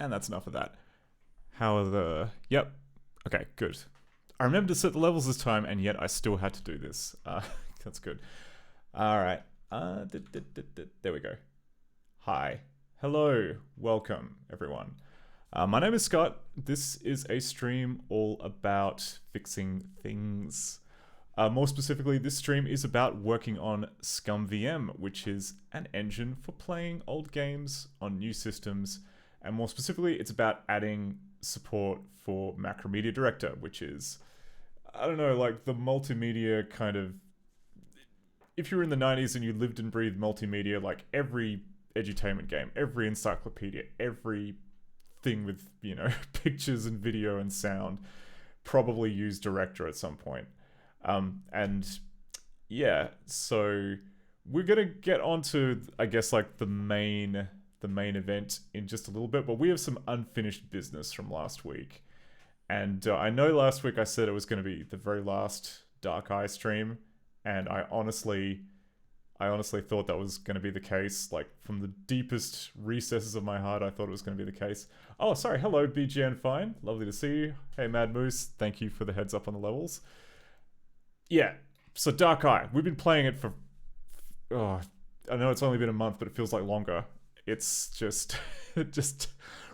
And that's enough of that. How are the... Yep. Okay, good. I remember to set the levels this time, and yet I still had to do this. That's good. All right. There we go. Hi. Hello. Welcome, everyone. My name is Scott. This is a stream all about fixing things. More specifically, this stream is about working on ScummVM, which is an engine for playing old games on new systems. And more specifically, it's about adding support for Macromedia Director, which is, I don't know, like the multimedia kind of... If you were in the 90s and you lived and breathed multimedia, like every edutainment game, every encyclopedia, every thing with, you know, pictures and video and sound probably used Director at some point. And yeah, so we're gonna get onto, I guess, like the main event in just a little bit, but we have some unfinished business from last week. And I know last week I said it was going to be the very last Dark Eye stream, and I honestly thought that was going to be the case. Like, from the deepest recesses of my heart, I thought it was going to be the case. Oh, sorry. Hello, BGN Fine. Lovely to see you. Hey, Mad Moose. Thank you for the heads up on the levels. Yeah, so Dark Eye. We've been playing it for... Oh, I know it's only been a month, but it feels like longer. It's just... it just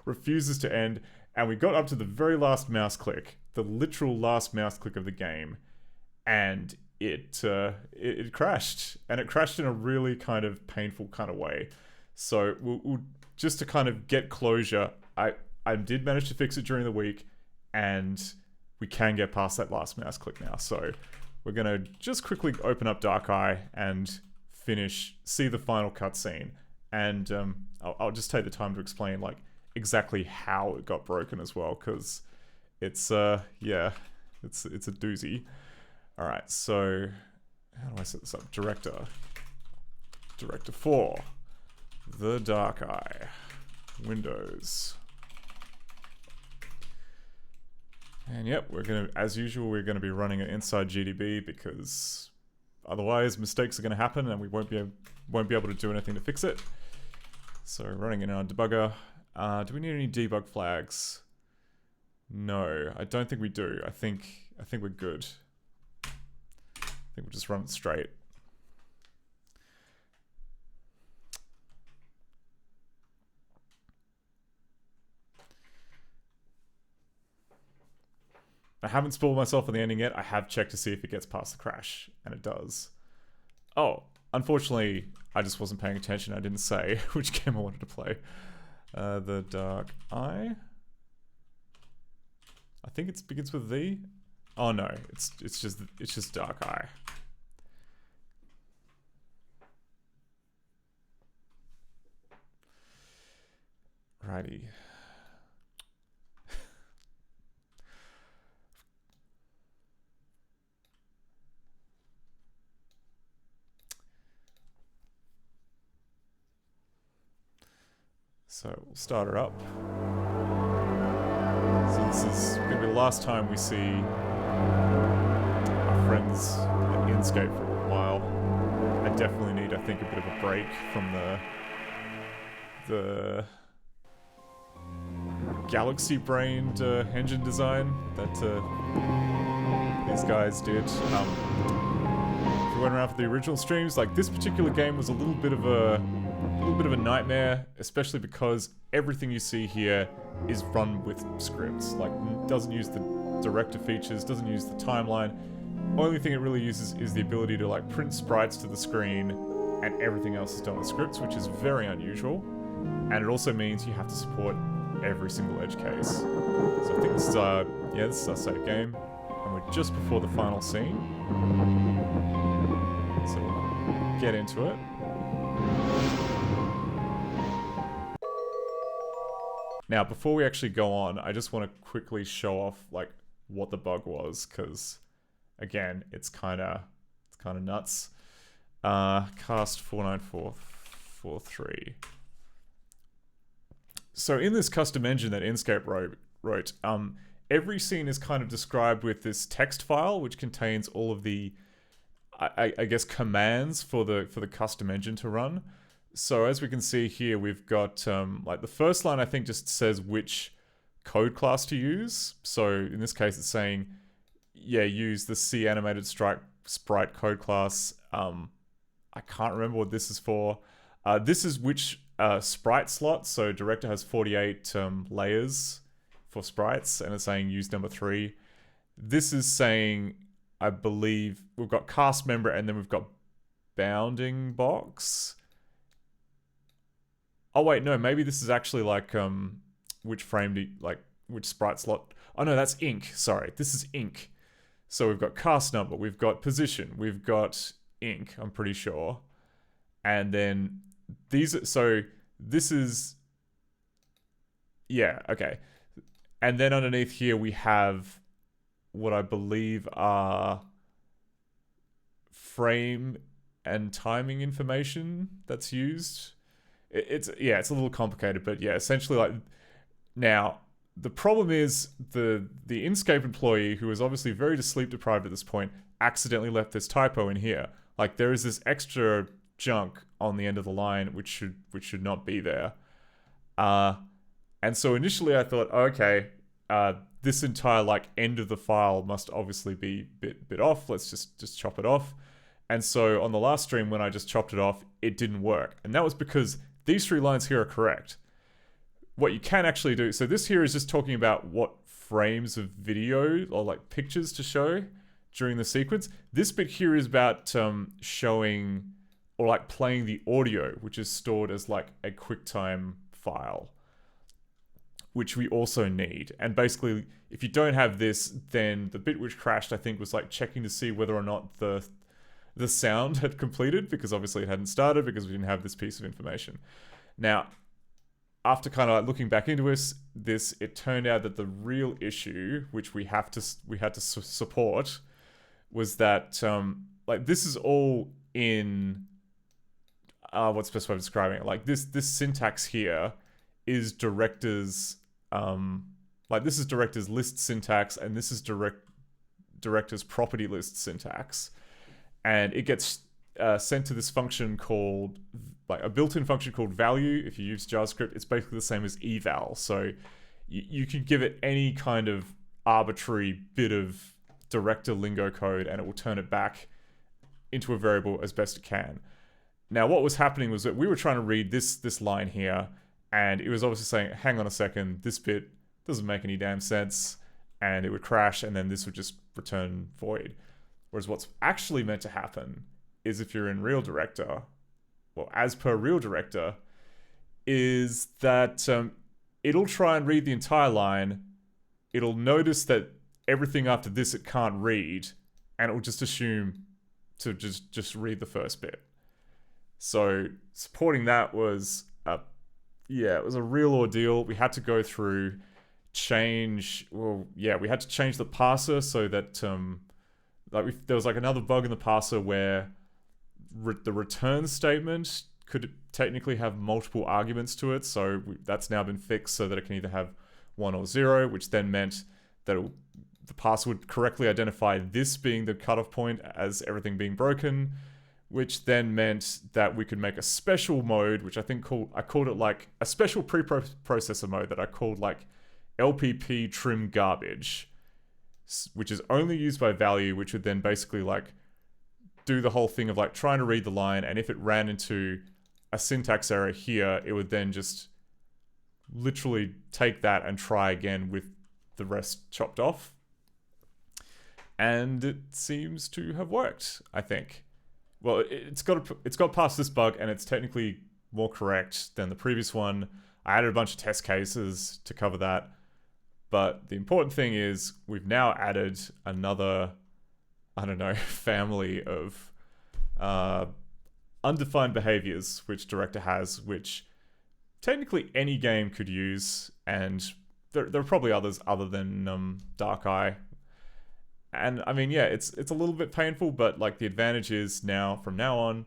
refuses to end. And we got up to the very last mouse click. The literal last mouse click of the game. And it crashed. And it crashed in a really kind of painful kind of way. So we'll just to kind of get closure, I did manage to fix it during the week. And we can get past that last mouse click now. So we're going to just quickly open up Dark Eye and see the final cutscene. And I'll just take the time to explain, like, exactly how it got broken as well, because it's yeah, it's a doozy. All right, so how do I set this up? Director 4, the Dark Eye, Windows, and yep, we're gonna, as usual, we're gonna be running it inside GDB because otherwise mistakes are gonna happen and we won't be able to do anything to fix it. So running in our debugger. Do we need any debug flags? No, I don't think we do. I think we're good. I think we'll just run it straight. I haven't spoiled myself on the ending yet. I have checked to see if it gets past the crash, and it does. Oh, unfortunately, I just wasn't paying attention. I didn't say which game I wanted to play. The Dark Eye. I think it begins with V. Oh no, it's just Dark Eye. Righty. So we'll start her up. So this is going to be the last time we see our friends at Inkscape for a while. I definitely need, I think, a bit of a break from the galaxy-brained engine design that these guys did. If you went around for the original streams, like, this particular game was a little bit of a nightmare, especially because everything you see here is run with scripts. Like, doesn't use the director features, doesn't use the timeline. Only thing it really uses is the ability to, like, print sprites to the screen, and everything else is done with scripts, which is very unusual. And it also means you have to support every single edge case. So I think this is our save game, and we're just before the final scene. So we'll get into it. Now, before we actually go on, I just want to quickly show off, like, what the bug was, because, again, it's kind of nuts. Cast 49443. So in this custom engine that Inkscape wrote, every scene is kind of described with this text file, which contains all of the, I guess, commands for the custom engine to run. So as we can see here, we've got like the first line I think just says which code class to use. So in this case, it's saying, yeah, use the C animated sprite code class. I can't remember what this is for. This is which sprite slot. So director has 48 layers for sprites, and it's saying use number 3. This is saying, I believe we've got cast member, and then we've got bounding box. Oh wait, no, maybe this is actually like which frame do you, like which sprite slot? Oh no, that's ink. Sorry, this is ink. So we've got cast number, we've got position, we've got ink, I'm pretty sure. And then these, so this is, yeah, okay. And then underneath here we have what I believe are frame and timing information that's used. It's a little complicated, but yeah, essentially like, now the problem is the Inkscape employee, who is obviously very sleep deprived at this point, accidentally left this typo in here. Like there is this extra junk on the end of the line which should not be there. And so initially I thought, okay, this entire like end of the file must obviously be bit off. Let's just chop it off. And so on the last stream when I just chopped it off, it didn't work. And that was because these 3 lines here are correct. What you can actually do, so this here is just talking about what frames of video or like pictures to show during the sequence. This bit here is about showing or like playing the audio, which is stored as like a QuickTime file, which we also need. And basically, if you don't have this, then the bit which crashed, I think, was like checking to see whether or not the sound had completed, because obviously it hadn't started because we didn't have this piece of information. Now, after kind of like looking back into this, it turned out that the real issue, which we had to support, was that like this is all in what's the best way of describing it? Like this syntax here is director's like this is director's list syntax, and this is director's property list syntax, and it gets sent to this function called, like a built-in function called value. If you use JavaScript, it's basically the same as eval. So you can give it any kind of arbitrary bit of director lingo code and it will turn it back into a variable as best it can. Now what was happening was that we were trying to read this line here, and it was obviously saying, hang on a second, this bit doesn't make any damn sense, and it would crash, and then this would just return void. Whereas what's actually meant to happen is, if you're in real director, well, as per real director, is that it'll try and read the entire line, it'll notice that everything after this it can't read, and it will just assume to just read the first bit. So supporting that was it was a real ordeal. We had to go through we had to change the parser so that there was like another bug in the parser where the return statement could technically have multiple arguments to it. So that's now been fixed so that it can either have 1 or 0, which then meant that the parser would correctly identify this being the cutoff point as everything being broken, which then meant that we could make a special mode, which I called it like a special preprocessor mode that I called like LPP trim garbage, which is only used by value, which would then basically like do the whole thing of like trying to read the line, and if it ran into a syntax error here, it would then just literally take that and try again with the rest chopped off. And it seems to have worked, I think. Well, it's got past this bug, and it's technically more correct than the previous one. I added a bunch of test cases to cover that. But the important thing is we've now added another, I don't know, family of undefined behaviors which director has, which technically any game could use, and there are probably others other than Dark Eye. And I mean, yeah, it's a little bit painful, but like the advantage is now, from now on,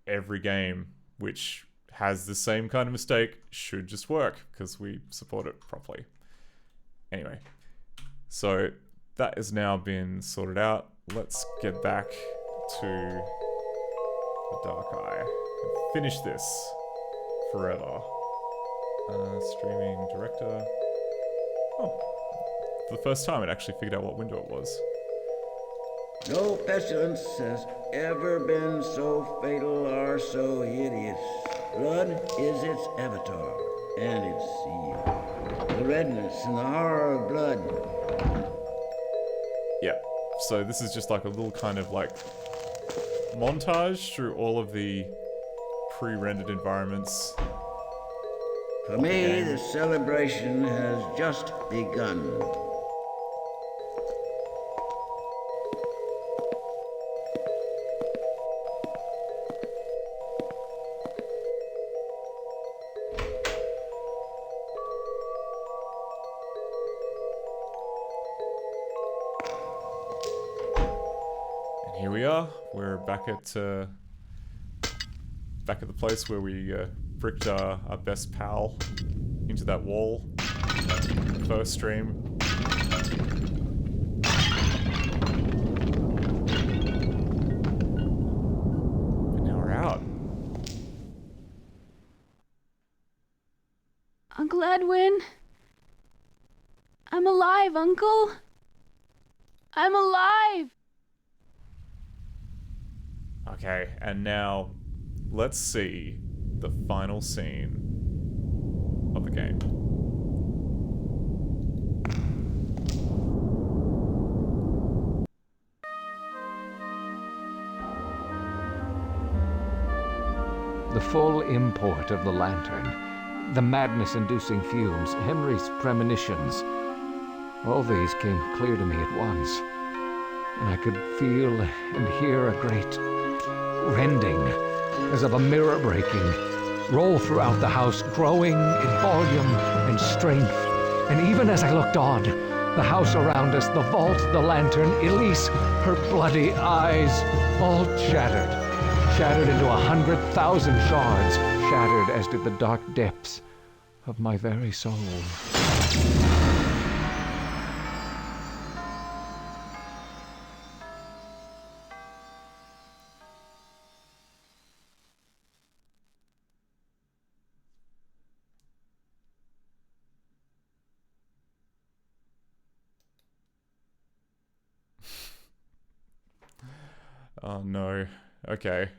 every game which has the same kind of mistake should just work because we support it properly. Anyway, so that has now been sorted out. Let's get back to the Dark Eye. finish this forever. Streaming director. Oh, for the first time it actually figured out what window it was. No pestilence has ever been so fatal or so hideous. Blood is its avatar and its seal. The redness and the horror of blood. Yeah, so this is just like a little kind of like montage through all of the pre-rendered environments. For me, the celebration has just begun. And here we are. We're back at the place where we bricked our best pal into that wall. First stream. And now we're out. Uncle Edwin? I'm alive, Uncle! I'm alive! Okay, and now let's see the final scene of the game. The full import of the lantern, the madness-inducing fumes, Henry's premonitions, all these came clear to me at once, and I could feel and hear a great rending, as of a mirror breaking, roll throughout the house, growing in volume and strength. And even as I looked on, the house around us, the vault, the lantern, Elise, her bloody eyes, all shattered into 100,000 shards, shattered as did the dark depths of my very soul. Oh no. Okay.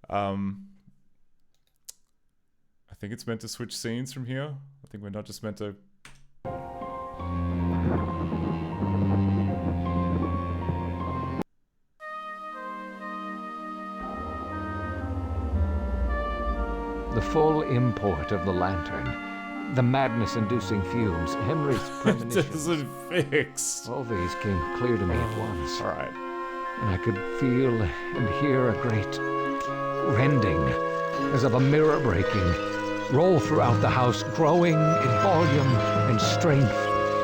I think it's meant to switch scenes from here. I think we're not just meant to... The full import of the lantern, the madness-inducing fumes, Henry's It premonitions, doesn't fix. all these came clear to me at once. Alright. And I could feel and hear a great rending, as of a mirror breaking, roll throughout the house, growing in volume and strength.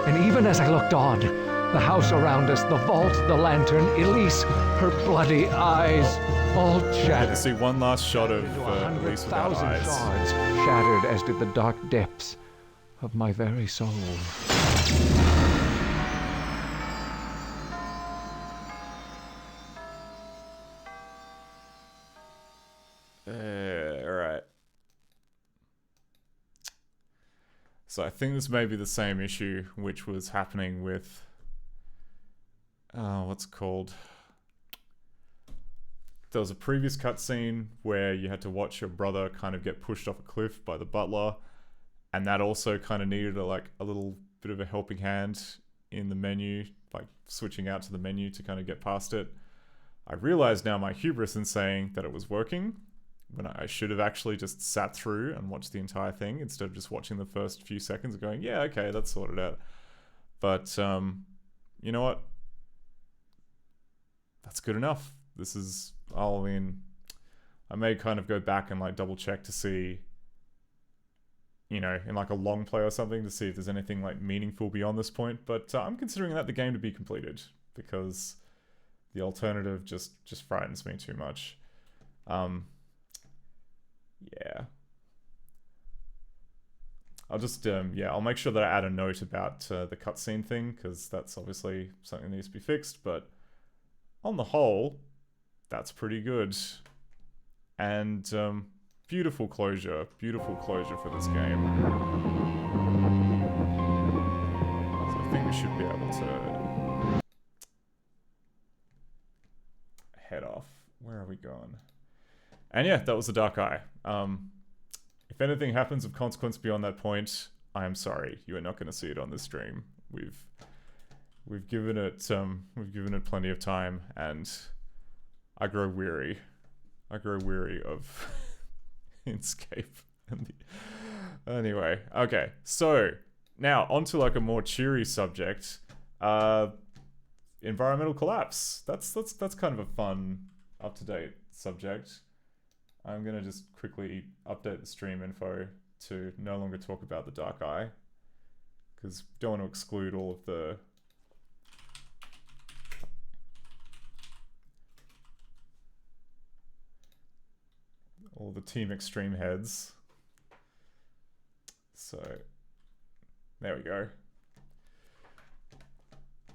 And even as I looked on, the house around us, the vault, the lantern, Elise, her bloody eyes, all Get to shattered. see one last shot of Into Elise without 100,000 eyes. shards, shattered as did the dark depths of my very soul. Alright. So I think this may be the same issue which was happening with... what's it called? There was a previous cutscene where you had to watch your brother kind of get pushed off a cliff by the butler, and that also kind of needed a little bit of a helping hand in the menu, like switching out to the menu to kind of get past it. I realize now my hubris in saying that it was working, when I should have actually just sat through and watched the entire thing instead of just watching the first few seconds and going, yeah, okay, that's sorted out. But, you know what? That's good enough. This is, I mean, I may kind of go back and like double check to see, you know, in like a long play or something to see if there's anything like meaningful beyond this point. But I'm considering that the game to be completed because the alternative just frightens me too much. Yeah. I'll just, yeah, I'll make sure that I add a note about the cutscene thing because that's obviously something that needs to be fixed. But on the whole, that's pretty good. And beautiful closure for this game. So I think we should be able to head off. Where are we going? And yeah, that was the Dark Eye. If anything happens of consequence beyond that point, I am sorry. You are not going to see it on this stream. We've given it plenty of time, and I grow weary. I grow weary of Inkscape. Anyway, okay. So now onto like a more cheery subject. Environmental collapse. That's kind of a fun, up-to-date subject. I'm gonna just quickly update the stream info to no longer talk about the Dark Eye, because don't want to exclude all of the Team Xtreme heads. So there we go.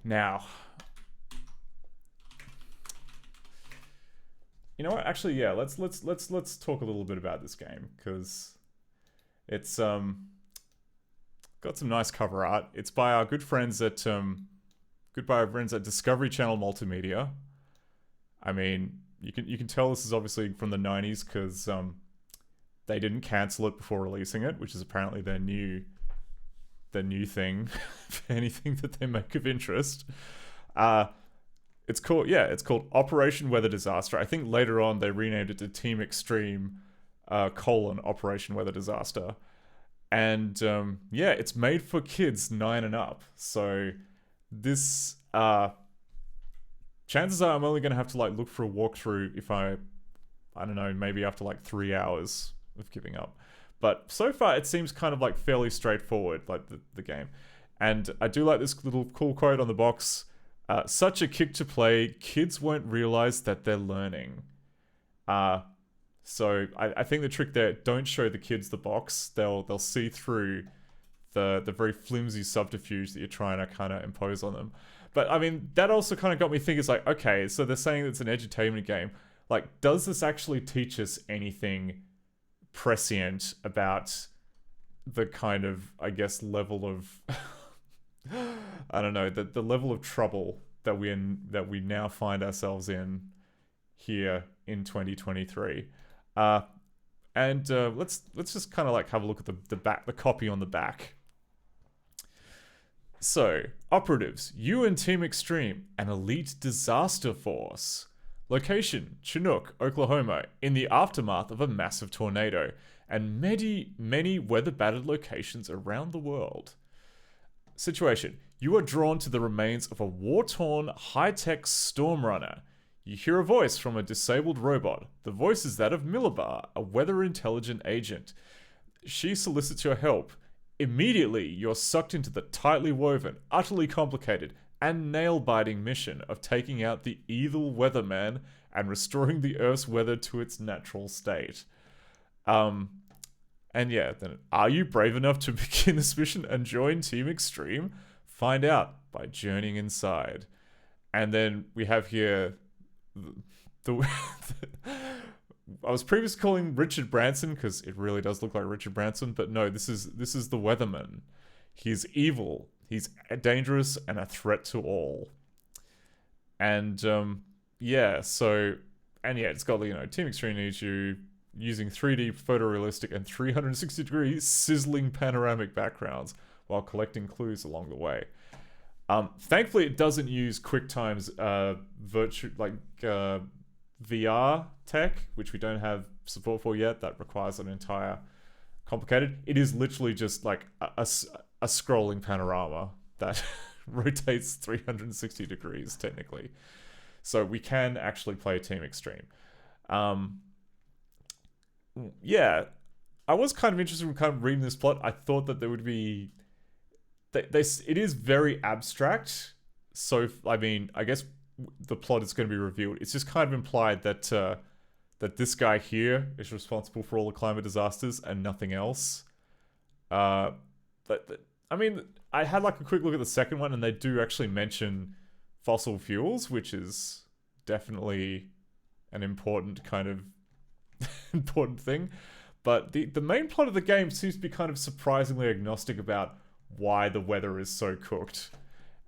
Now, you know what? Actually, yeah. Let's talk a little bit about this game, because it's got some nice cover art. It's by our good friends at Discovery Channel Multimedia. I mean, you can tell this is obviously from the 90s, because they didn't cancel it before releasing it, which is apparently their new thing for anything that they make of interest. It's called Operation Weather Disaster. I think later on they renamed it to Team Xtreme Operation Weather Disaster. And yeah, it's made for kids 9 and up. So this chances are I'm only going to have to like look for a walkthrough if I don't know, maybe after like 3 hours of giving up. But so far it seems kind of like fairly straightforward, like the game. And I do like this little cool quote on the box. Such a kick to play, kids won't realize that they're learning. So I think the trick there, don't show the kids the box. They'll see through the very flimsy subterfuge that you're trying to kind of impose on them. But I mean, that also kind of got me thinking, it's like, okay, so they're saying it's an edutainment game. Like, does this actually teach us anything prescient about the kind of, I guess, level of I don't know, the level of trouble that we now find ourselves in here in 2023. And let's just kind of like have a look at the copy on the back. So, operatives, you and Team Xtreme, an elite disaster force. Location, Chinook, Oklahoma, in the aftermath of a massive tornado, and many weather-battered locations around the world. Situation, you are drawn to the remains of a war-torn, high-tech storm runner. You hear a voice from a disabled robot. The voice is that of Millibar, a weather-intelligent agent. She solicits your help. Immediately, you're sucked into the tightly woven, utterly complicated, and nail-biting mission of taking out the evil weatherman and restoring the Earth's weather to its natural state. And yeah, then are you brave enough to begin this mission and join Team Xtreme? Find out by journeying inside. And then we have here the I was previously calling Richard Branson because it really does look like Richard Branson, but no, this is the weatherman. He's evil. He's dangerous and a threat to all. And yeah, so it's got, you know, Team Xtreme needs you using 3D photorealistic and 360-degree sizzling panoramic backgrounds while collecting clues along the way. Thankfully, it doesn't use QuickTime's VR tech, which we don't have support for yet. That requires an entire complicated. It is literally just like a scrolling panorama that rotates 360 degrees technically. So we can actually play Team Xtreme. Yeah, I was kind of interested in kind of reading this plot. I thought that there would be... it is very abstract. So, I mean, I guess the plot is going to be revealed. It's just kind of implied that that this guy here is responsible for all the climate disasters and nothing else. I mean, I had like a quick look at the second one, and they do actually mention fossil fuels, which is definitely an important kind of important thing. But the main plot of the game seems to be kind of surprisingly agnostic about why the weather is so cooked.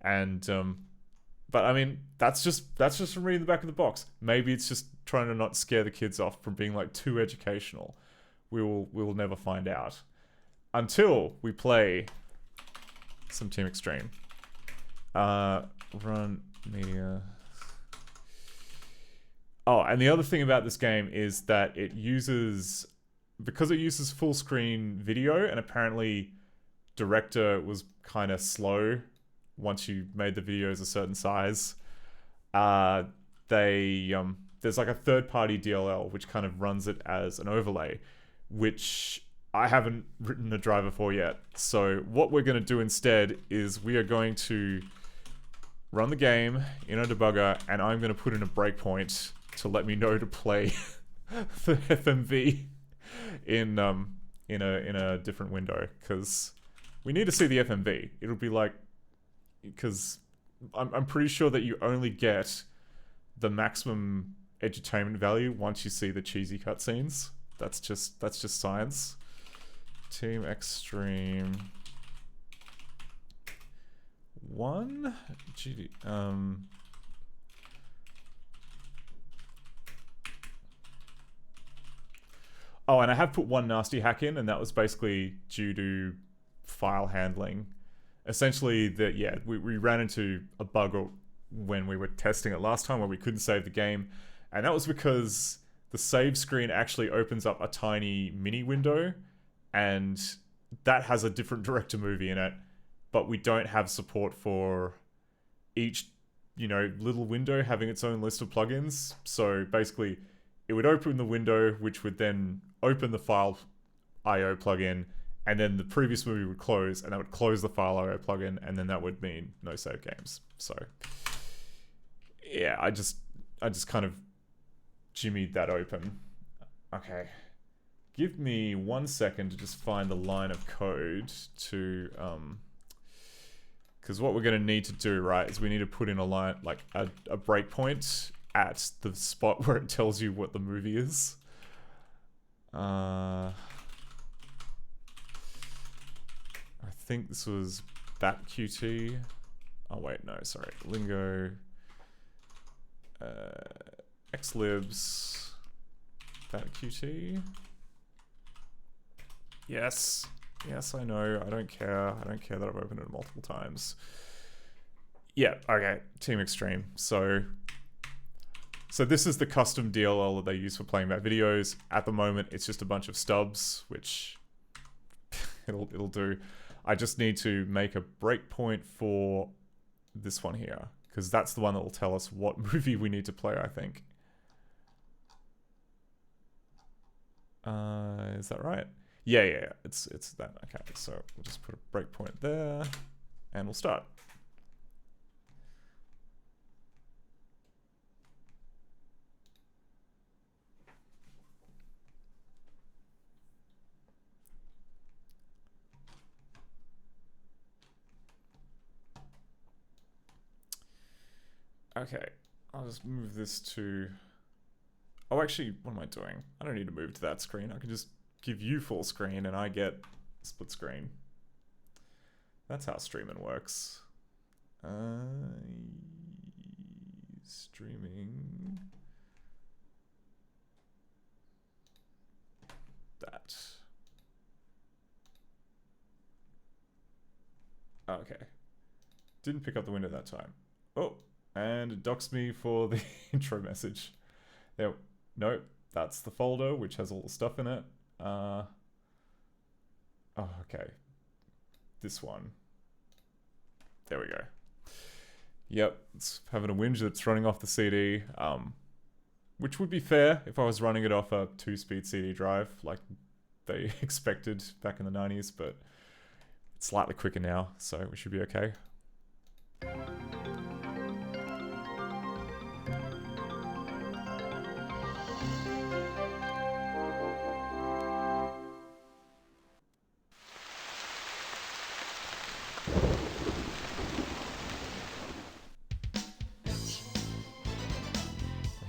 And but I mean, that's just from reading the back of the box. Maybe it's just trying to not scare the kids off from being like too educational. We will never find out until we play some Team Xtreme. Run media. Oh, and the other thing about this game is that it uses full screen video, and apparently Director was kind of slow once you made the videos a certain size. There's like a third-party DLL which kind of runs it as an overlay, which I haven't written a driver for yet. So what we're going to do instead is we are going to run the game in a debugger, and I'm going to put in a breakpoint to let me know to play the FMV in a different window, because we need to see the FMV. It'll be like, because I'm pretty sure that you only get the maximum edutainment value once you see the cheesy cutscenes. That's just science. Team Xtreme 1 GD Oh, and I have put one nasty hack in, and that was basically due to file handling. Essentially, we ran into a bug when we were testing it last time where we couldn't save the game, and that was because the save screen actually opens up a tiny mini window, and that has a different director movie in it, but we don't have support for each, little window having its own list of plugins. So basically, it would open the window, which would then open the file IO plugin, and then the previous movie would close, and that would close the file IO plugin, and then that would mean no save games. So yeah, I just kind of jimmied that open. Okay. Give me 1 second to just find the line of code to because what we're going to need to do, right, is we need to put in a line, like a breakpoint at the spot where it tells you what the movie is. I think this was BatQT. Oh wait, no, sorry. Lingo. Xlibs. BatQT. Yes. Yes, I know. I don't care. I don't care that I've opened it multiple times. Yeah, okay. Team Xtreme. So this is the custom DLL that they use for playing back videos. At the moment, it's just a bunch of stubs, which it'll do. I just need to make a breakpoint for this one here, because that's the one that will tell us what movie we need to play, I think. Is that right? Yeah, it's that. Okay, so we'll just put a breakpoint there, and we'll start. Okay, I'll just move this to... Oh, actually, what am I doing? I don't need to move to that screen. I can just give you full screen and I get split screen. That's how streaming works. Streaming... That. Okay. Didn't pick up the window that time. Oh. And it docks me for the intro message. There, no, that's the folder which has all the stuff in it. Oh, okay. This one. There we go. Yep, it's having a whinge that's running off the CD, which would be fair if I was running it off a 2-speed CD drive like they expected back in the 90s, but it's slightly quicker now, so we should be okay.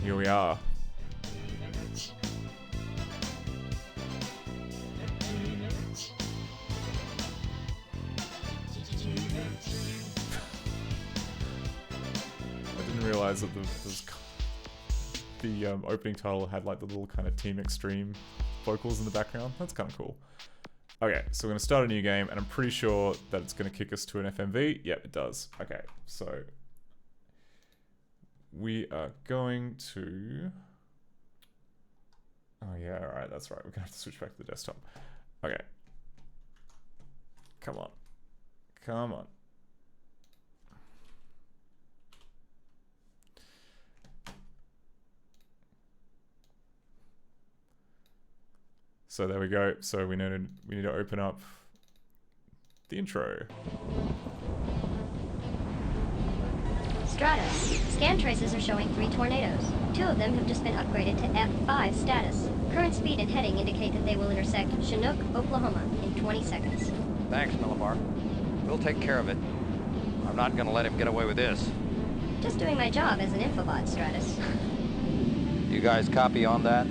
Here we are. realize that the opening title had like the little kind of Team Xtreme vocals in the background. That's kind of cool. Okay, so we're going to start a new game, and I'm pretty sure that it's going to kick us to an FMV. Yep, it does. Okay, so we are going to... Oh yeah, alright, that's right. We're going to have to switch back to the desktop. Okay. Come on. Come on. So there we go. So we need to open up the intro. Stratus. Scan traces are showing 3 tornadoes. 2 of them have just been upgraded to F5 status. Current speed and heading indicate that they will intersect Chinook, Oklahoma in 20 seconds. Thanks, Millibar. We'll take care of it. I'm not gonna let him get away with this. Just doing my job as an infobot, Stratus. You guys copy on that?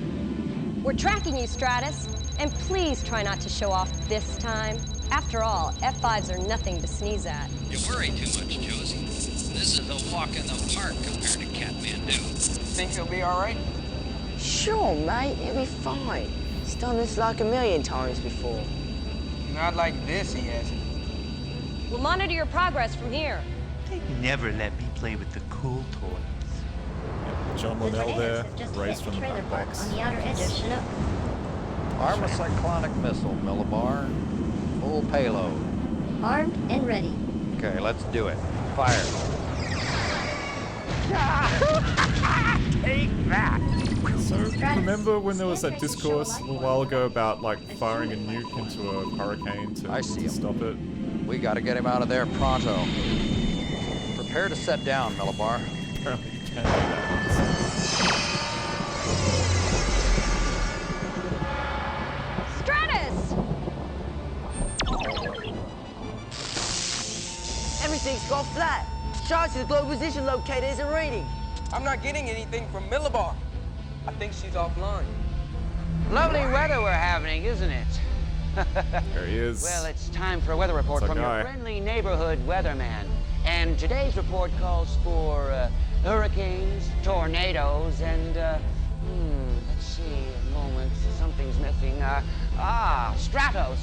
We're tracking you, Stratus. And please try not to show off this time. After all, F5s are nothing to sneeze at. You worry too much, Josie. This is a walk in the park compared to Kathmandu. Think he'll be all right? Sure, mate. He'll be fine. He's done this like a million times before. Not like this, he hasn't. We'll monitor your progress from here. They never let me play with the cool toys. John The Liddell tornadoes there, have just raised hit from the the trailer back park box. on the outer edge of Chinook. Arm a cyclonic missile, Millibar. Full payload. Armed and ready. Okay, let's do it. Fire. Take that! So, remember when there was that discourse a little while ago about like firing a nuke into a hurricane I to see him. stop it? We gotta get him out of there pronto. Prepare to set down, Millibar. Apparently you can do that. Stratus! Everything's gone flat. Charts' global position locator isn't reading. I'm not getting anything from Millibar. I think she's offline. Lovely weather we're having, isn't it? There he is. Well, it's time for a weather report That's our from guy. your friendly neighborhood weatherman. And today's report calls for hurricanes, tornadoes, and, let's see, a moment, something's missing. Stratos,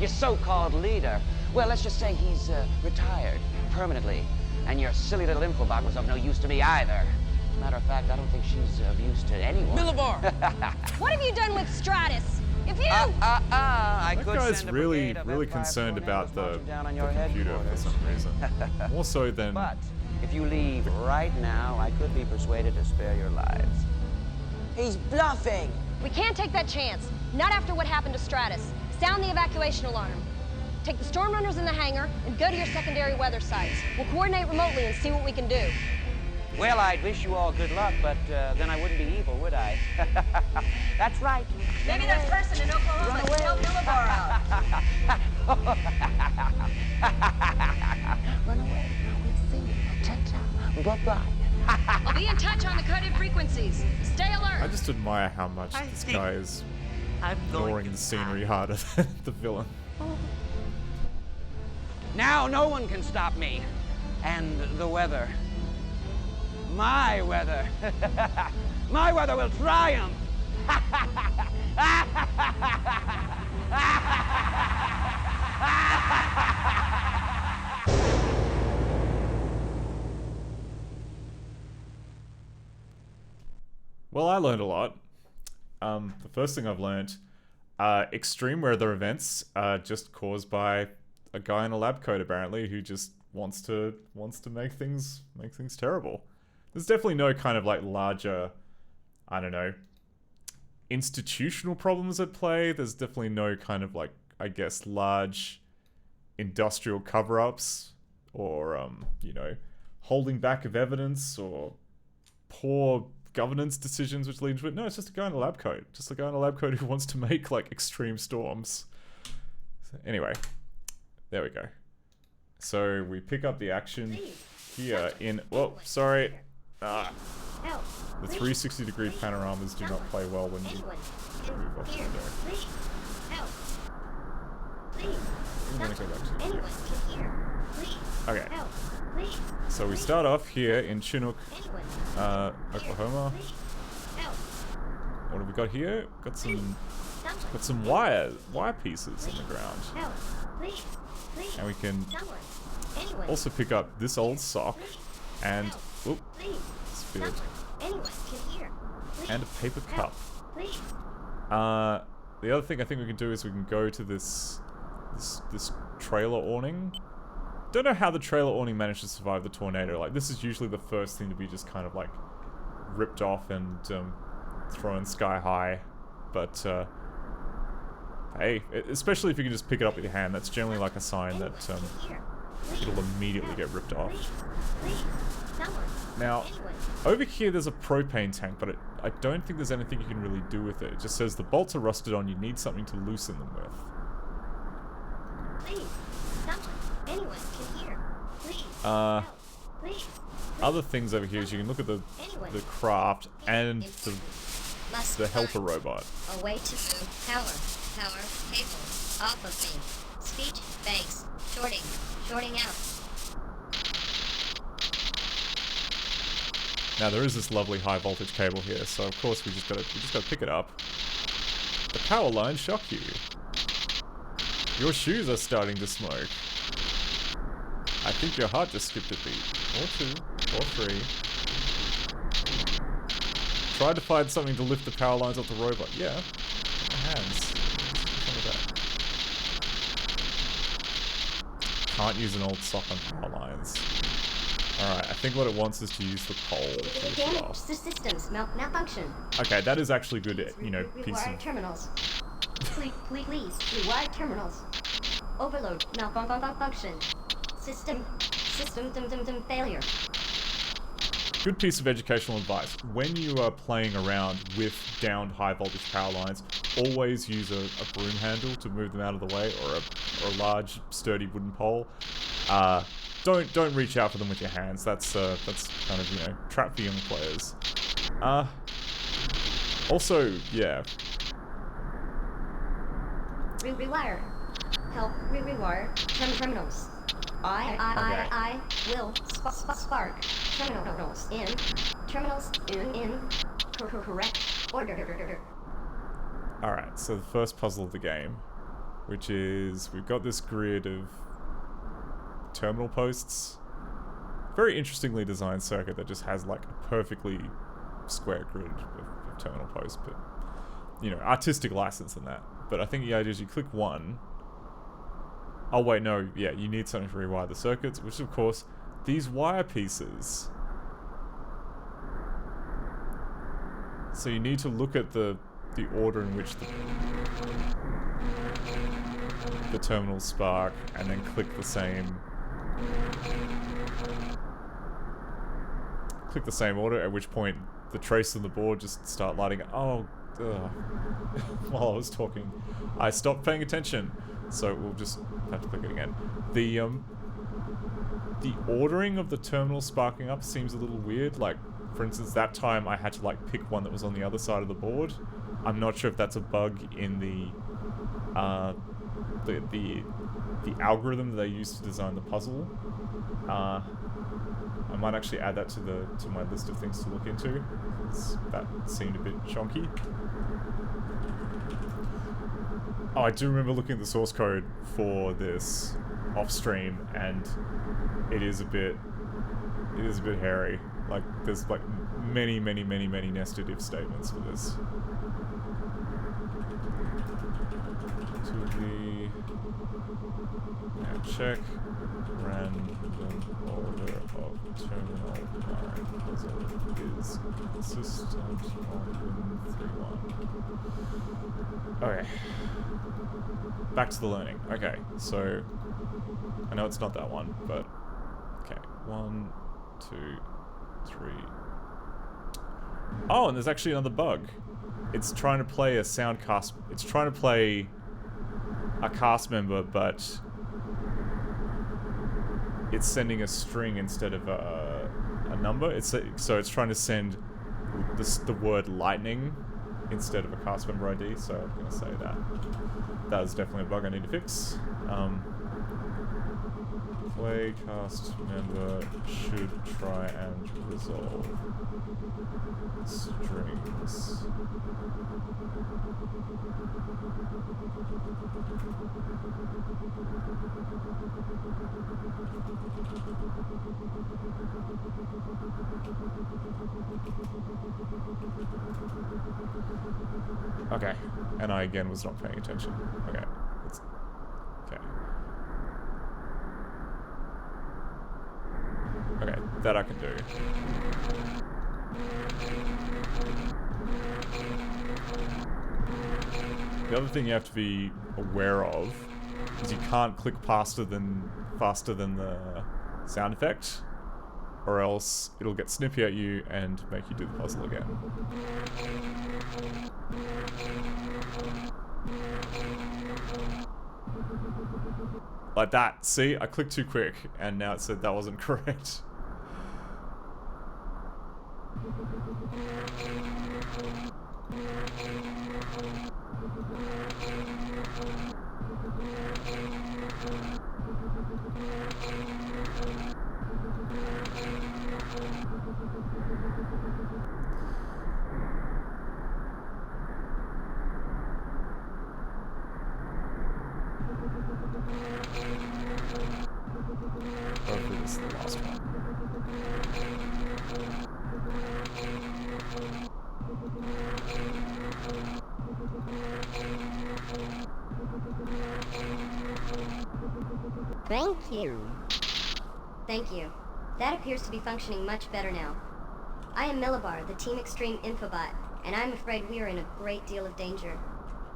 your so-called leader. Well, let's just say he's retired permanently. And your silly little infobot was of no use to me either. Matter of fact, I don't think she's of use to anyone. Millibar! What have you done with Stratus? If you... I That could guy's send a really, brigade of really F5 concerned about the tornadoes marching down on your computer for headquarters. some reason. More so than... But if you leave right now, I could be persuaded to spare your lives. He's bluffing. We can't take that chance. Not after what happened to Stratus. Sound the evacuation alarm. Take the storm runners in the hangar and go to your secondary weather sites. We'll coordinate remotely and see what we can do. Well, I'd wish you all good luck, but then I wouldn't be evil, would I? That's right. Maybe that person in Oklahoma can help Millibar out. Run away. We'll see you. Ta-ta. Bye-bye. I'll be in touch on the coded frequencies. Stay alert. I just admire how much this guy is ignoring the scenery harder than the villain. Now no one can stop me. And the weather. My weather. My weather will triumph. Well, I learned a lot. The first thing I've learned, extreme weather events are just caused by a guy in a lab coat apparently who just wants to make things terrible. There's definitely no kind of like larger, I don't know, institutional problems at play. There's definitely no kind of like, I guess, large industrial cover-ups or you know, holding back of evidence or poor governance decisions which lead to it. No, it's just a guy in a lab coat. Just a guy in a lab coat who wants to make like extreme storms. So, anyway, there we go. So we pick up the action here in... Whoa, sorry. The 360-degree panoramas do not play well when you move off the window. I'm gonna go back to here. Okay. So we start off here in Chinook, Oklahoma. What have we got here? Got some wire pieces on the ground. And we can also pick up this old sock and spilled. And a paper cup. The other thing I think we can do is we can go to this trailer awning. Don't know how the trailer awning managed to survive the tornado. Like, this is usually the first thing to be just kind of like ripped off and thrown sky high. But hey, especially if you can just pick it up with your hand, that's generally like a sign that it'll immediately get ripped off. Now, over here there's a propane tank, but I don't think there's anything you can really do with it. It just says the bolts are rusted on, you need something to loosen them with. Other things over here is you can look at the craft and the helper robot. A way to move power, cable, off of me. Speech, banks, shorting out. Now there is this lovely high voltage cable here, so of course we just gotta pick it up. The power lines shock you. Your shoes are starting to smoke. I think your heart just skipped a beat. Or 2, or 3. Try to find something to lift the power lines off the robot. Yeah. My hands. Can't use an old sock on power lines. Alright, I think what it wants is to use the pole to lift it off. The systems malfunction. Okay, that is actually good, you know, piece Rewired of... terminals. Please, rewired terminals. Overload malfunction. System failure. Good piece of educational advice. When you are playing around with downed high voltage power lines, always use a broom handle to move them out of the way, or a large sturdy wooden pole. Don't reach out for them with your hands. That's kind of, you know, trap for young players. Also, yeah. Rewire. Help rewire terminals. I will spark terminals in correct order. Alright, so the first puzzle of the game, which is we've got this grid of terminal posts. Very interestingly designed circuit that just has like a perfectly square grid of terminal posts, but you know, artistic license in that. But I think the idea is you click one. Oh wait, no, yeah, you need something to rewire the circuits, which of course, these wire pieces. So you need to look at the order in which the terminals spark, and then click the same order, at which point the traces on the board just start lighting up. Oh, while I was talking, I stopped paying attention. So we'll just have to click it again. The ordering of the terminal sparking up seems a little weird. Like, for instance, that time I had to like pick one that was on the other side of the board. I'm not sure if that's a bug in the algorithm that they used to design the puzzle. I might actually add that to my list of things to look into. That seemed a bit chonky. Oh, I do remember looking at the source code for this off stream, and it is a bit hairy. Like, there's like many nested if statements for this. To the check random order of terminal line puzzle is consistent on Win 3.1. Okay. Back to the learning. Okay, so I know it's not that one, but okay. 1, 2, 3. Oh, and there's actually another bug. It's trying to play a sound cast. It's trying to play a cast member, but it's sending a string instead of a number. So it's trying to send the word lightning instead of a cast member ID. So I'm going to say that is definitely a bug I need to fix. Play cast member should try and resolve strings. Okay, and I again was not paying attention. Okay, okay. Okay, that I can do. The other thing you have to be aware of is you can't click faster than the sound effect, or else it'll get snippy at you and make you do the puzzle again. Like that. See, I clicked too quick, and now it said that wasn't correct. Hopefully this is the last one. Thank you. Thank you. That appears to be functioning much better now. I am Millibar, the Team Xtreme infobot, and I'm afraid we are in a great deal of danger.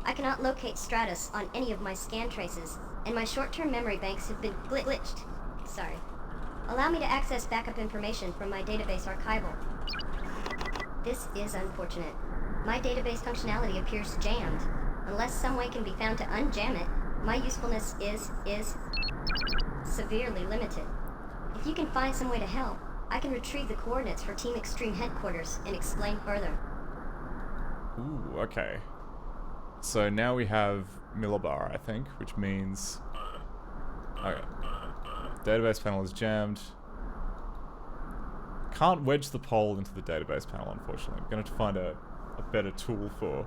I cannot locate Stratus on any of my scan traces, and my short-term memory banks have been glitched. Sorry. Allow me to access backup information from my database archival. This is unfortunate. My database functionality appears jammed. Unless some way can be found to unjam it, my usefulness is severely limited. If you can find some way to help, I can retrieve the coordinates for Team Xtreme headquarters and explain further. Ooh, okay. So now we have Millibar, I think, which means... Okay. Database panel is jammed. Can't wedge the pole into the database panel, unfortunately. I'm going to find a better tool for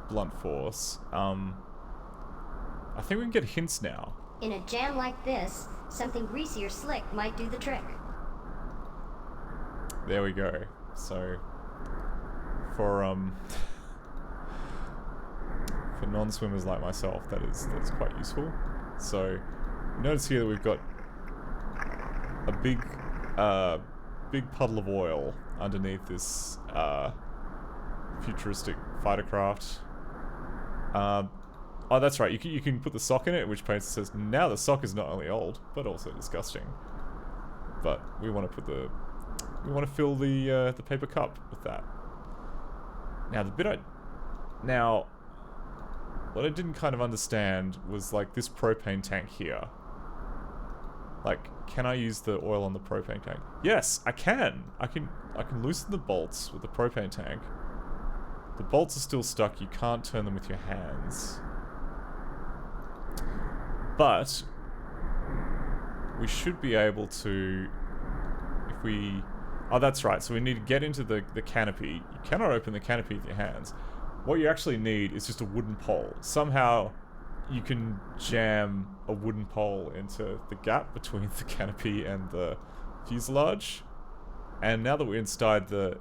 blunt force. I think we can get hints now. In a jam like this, something greasy or slick might do the trick. There we go. So, for for non-swimmers like myself, that's quite useful. So, notice here that we've got a big puddle of oil underneath this futuristic fighter craft. Oh, that's right. You can put the sock in it, which basically says now the sock is not only old but also disgusting. But we want to fill the paper cup with that. Now what I didn't kind of understand was like this propane tank here. Like, can I use the oil on the propane tank? Yes, I can. I can loosen the bolts with the propane tank. The bolts are still stuck. You can't turn them with your hands. But we should be able to, if we... Oh, that's right. So we need to get into the canopy. You cannot open the canopy with your hands. What you actually need is just a wooden pole. Somehow you can jam a wooden pole into the gap between the canopy and the fuselage. And now that we're inside the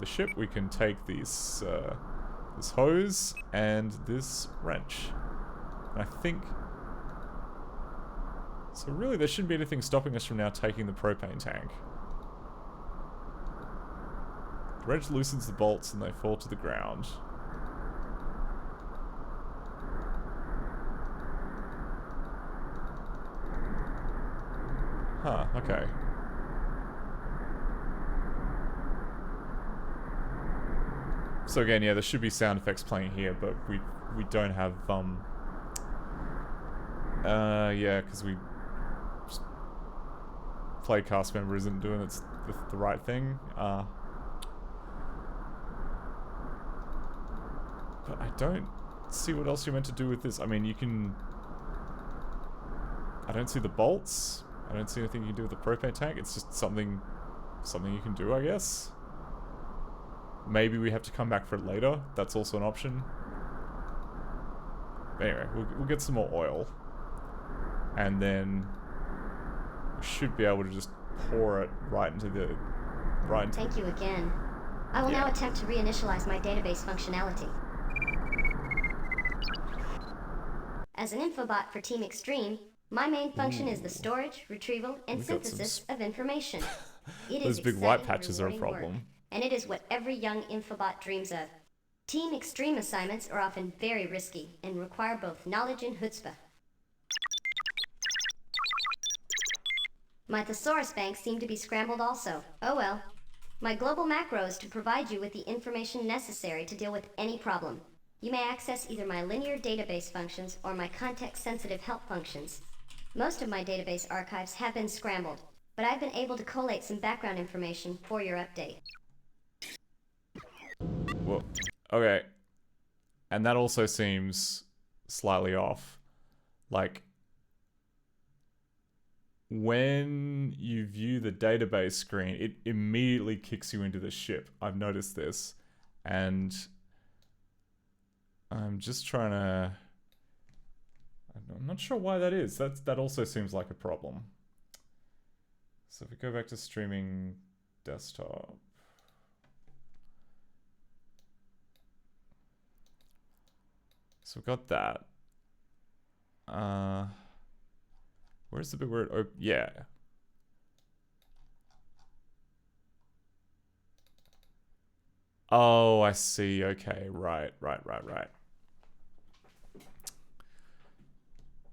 ship, we can take this hose and this wrench. And I think... So really there shouldn't be anything stopping us from now taking the propane tank. The wrench loosens the bolts and they fall to the ground. Huh, okay. So again, yeah, there should be sound effects playing here, but we don't have, yeah, because play cast member isn't doing the right thing. But I don't see what else you're meant to do with this. I mean, you can I don't see the bolts. I don't see anything you can do with the propane tank. It's just something you can do, I guess. Maybe we have to come back for it later. That's also an option. Anyway, we'll get some more oil. And then we should be able to just pour it right into the... Thank you again. I will now attempt to reinitialize my database functionality. As an infobot for Team Xtreme, my main function is the storage, retrieval, and synthesis of information. It Those is big white exciting, patches are a rewarding problem. work, and it is what every young infobot dreams of. Team Xtreme assignments are often very risky and require both knowledge and chutzpah. My thesaurus banks seem to be scrambled also. Oh well. My global macro is to provide you with the information necessary to deal with any problem. You may access either my linear database functions or my context-sensitive help functions. Most of my database archives have been scrambled, but I've been able to collate some background information for your update. Well, okay. And that also seems slightly off. Like, when you view the database screen, it immediately kicks you into the ship. I've noticed this. And I'm just trying to... I'm not sure why that is. That also seems like a problem. So if we go back to streaming desktop... So we've got that. Where's the bit where it yeah. Oh, I see. Okay, right.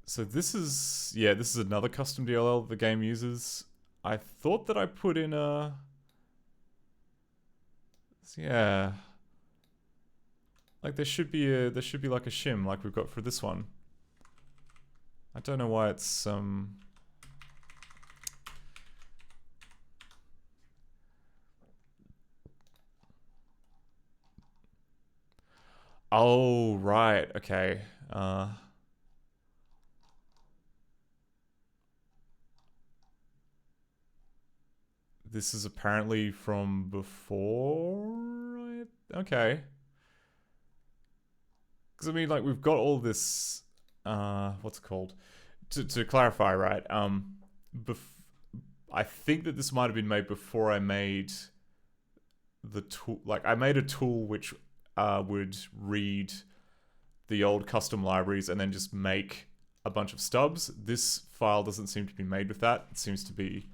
So this is, yeah, this is another custom DLL the game uses. I thought that I put in a, yeah. Like there should be like a shim like we've got for this one. I don't know why it's oh right, okay. This is apparently from before. Okay. Because I mean, like we've got all this. What's it called? To clarify, right? I think that this might have been made before I made the tool. Like I made a tool which would read the old custom libraries and then just make a bunch of stubs. This file doesn't seem to be made with that. It seems to be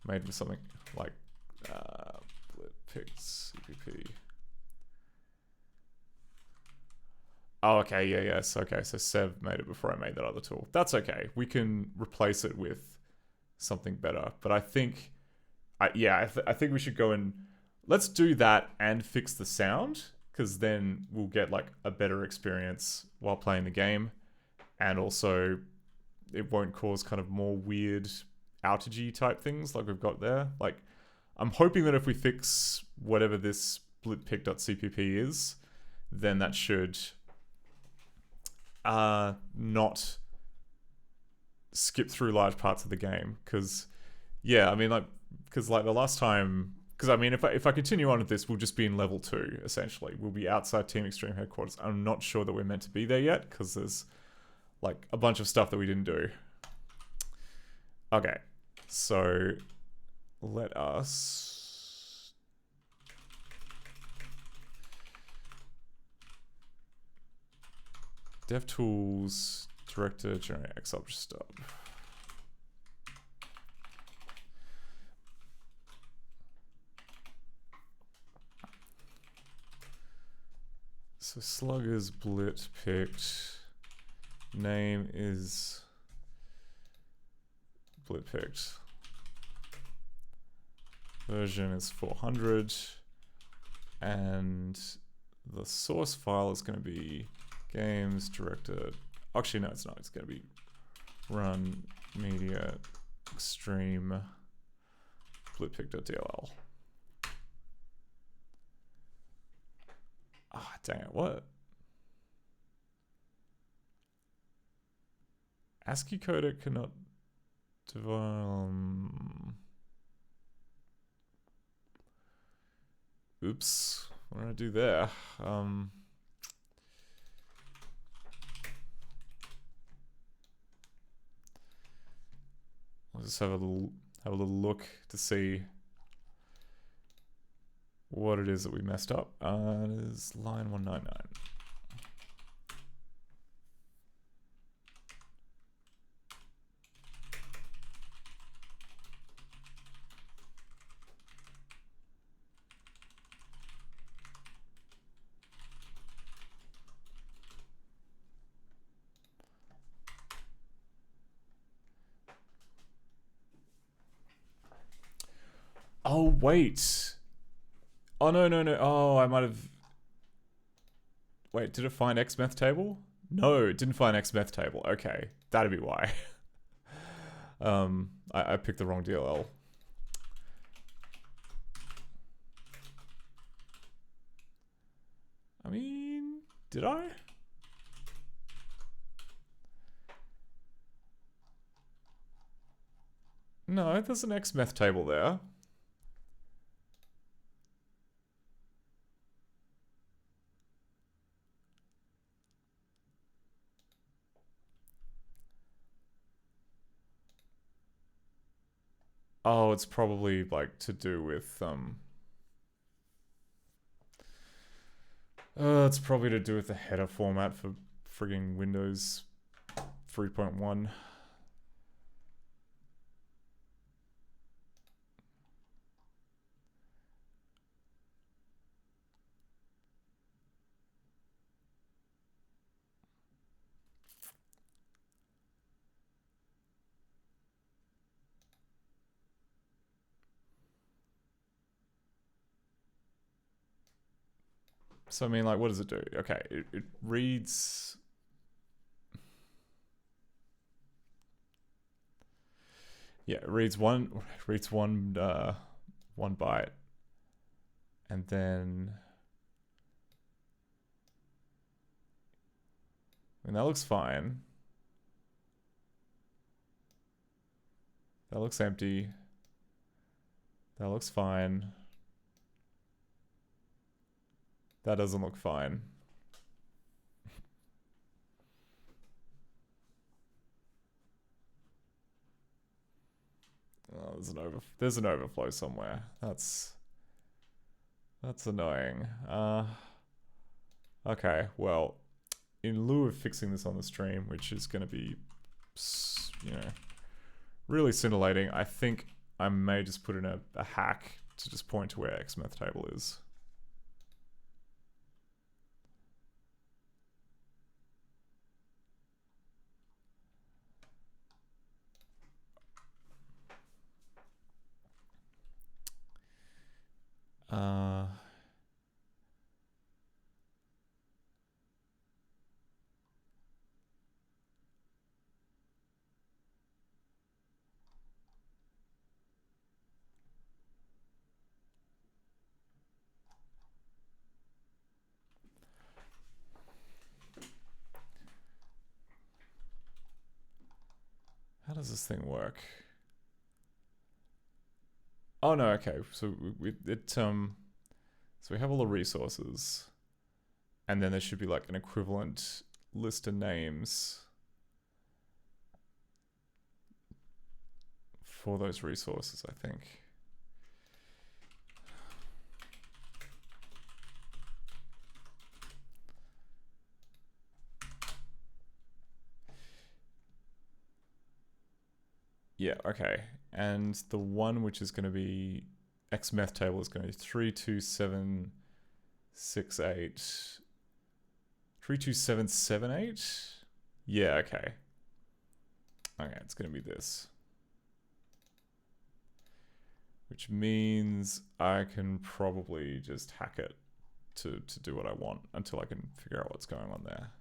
made with something like pics cpp. Oh, okay, yes, okay. So Sev made it before I made that other tool. That's okay. We can replace it with something better. But I think, I think we should go and let's do that and fix the sound, because then we'll get like a better experience while playing the game, and also it won't cause kind of more weird outagey type things like we've got there. Like, I'm hoping that if we fix whatever this splitpic.cpp is, then that should not skip through large parts of the game. Because, yeah, I mean, like, because like the last time, because I mean, if I continue on with this, we'll just be in level 2, essentially. We'll be outside Team Xtreme headquarters. I'm not sure that we're meant to be there yet, because there's like a bunch of stuff that we didn't do. Okay, so let us DevTools director generate XObj stub. So sluggers blit picked. Name is blit picked. Version is 400. And the source file is going to be games director. Actually, no, it's not. It's going to be run media Xtreme blitpick.dll. Ah, oh, dang it, what? ASCII codec cannot Oops. What did I do there? I'll just have a little look to see what it is that we messed up. It is line 199. Oh, wait. Oh, no. Oh, I might have... Wait, did it find XMeth table? No, it didn't find XMeth table. Okay, that'd be why. I picked the wrong DLL. I mean, did I? No, there's an XMeth table there. Oh, it's probably like to do with it's probably to do with the header format for frigging Windows 3.1. So I mean, like, what does it do? Okay, it reads... Yeah, it reads one byte, and then... I mean, that looks fine. That looks empty. That looks fine. That doesn't look fine. Oh, there's an overflow somewhere. That's annoying. Okay, well, in lieu of fixing this on the stream, which is going to be, you know, really scintillating, I think I may just put in a hack to just point to where XMeth table is. How does this thing work? Oh no, okay. So so we have all the resources, and then there should be like an equivalent list of names for those resources, I think. Yeah, okay. And the one which is going to be XMeth table is going to be 32768. 32778? Yeah, okay. Okay, it's going to be this. Which means I can probably just hack it to do what I want until I can figure out what's going on there.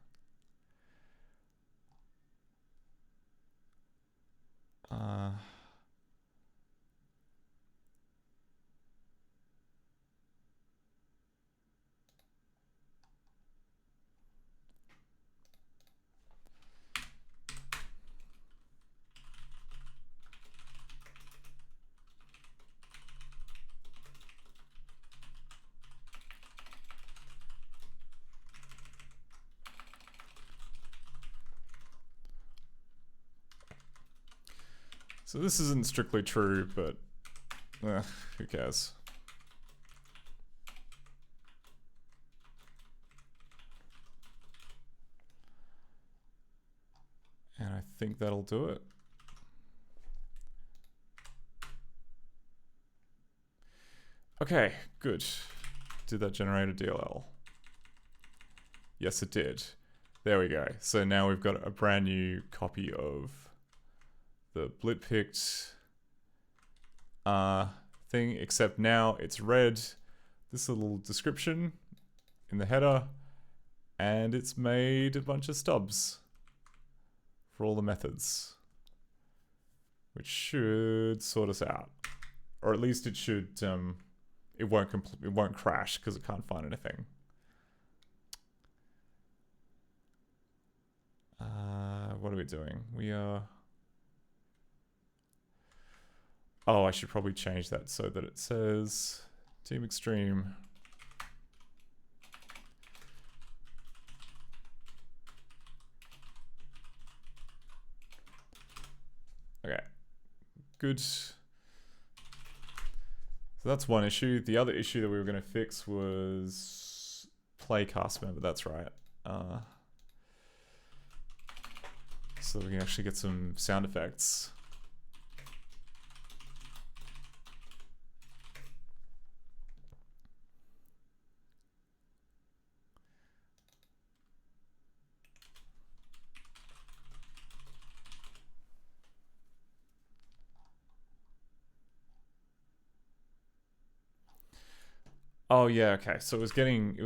So this isn't strictly true, but who cares? And I think that'll do it. Okay, good. Did that generate a DLL? Yes, it did. There we go. So now we've got a brand new copy of the Blitpicked thing, except now it's read this little description in the header, and it's made a bunch of stubs for all the methods, which should sort us out, or at least it should. It won't crash because it can't find anything. What are we doing? We are. Oh, I should probably change that so that it says Team Xtreme. Okay, good. So that's one issue. The other issue that we were going to fix was play cast member. That's right. So that we can actually get some sound effects. Oh yeah, okay. So it was getting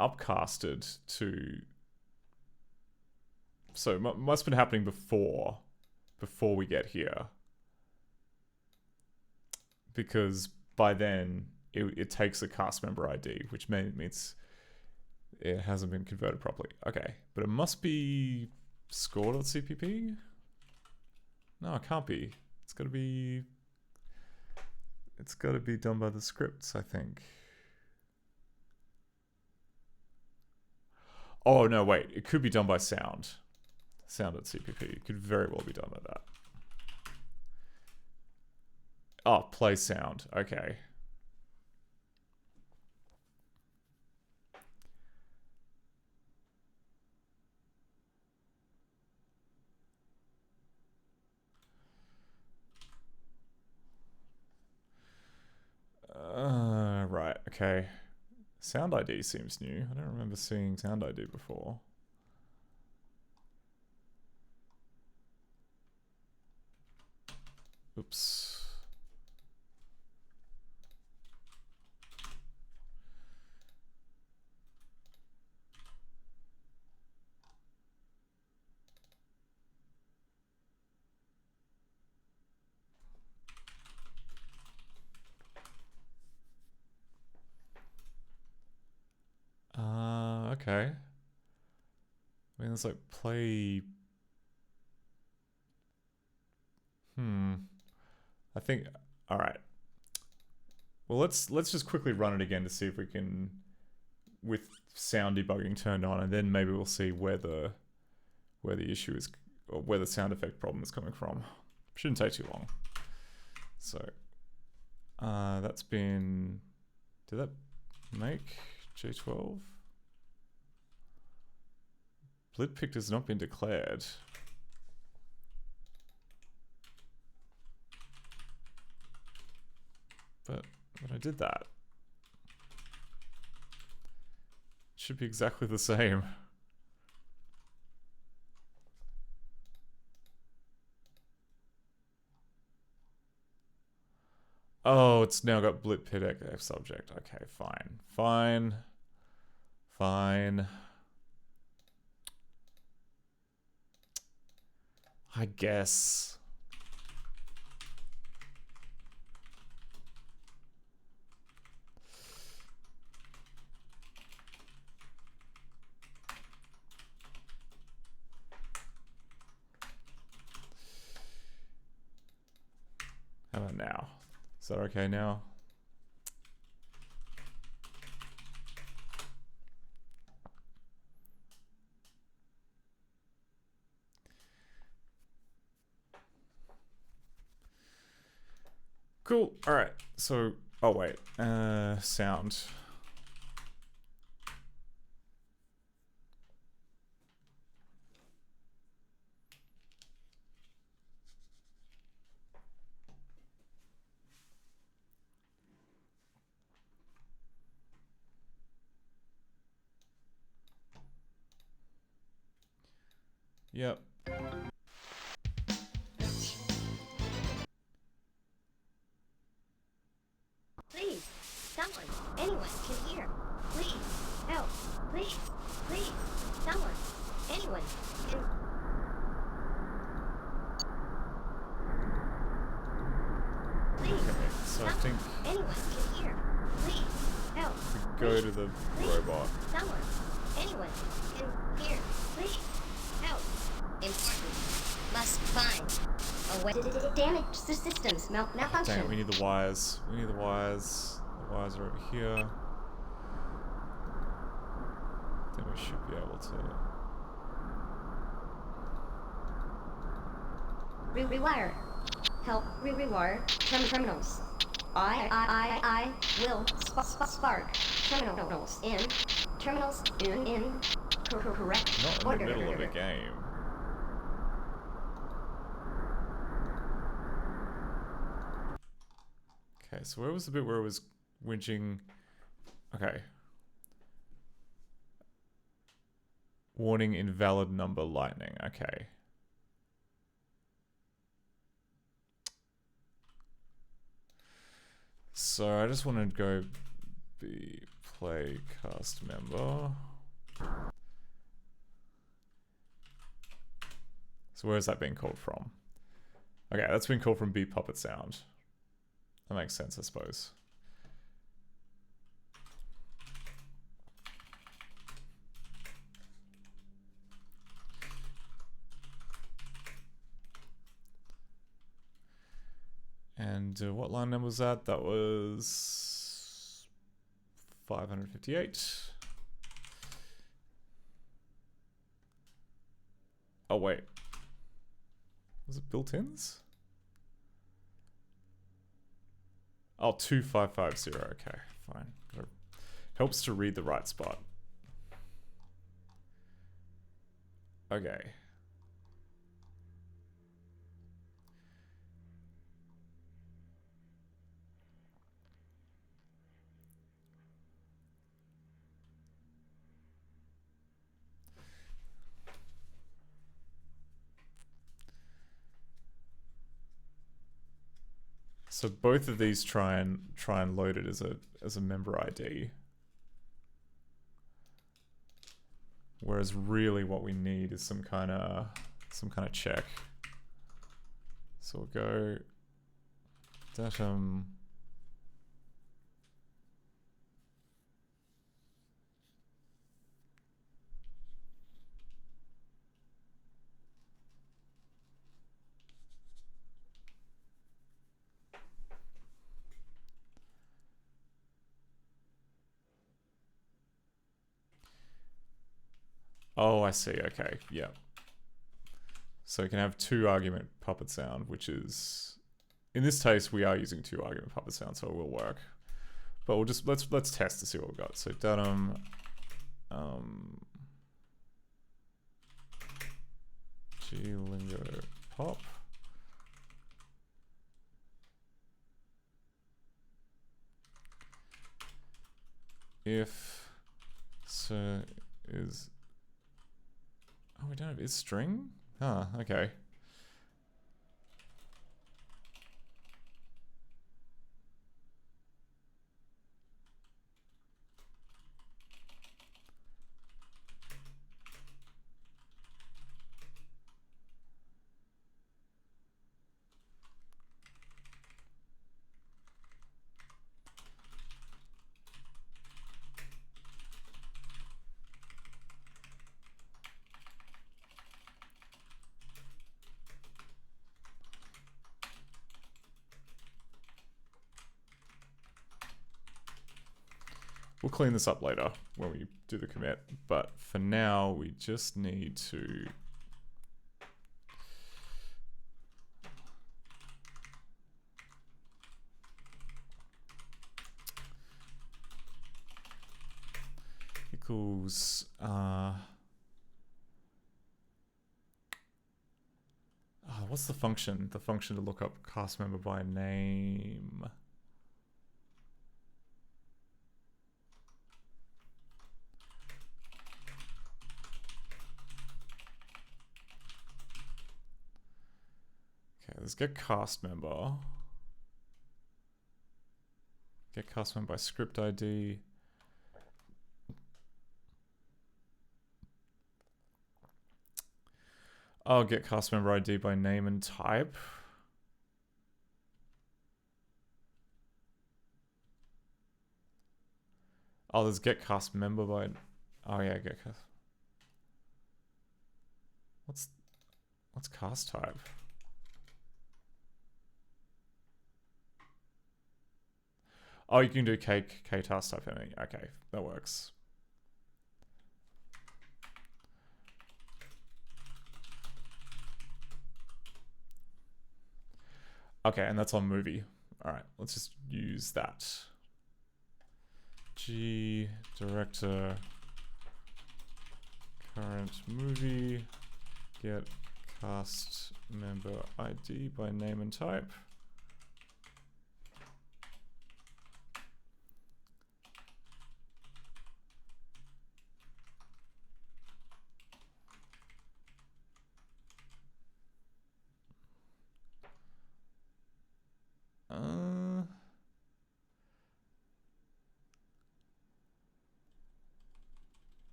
upcasted to. So it must have been happening before we get here, because by then it takes a cast member ID, which means it hasn't been converted properly. Okay, but it must be score.cpp. No, it can't be. It's got to be. It's got to be done by the scripts, I think. Oh no, wait. It could be done by sound. Sound.cpp. It could very well be done by that. Oh, play sound. Okay. Right. Okay. Sound ID seems new. I don't remember seeing sound ID before. Oops. Okay. I mean, it's like play. I think. All right. Well, let's just quickly run it again to see if we can, with sound debugging turned on, and then maybe we'll see where the issue is, or where the sound effect problem is coming from. Shouldn't take too long. So, that's been. Did that make J12? Blitpicked has not been declared. But I did that. It should be exactly the same. Oh, it's now got Blitpicked F subject. Okay, fine. Fine. Fine. I guess. How about now? Is that okay now? Cool. All right. So, oh wait, sound. Yep. Please, someone, anyone can hear. Please, help. Please, please, someone, anyone can. Please, Okay, so I think anyone can hear. Please, help. we go to the robot. Someone, anyone can hear. Please, help. Important. Must find a way to damage the systems. Malfunction. Dang it, we need the wires. We need the wires. The wires are over here. Then we should be able to... Rewire. Help rewire terminals. I will spark terminals in correct Not in order. the middle of a game. Okay, so where was the bit where it was winching? Okay. Warning, invalid number lightning. Okay. So I just want to go be play cast member. So where is that being called from? Okay, that's been called from Beat Puppet Sound. That makes sense, I suppose. And what line number was that? That was 558. Oh wait, was it built-ins? Oh, 2550. Okay, fine. Helps to read the right spot. Okay. So both of these try and load it as a member ID. Whereas really what we need is some kind of check. So we'll go datum Oh, I see. Okay, yeah. So you can have 2 argument puppet sound, which is, in this case, we are using 2 argument puppet sound, so it will work. But we'll just let's test to see what we've got. So datum, glingo pop. If so is. Oh, we don't have is string? Ah, okay. We'll clean this up later when we do the commit, but for now we just need to equals what's the function? The function to look up cast member by name. Okay, let's get cast member. Get cast member by script ID. I'll get cast member ID by name and type. Oh, there's get cast member by. Oh yeah, get cast. What's cast type? Oh, you can do K task type any. Okay, that works. Okay, and that's on movie. All right, let's just use that. G director current movie get cast member ID by name and type.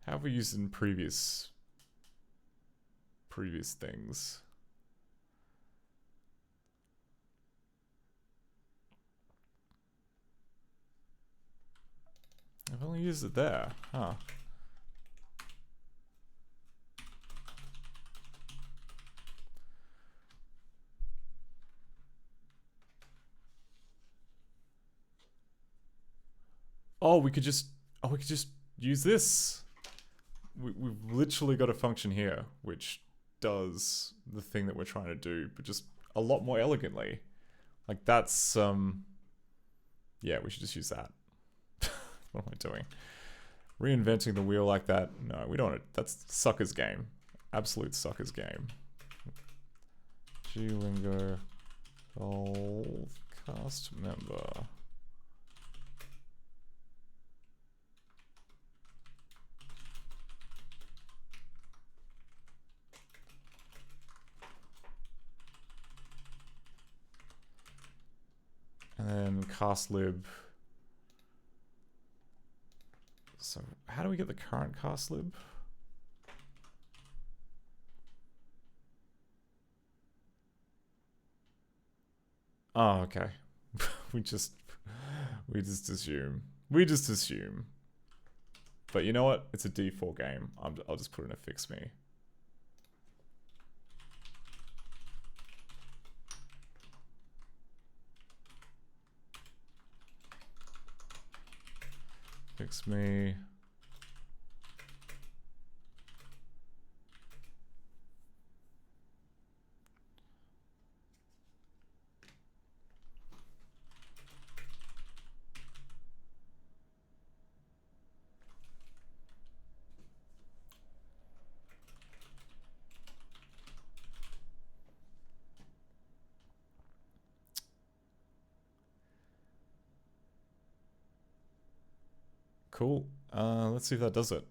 How have we used it in previous things? I've only used it there, huh? Oh, we could just use this. We've literally got a function here which does the thing that we're trying to do, but just a lot more elegantly. Like that's yeah, we should just use that. What am I doing? Reinventing the wheel like that? No, we don't want it. That's sucker's game. Absolute sucker's game. Glingo Golf cast member. And then cast lib. So how do we get the current cast lib? Oh, okay. we just assume. We just assume. But you know what? It's a D4 game. I'll just put in a fix me. Fix me. Cool. Let's see if that does it.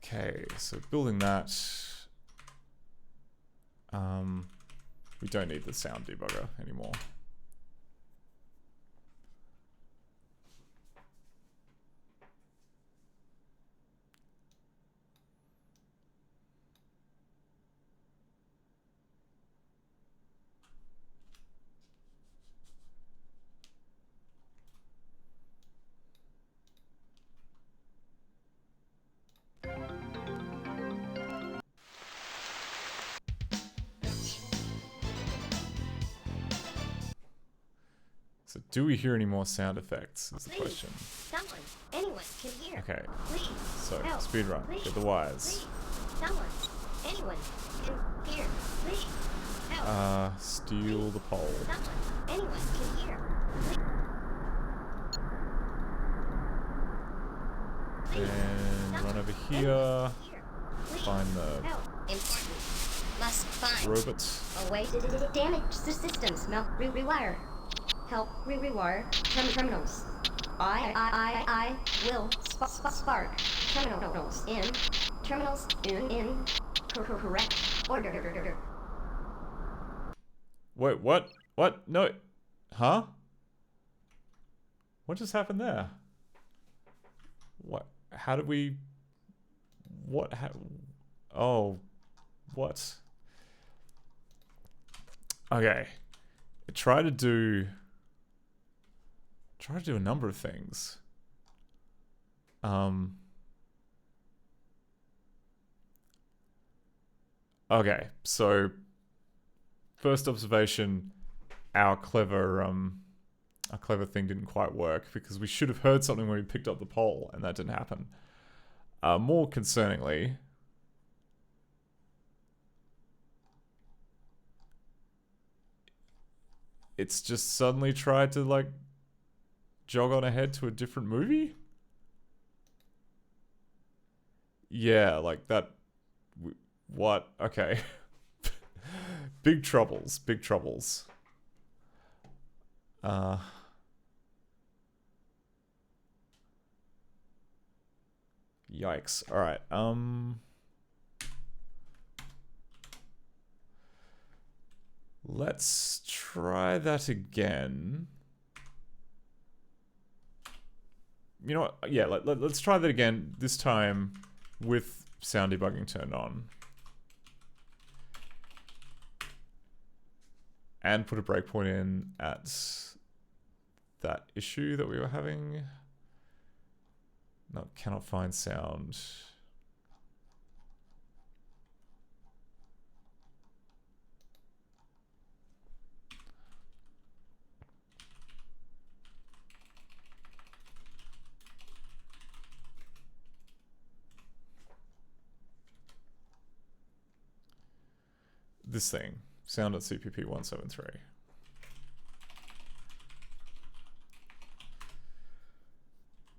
Okay, so building that. We don't need the sound debugger anymore. So do we hear any more sound effects is the Please, question. someone, anyone can hear. Okay. Please, So help. speedrun. Please, Get the wires. please, someone, anyone can hear. Please, help. Steal the pole. Someone, anyone can hear. Please, And run over here. Find the help. Important. Must find robot. a way to damage the systems. Rewire. Help rewire terminals. I will spark terminals in correct order. Wait, what? What? No. Huh? What just happened there? What? How did we... What? Oh. What? Okay. Try to do a number of things. Okay, so first observation, our clever thing didn't quite work because we should have heard something when we picked up the pole, and that didn't happen. More concerningly, it's just suddenly tried to, like, jog on ahead to a different movie? Yeah, like that... What? Okay. Big troubles. Big troubles. Yikes. Alright, let's try that again. You know what? Yeah, let's try that again, this time with sound debugging turned on. And put a breakpoint in at that issue that we were having. No, cannot find sound. This thing, sound.cpp173.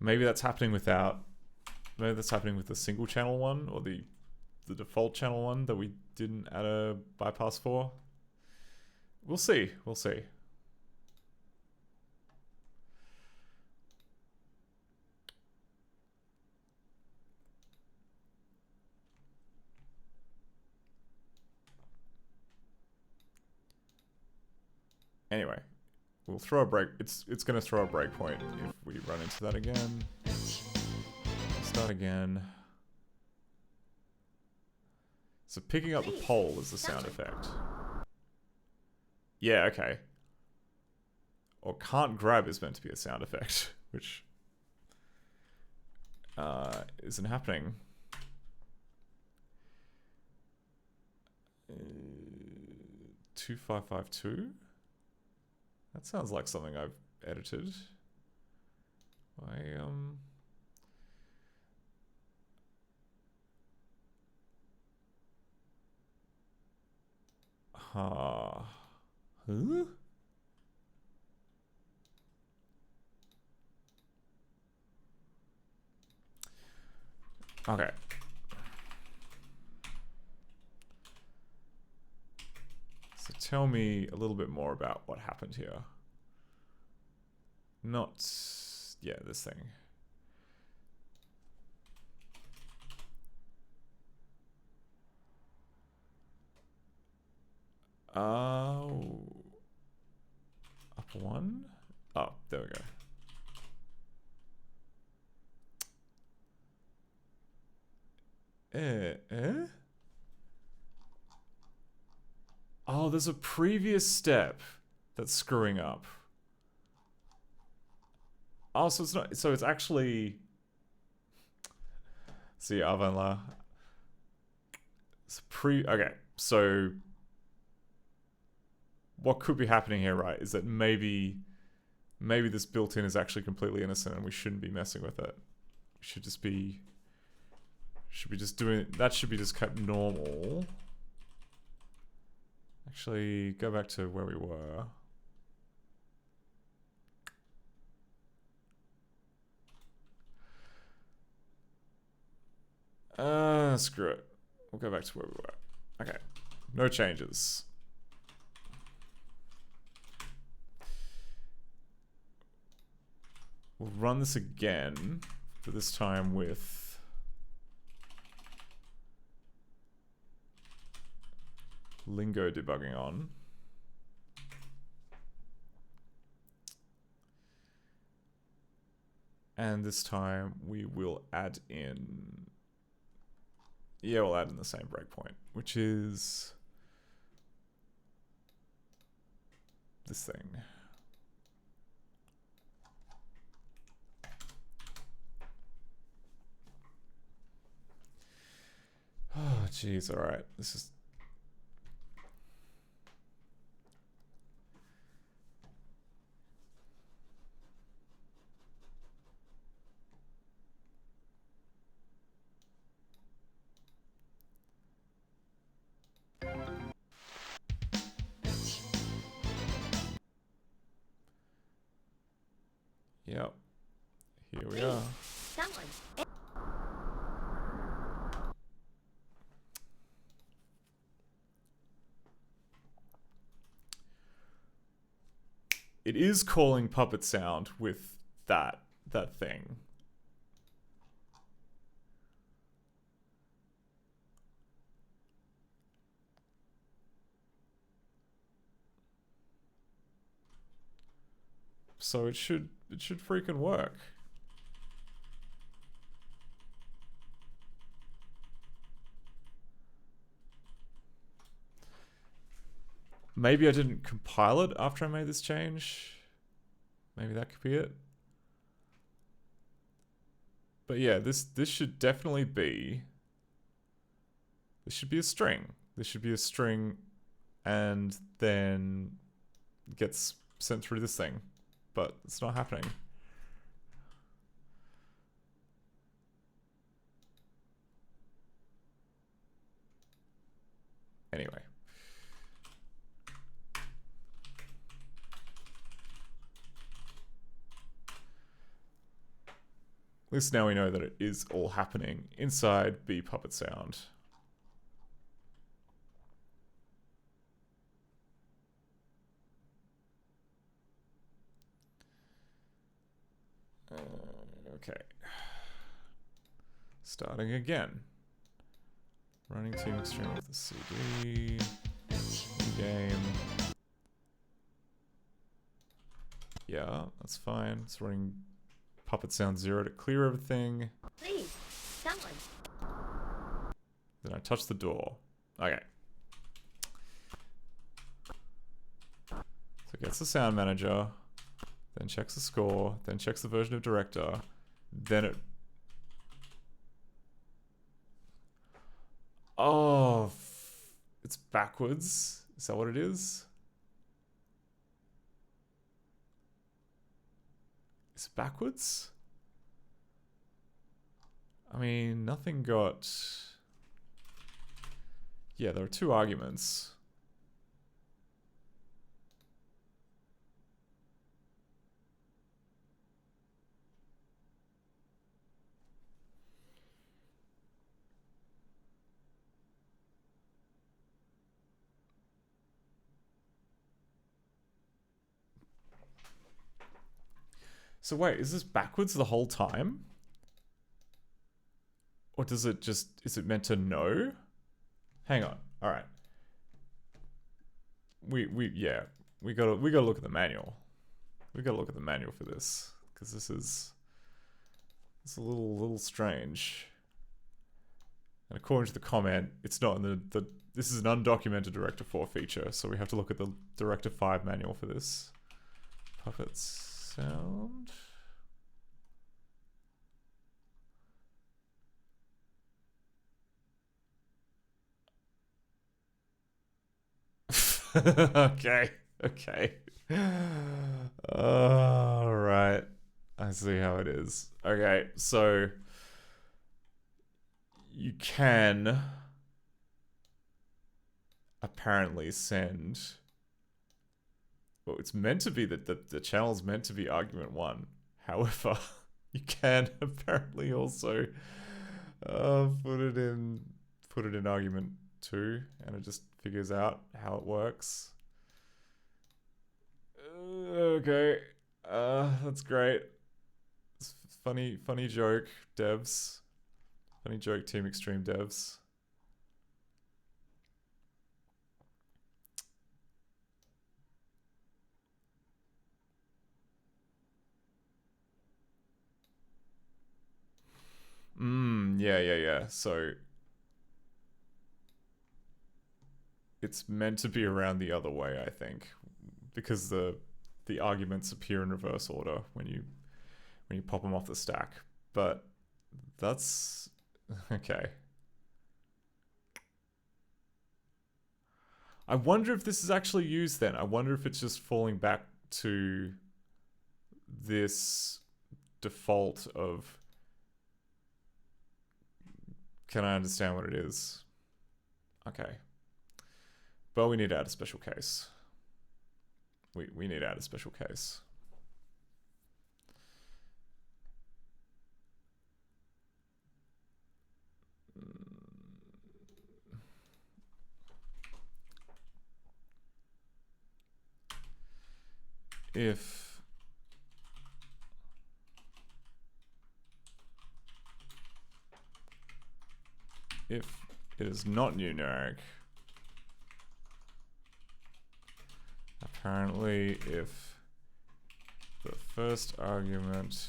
Maybe that's happening without, maybe that's happening with the single channel one, or the default channel one that we didn't add a bypass for. We'll see, we'll see. Anyway, we'll throw a break. It's going to throw a breakpoint if we run into that again. Start again. So picking up the pole is the sound effect. Yeah, okay. Or can't grab is meant to be a sound effect, which isn't happening. 2552. That sounds like something I've edited. Huh? Okay. So tell me a little bit more about what happened here. Not... yeah, this thing. Oh... up one? Oh, there we go. Oh, there's a previous step that's screwing up. Oh, so it's not. So it's actually. See, Avanla. It's okay, so what could be happening here, right? Is that maybe Maybe this built-in is actually completely innocent and we shouldn't be messing with it. We should just be... Should be just doing... That should be just kept normal. Actually, go back to where we were. Screw it. We'll go back to where we were. Okay. No changes. We'll run this again, but this time with Lingo debugging on. And this time we will add in... Yeah, we'll add in the same breakpoint, which is this thing. Oh, jeez, all right. This is... Yep. Here we are. Someone. It is calling puppet sound with that thing. So it should freaking work. Maybe I didn't compile it after I made this change. Maybe that could be it. But yeah, this should definitely be... This should be a string. This should be a string and then gets sent through this thing. But it's not happening. Anyway. At least now we know that it is all happening inside B puppet sound. Okay. Starting again. Running Team Xtreme with the CD. Game. Yeah, that's fine. It's running puppet sound 0 to clear everything. Please, someone. Then I touch the door. Okay. So it gets the sound manager, then checks the score, then checks the version of director, then it... Oh, it's backwards. Is that what it is? Is it backwards? I mean, nothing got... Yeah, there are two arguments. So wait, is this backwards the whole time? Or does it just... Is it meant to know? Hang on. All right. We gotta look at the manual. We gotta look at the manual for this, because it's a little strange. And according to the comment, it's not in the this is an undocumented Director 4 feature, so we have to look at the Director 5 manual for this. Puppets sound. Okay. see how it is. Okay, so you can apparently send. Well, it's meant to be that the channel's meant to be argument 1. However, you can apparently also put it in argument 2, and it just figures out how it works. Okay, that's great. It's funny joke, devs. Funny joke, Team Xtreme devs. Yeah. So it's meant to be around the other way, I think, because the arguments appear in reverse order when you pop them off the stack. But that's okay. I wonder if this is actually used then. I wonder if it's just falling back to this default of, can I understand what it is? Okay. But we need to add a special case. We need to add a special case. If it is not numeric, apparently if the first argument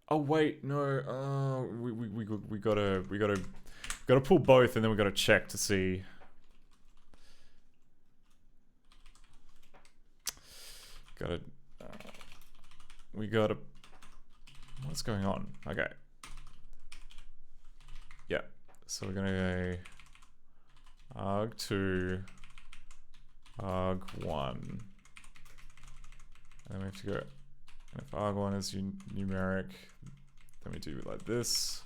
oh wait, no. We gotta pull both, and then we gotta check to see. We gotta. What's going on? Okay. Yeah. So we're gonna go arg2, arg1, and then we have to go. And if arg1 is numeric, then we do it like this.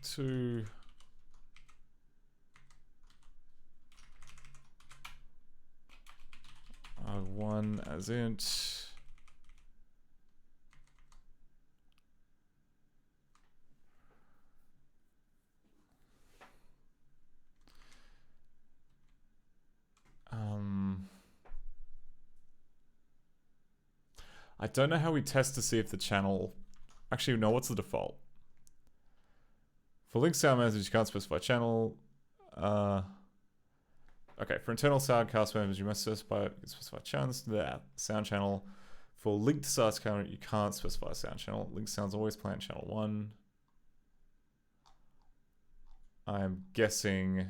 Two. Arg1 as int. I don't know how we test to see if the channel... Actually, no, what's the default? For link sound message, you can't specify channel. Okay, for internal soundcast members, you must specify channels. Sound channel. For linked source camera, you can't specify sound channel. Link sounds always play on channel 1. I'm guessing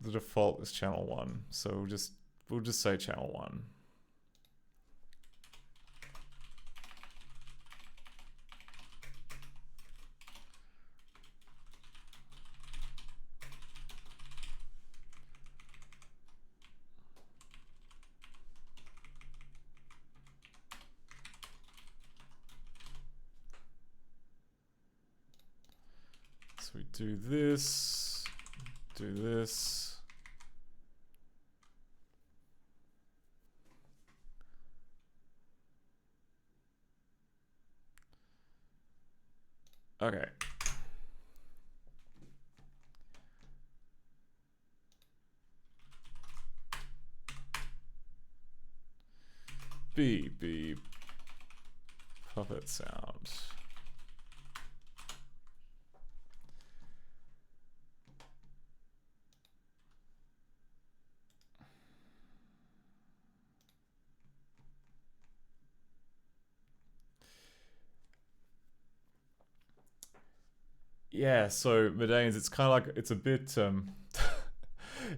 the default is channel 1, so we'll just say channel 1. So we do this, do this. Okay. beep, beep. Puppet sound. Yeah, so Medanes, it's kind of like, it's a bit,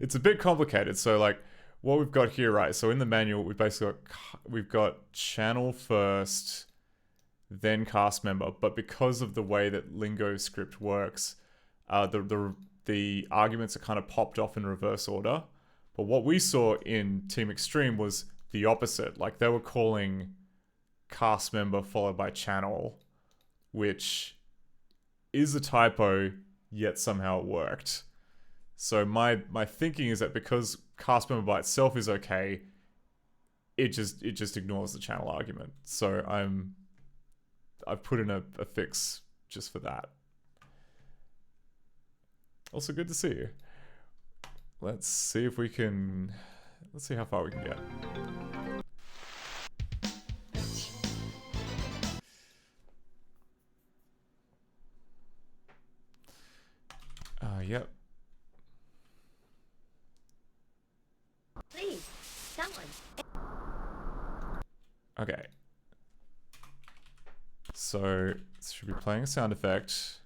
it's a bit complicated. So like, what we've got here, right? So in the manual, we've got channel first, then cast member. But because of the way that Lingo script works, the arguments are kind of popped off in reverse order. But what we saw in Team Xtreme was the opposite. Like they were calling cast member followed by channel, which is a typo, yet somehow it worked. So my thinking is that because cast member by itself is okay, it just ignores the channel argument. So I've put in a fix just for that. Also good to see you. Let's see if we can, let's see how far we can get. Yep. Please, someone. Okay. So, this should be playing a sound effect.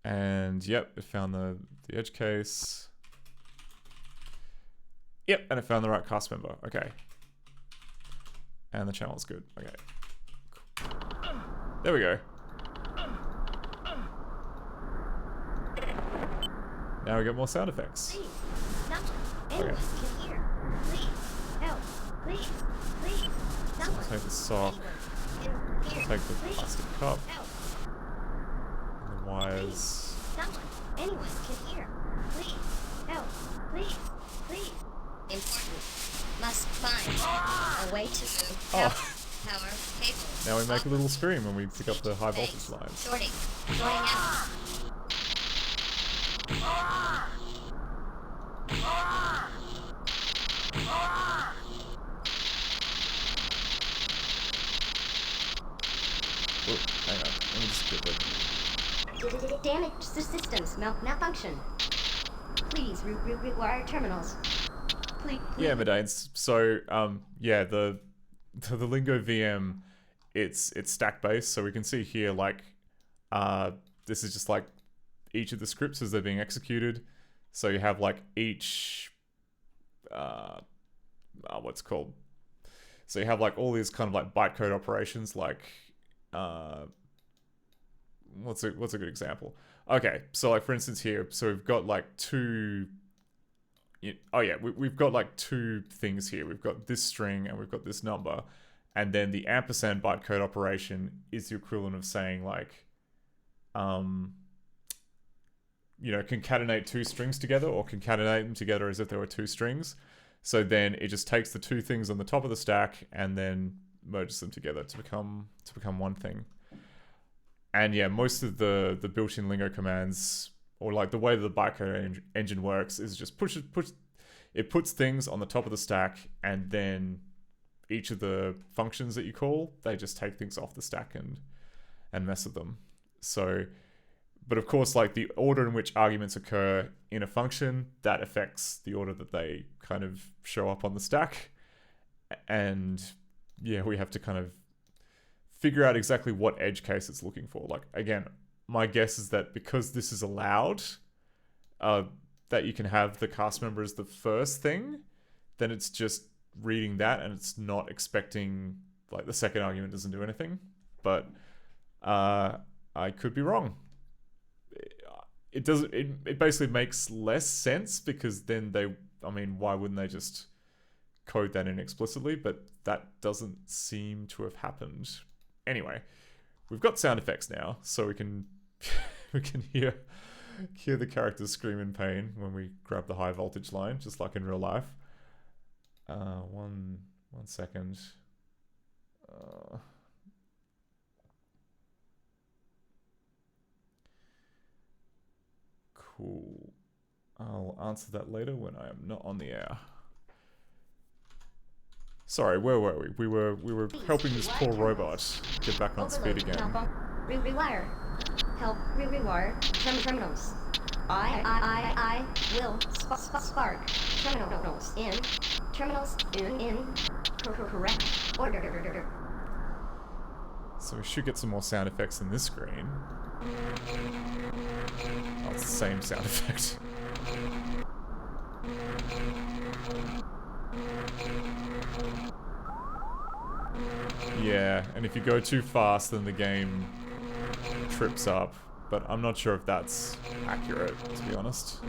And yep, it found the edge case. Yep, and it found the right cast member. Okay. And the channel's good. Okay. There we go. Now we get more sound effects. Please, someone. Anyone can hear. Please, help. Please, please, someone. Take the sock. Take the plastic cup. Help. And the wires. Please, someone. Anyone can hear. Please, help. Please, please. Important. Must find a way to move power cables. Now we make a little scream when we pick up the high voltage lines. Sorting out. Oh, hang on. Let me just get the... Damage the systems. Malfunction. Please rewire terminals. Please. Yeah, Medanes. So, yeah, the Lingo VM, it's stack based. So we can see here, like, this is just like each of the scripts as they're being executed. So you have like each, what's it called? So you have like all these kind of like bytecode operations, like, what's a good example? Okay, so like for instance here, so we've got like two. Oh yeah, we've got like two things here. We've got this string and we've got this number, and then the ampersand bytecode operation is the equivalent of saying like, you know, concatenate two strings together or concatenate them together as if there were two strings. So then it just takes the two things on the top of the stack and then merges them together to become one thing. And yeah, most of the built-in Lingo commands, or like the way that the bytecode engine works, is just it puts things on the top of the stack, and then each of the functions that you call, they just take things off the stack and mess with them. So, but of course, like the order in which arguments occur in a function, that affects the order that they kind of show up on the stack. And yeah, we have to kind of figure out exactly what edge case it's looking for. Like, again, my guess is that because this is allowed, that you can have the cast member as the first thing, then it's just reading that and it's not expecting, like, the second argument doesn't do anything. But I could be wrong. It doesn't. It basically makes less sense, because then why wouldn't they just code that in explicitly? But that doesn't seem to have happened. Anyway, we've got sound effects now, so we can hear the characters scream in pain when we grab the high voltage line, just like in real life. One second. Cool. I'll answer that later when I am not on the air. Sorry, where were we? We were helping this poor robot get back on speed again. Rewire. Help rewire terminals. I will spark terminals in correct order. So we should get some more sound effects in this screen. Oh, it's the same sound effect. Yeah, and if you go too fast, then the game trips up. But I'm not sure if that's accurate, to be honest.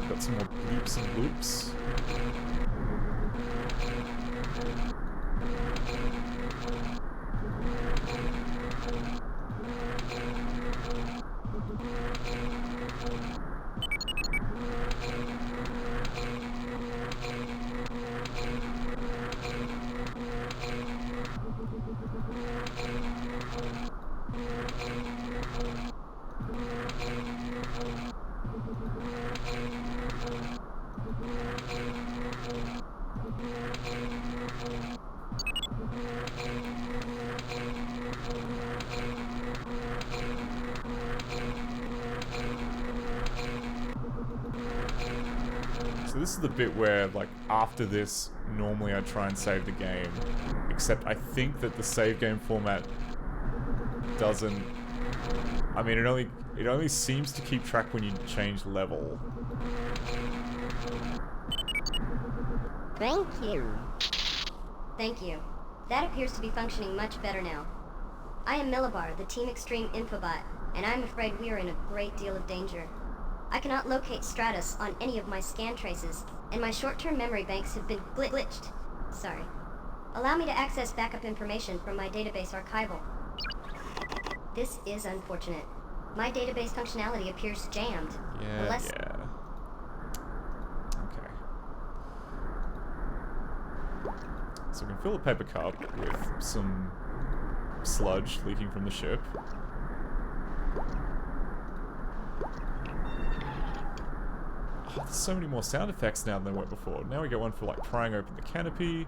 Got some more bleeps and bloops. So this is the bit where, like, after this, normally I try and save the game, except I think that the save game format doesn't... I mean, it only seems to keep track when you change level. Thank you. Thank you. That appears to be functioning much better now. I am Millibar, the Team Xtreme infobot, and I'm afraid we are in a great deal of danger. I cannot locate Stratus on any of my scan traces, and my short-term memory banks have been glitched. Sorry. Allow me to access backup information from my database archival. This is unfortunate. My database functionality appears jammed. Yeah. Okay. So we can fill a paper cup with some sludge leaking from the ship. Oh, there's so many more sound effects now than there were before. Now we get one for, like, prying open the canopy.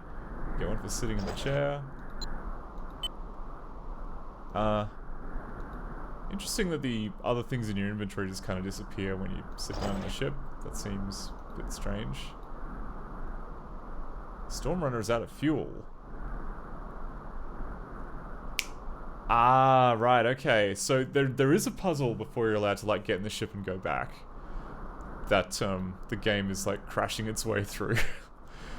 We get one for sitting in the chair. Interesting that the other things in your inventory just kind of disappear when you sit down on the ship. That seems a bit strange. Stormrunner is out of fuel. Ah, right, okay. So there is a puzzle before you're allowed to, like, get in the ship and go back. That the game is, like, crashing its way through.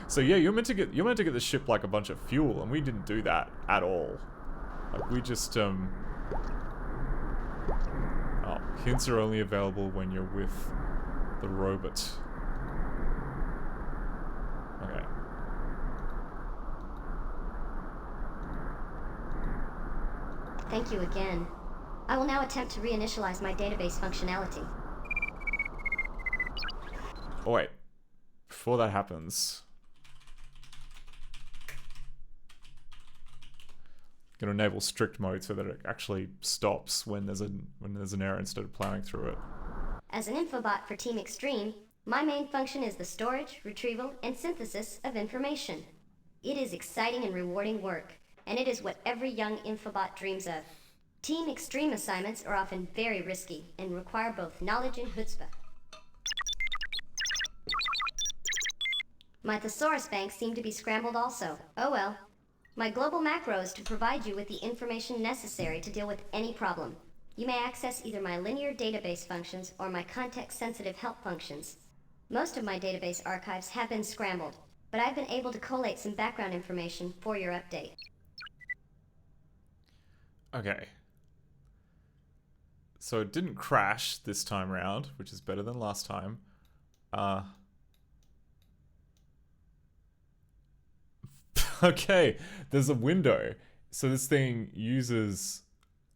So yeah, you're meant to get the ship, like, a bunch of fuel, and we didn't do that at all. Like, we just Oh, hints are only available when you're with the robot. Okay. Thank you again. I will now attempt to reinitialize my database functionality. Oh wait, before that happens, I'm gonna enable strict mode so that it actually stops when there's an error instead of plowing through it. As an infobot for Team Xtreme, my main function is the storage, retrieval, and synthesis of information. It is exciting and rewarding work, and it is what every young infobot dreams of. Team Xtreme assignments are often very risky and require both knowledge and chutzpah. My thesaurus banks seem to be scrambled also. Oh well. My global macro is to provide you with the information necessary to deal with any problem. You may access either my linear database functions or my context-sensitive help functions. Most of my database archives have been scrambled, but I've been able to collate some background information for your update. Okay. So it didn't crash this time round, which is better than last time. Okay, there's a window. So this thing uses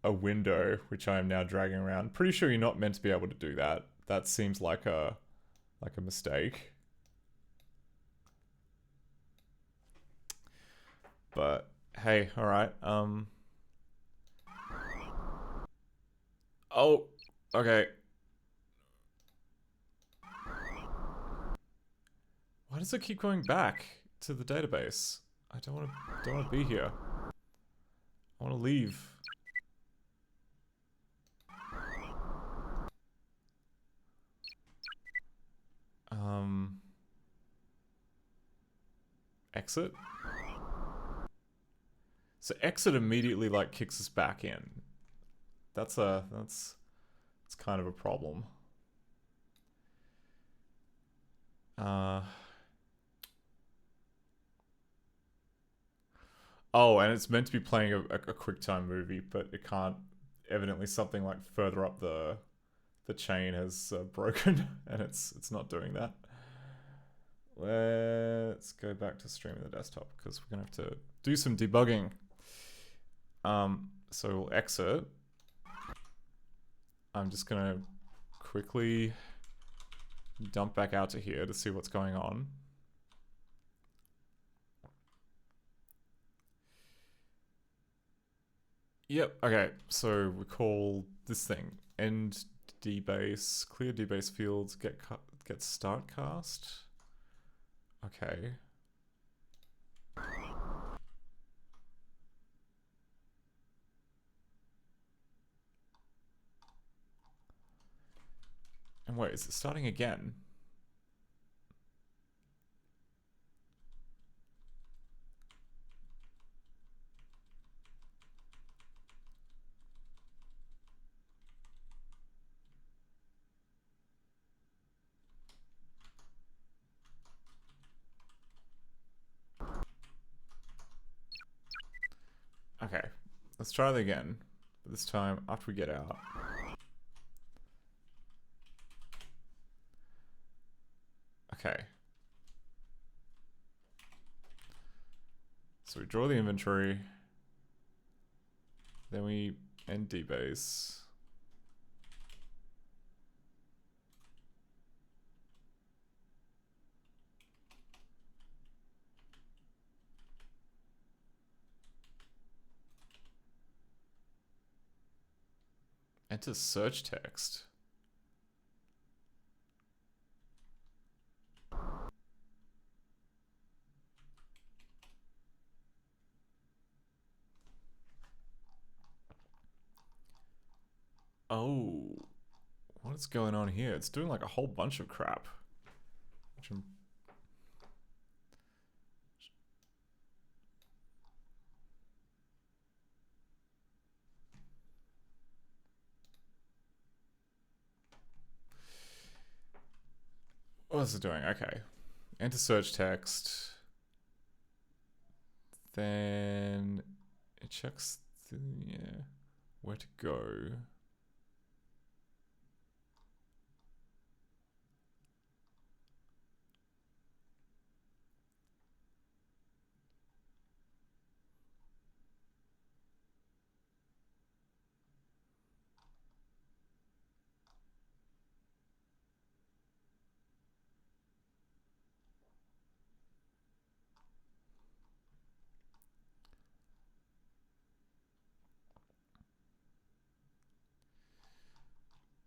a window, which I am now dragging around. Pretty sure you're not meant to be able to do that. That seems like a mistake. But Hey, alright, oh, okay. Why does it keep going back to the database? I don't want to be here. I want to leave. Exit? So exit immediately like kicks us back in. That's kind of a problem. Oh, and it's meant to be playing a QuickTime movie, but it can't. Evidently, something like further up the chain has broken, and it's not doing that. Let's go back to streaming the desktop because we're gonna have to do some debugging. So we'll exit. I'm just gonna quickly dump back out to here to see what's going on. Yep, okay, so we call this thing end dbase, clear dbase fields, get start cast. Okay. And wait, is it starting again? Okay, let's try that again. But this time, after we get out. Okay. So we draw the inventory. Then we end dbase. Enter search text. Oh, what is going on here? It's doing like a whole bunch of crap. Which I'm... What is it doing? Okay. Enter search text. Then it checks where to go.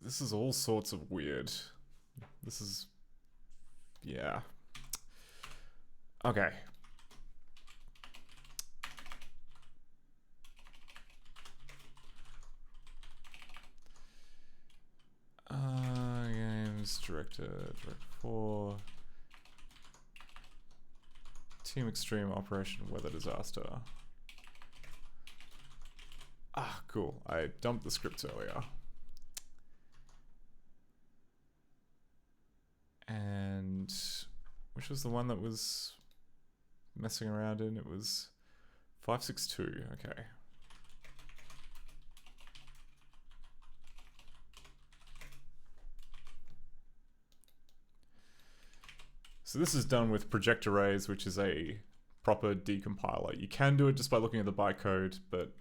This is all sorts of weird. This is... yeah. Okay. Games, Director 4. Team Xtreme Operation Weather Disaster. Ah, cool. I dumped the scripts earlier. And which was the one that was messing around in? It was 562, okay. So this is done with project arrays, which is a proper decompiler. You can do it just by looking at the bytecode, but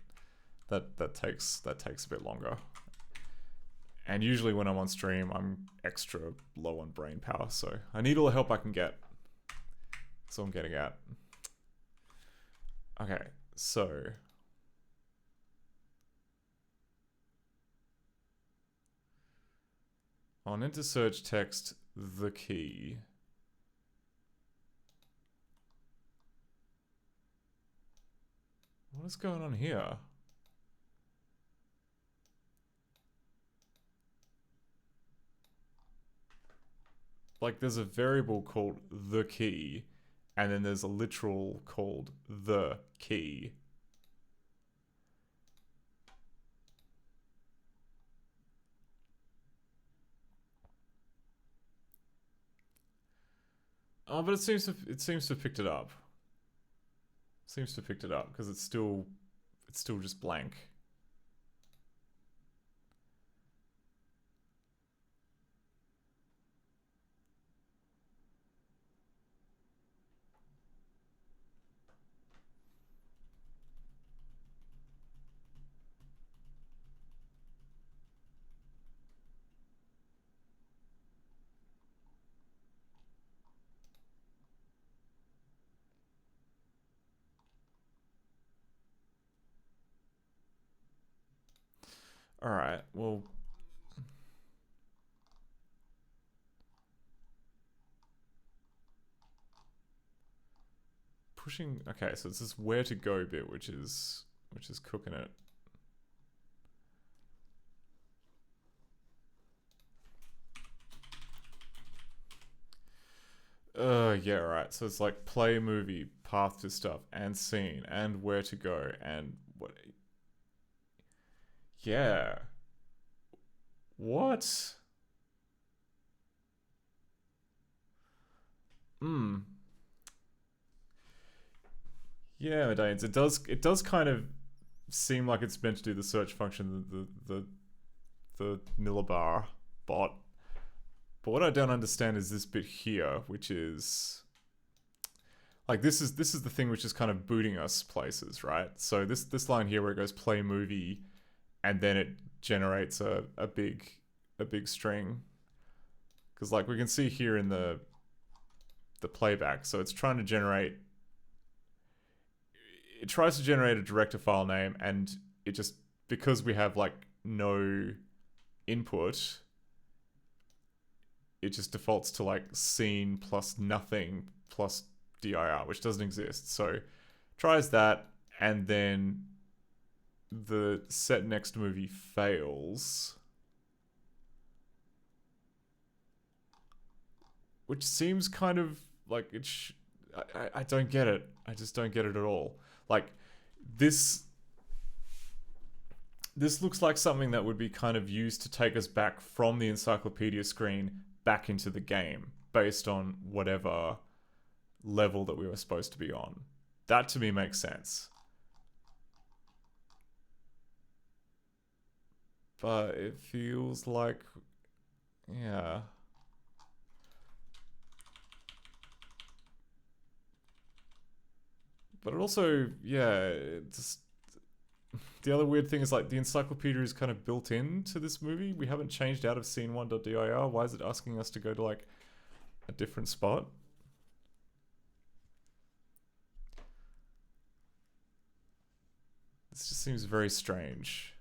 that takes a bit longer. And usually when I'm on stream, I'm extra low on brain power, so I need all the help I can get. That's all I'm getting at. Okay, so on into search text the key. What is going on here? Like there's a variable called the key, and then there's a literal called the key. Oh, but it seems to have picked it up. Seems to have picked it up because it's still just blank. All right, well, pushing. Okay, so it's this where to go bit, which is cooking it. Yeah, right. So it's like play movie, path to stuff, and scene, and where to go, and what. Yeah. What? Yeah, Medanes. It does kind of seem like it's meant to do the search function, the millibar bot. But what I don't understand is this bit here, which is like this is the thing which is kind of booting us places, right? So this line here where it goes play movie, and then it generates a big string, because like we can see here in the playback, so it's trying to generate. It tries to generate a director file name, and it just, because we have like no input, it just defaults to like scene plus nothing plus dir, which doesn't exist. So tries that, and then the set next movie fails, which seems kind of like I don't get it. I just don't get it at all. Like this looks like something that would be kind of used to take us back from the encyclopedia screen back into the game based on whatever level that we were supposed to be on. That to me makes sense. But it feels like, yeah. But it also, yeah, it's the other weird thing is like the encyclopedia is kind of built into this movie. We haven't changed out of scene1.dir. Why is it asking us to go to like a different spot? This just seems very strange.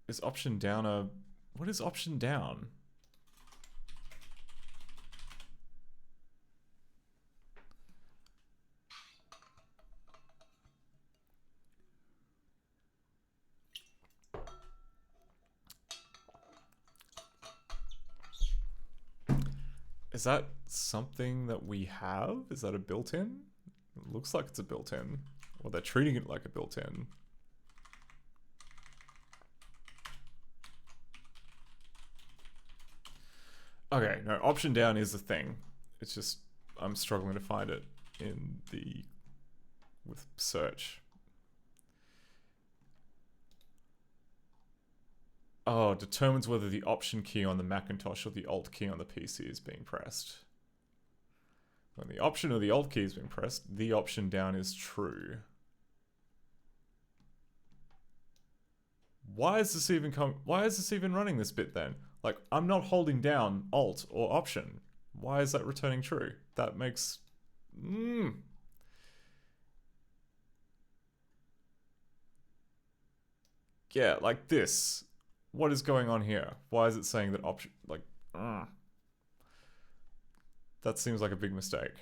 Is option down a... What is option down? Is that something that we have? Is that a built-in? It looks like it's a built-in. Or they're treating it like a built-in. Okay, no, option down is a thing. It's just, I'm struggling to find it with search. Oh, determines whether the option key on the Macintosh or the alt key on the PC is being pressed. When the option or the alt key is being pressed, the option down is true. Why is this even running this bit then? Like, I'm not holding down Alt or Option. Why is that returning true? That makes... Yeah, like this. What is going on here? Why is it saying that Option... Like, that seems like a big mistake.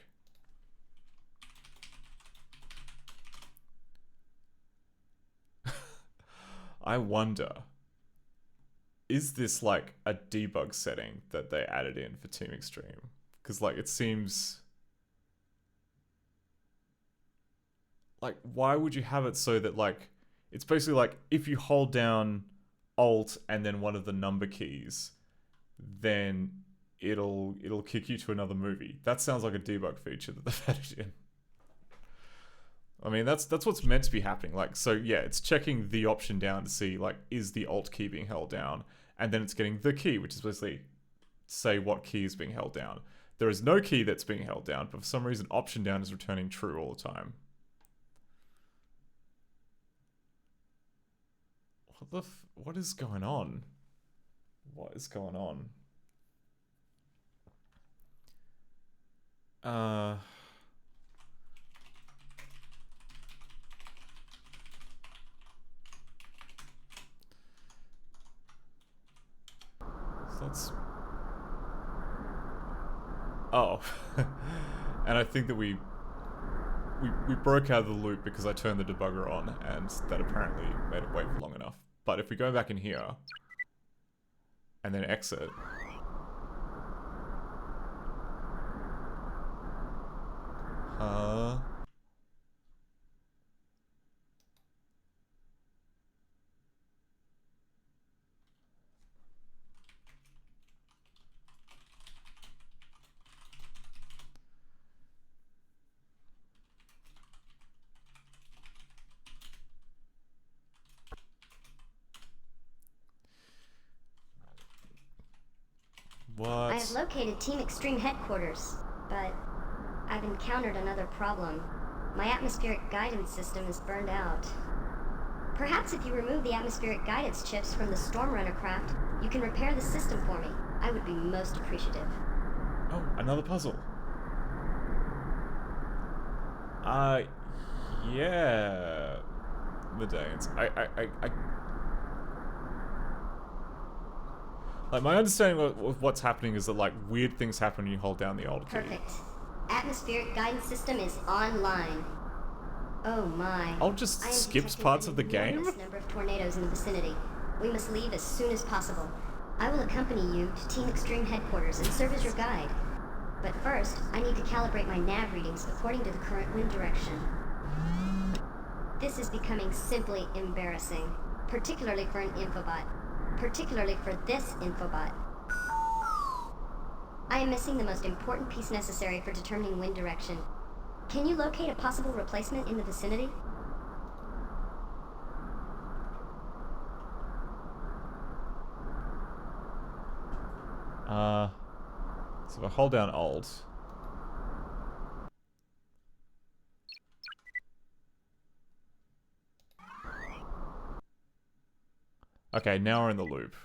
I wonder, is this like a debug setting that they added in for Team Xtreme? Because like it seems like, why would you have it so that like it's basically like if you hold down Alt and then one of the number keys, then it'll kick you to another movie. That sounds like a debug feature that they've added in. I mean, that's what's meant to be happening. Like, so yeah, it's checking the option down to see, like, is the Alt key being held down? And then it's getting the key, which is basically say what key is being held down. There is no key that's being held down, but for some reason, option down is returning true all the time. What is going on? What is going on? So that's... Oh. And I think that we broke out of the loop because I turned the debugger on, and that apparently made it wait for long enough. But if we go back in here, and then exit... What? I have located Team Xtreme headquarters, but I've encountered another problem. My atmospheric guidance system is burned out. Perhaps if you remove the atmospheric guidance chips from the Stormrunner craft, you can repair the system for me. I would be most appreciative. Oh, another puzzle. Yeah. Medallions. Like, my understanding of what's happening is that, like, weird things happen when you hold down the Alt key. Perfect. Atmospheric guidance system is online. Oh my. Alt just skips parts of the game? Number of tornadoes in the vicinity. We must leave as soon as possible. I will accompany you to Team Xtreme headquarters and serve as your guide. But first, I need to calibrate my nav readings according to the current wind direction. This is becoming simply embarrassing, particularly for an infobot. Particularly for this infobot. I am missing the most important piece necessary for determining wind direction. Can you locate a possible replacement in the vicinity? So if I hold down Alt. Okay, now we're in the loop.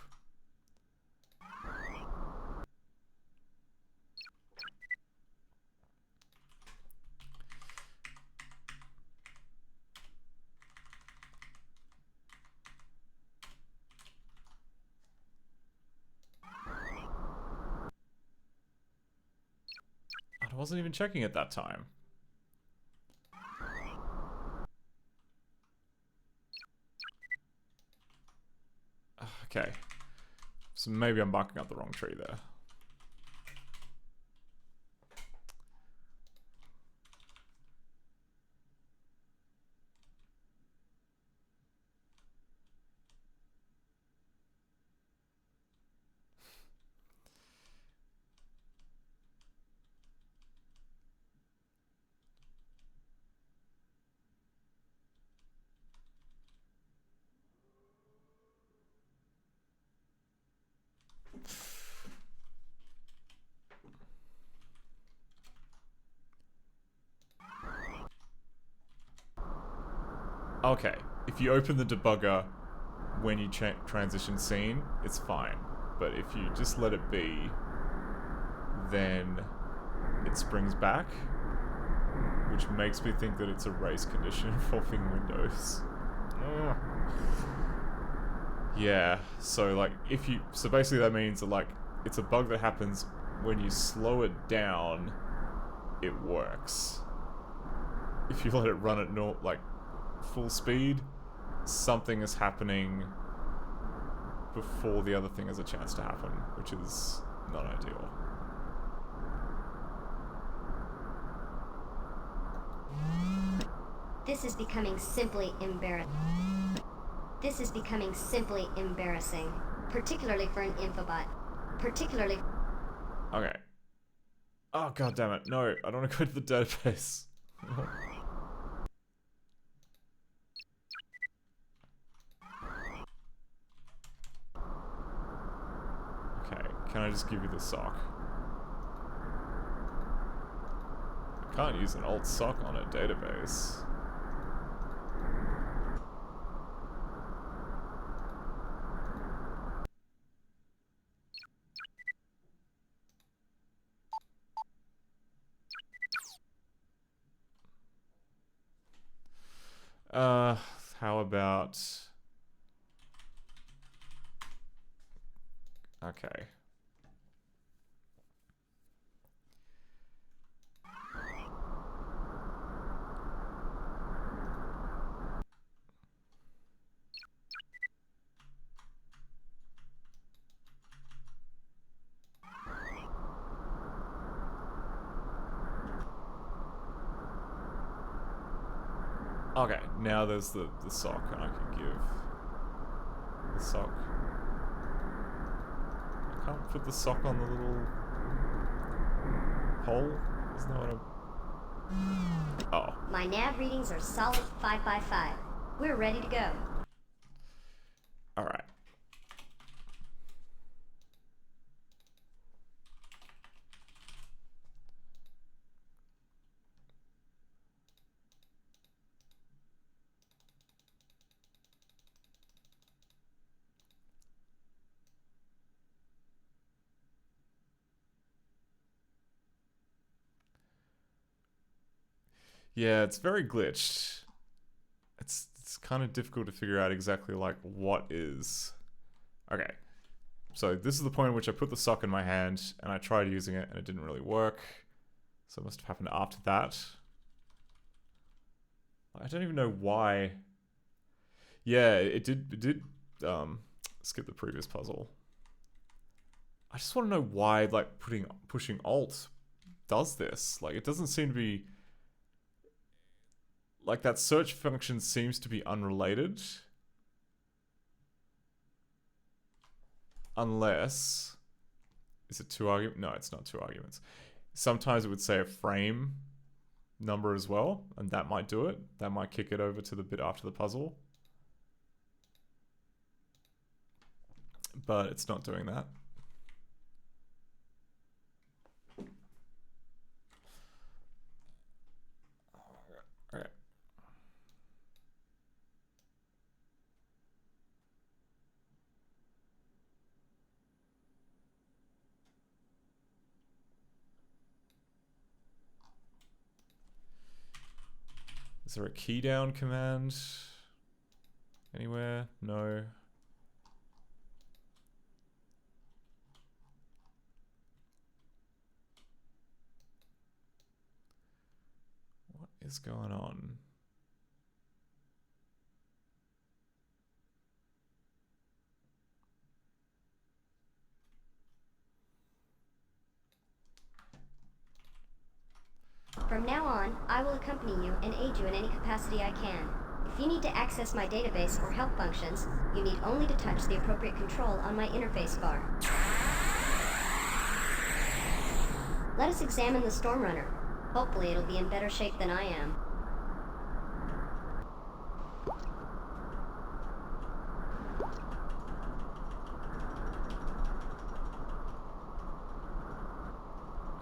I wasn't even checking at that time. Okay. So maybe I'm barking up the wrong tree there. Okay, if you open the debugger when you transition scene, it's fine. But if you just let it be, then it springs back, which makes me think that it's a race condition involving Windows. Ugh. Yeah, so like so basically that means that like it's a bug that happens when you slow it down, it works. If you let it run at like full speed, something is happening before the other thing has a chance to happen, which is not ideal. This is becoming simply embarrassing. This is becoming simply embarrassing, particularly for an infobot. Particularly. Okay. Oh, god damn it. No, I don't want to go to the database. Okay, can I just give you the sock? I can't use an alt sock on a database. How about... Okay. Okay, now there's the sock, and I can give the sock. I can't put the sock on the little hole. Isn't that what I'm... Oh. My nav readings are solid 5x5. We're ready to go. Alright. Yeah, it's very glitched. It's kind of difficult to figure out exactly like what is... Okay, so this is the point at which I put the sock in my hand and I tried using it and it didn't really work. So it must have happened after that. I don't even know why. Yeah, it did skip the previous puzzle. I just want to know why like pushing Alt does this. Like it doesn't seem to be... Like, that search function seems to be unrelated. Unless... Is it 2 arguments? No, it's not 2 arguments. Sometimes it would say a frame number as well, and that might do it. That might kick it over to the bit after the puzzle. But it's not doing that. Okay. Is there a key down command anywhere? No. What is going on? From now on, I will accompany you and aid you in any capacity I can. If you need to access my database or help functions, you need only to touch the appropriate control on my interface bar. Let us examine the Storm Runner. Hopefully it'll be in better shape than I am.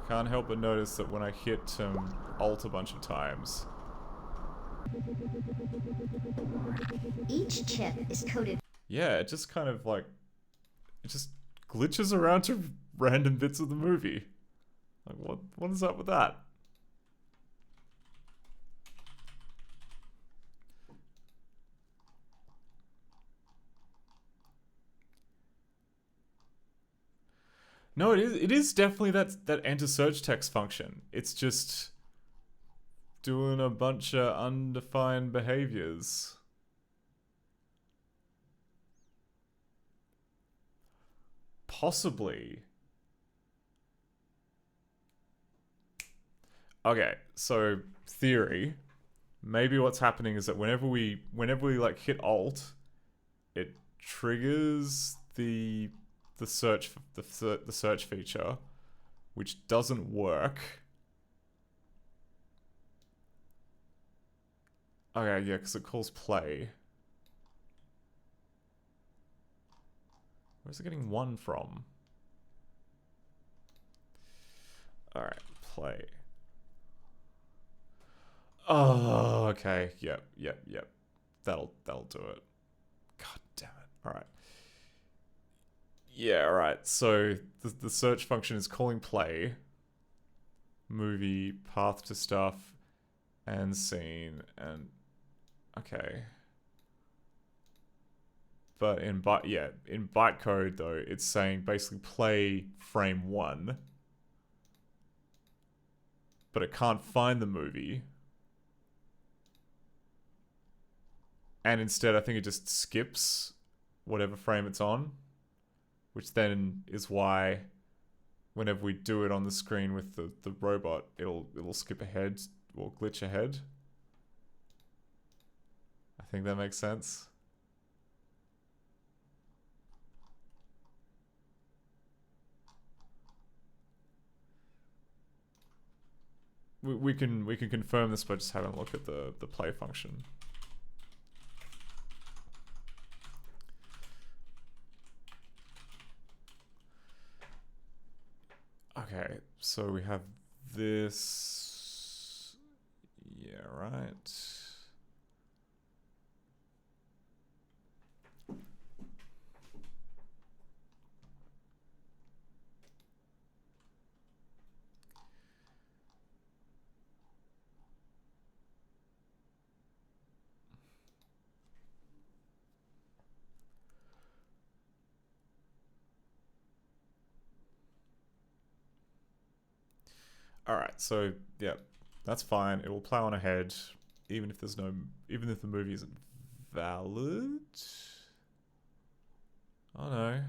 Can't help but notice that when I hit Alt a bunch of times... Each chip is coded... yeah, it just kind of like, it just glitches around to random bits of the movie. Like, what is up with that? No, it is definitely that enter search text function. It's just doing a bunch of undefined behaviors. Possibly. Okay, so theory. Maybe what's happening is that whenever we like hit Alt, it triggers the search feature, which doesn't work. Okay, yeah, because it calls play. Where's it getting 1 from? Alright, play. Oh, okay. Yep. That'll do it. God damn it. Alright. Yeah, alright. So the search function is calling play, movie, path to stuff, and scene, and okay. But in bytecode though, it's saying basically play frame 1. But it can't find the movie. And instead I think it just skips whatever frame it's on. Which then is why whenever we do it on the screen with the robot, it'll skip ahead or glitch ahead. I think that makes sense. We can confirm this by just having a look at the play function. Okay, so we have this. Yeah, right. Alright, so yeah, that's fine. It will plow on ahead, even if the movie isn't valid. Oh no.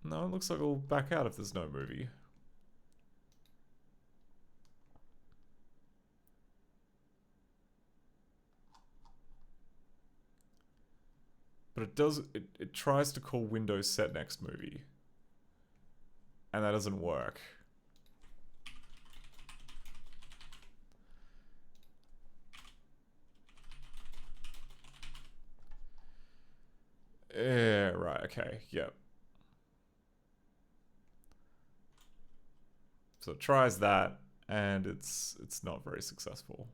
No, it looks like it'll back out if there's no movie. But it tries to call Windows set next movie. And that doesn't work. Yeah, right, okay, yep. So it tries that, and it's not very successful.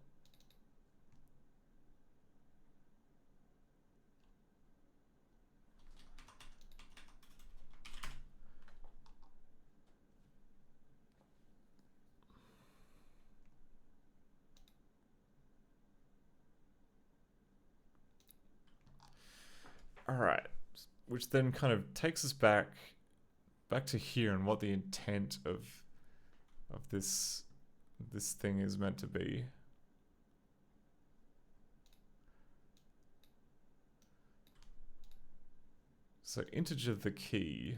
Alright, which then kind of takes us back to here and what the intent of this thing is meant to be. So integer the key.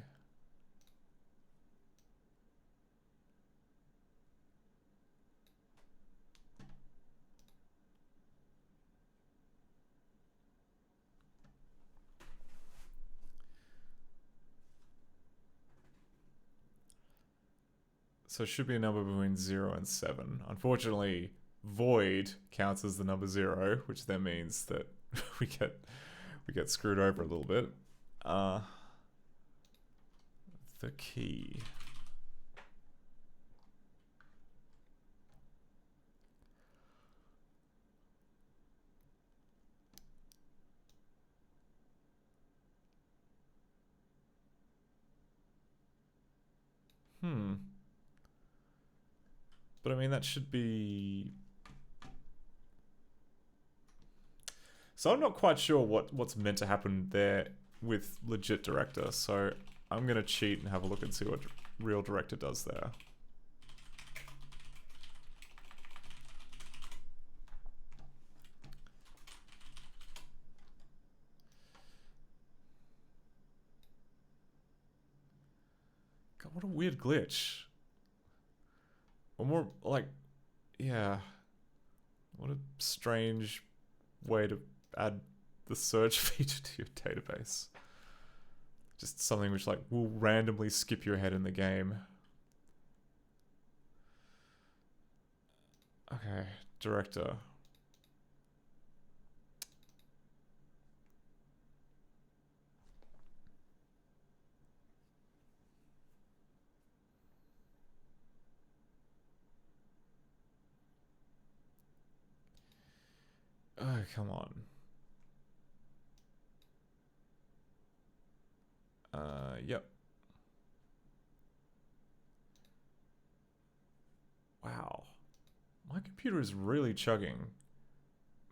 So it should be a number between 0 and 7. Unfortunately, void counts as the number 0, which then means that we get screwed over a little bit. The key. But I mean, that should be... So I'm not quite sure what's meant to happen there with legit director, so I'm gonna cheat and have a look and see what real director does there. God, what a weird glitch. Or more like, yeah. What a strange way to add the search feature to your database. Just something which like will randomly skip your head in the game. Okay, director. Oh, come on. Yep. Wow. My computer is really chugging.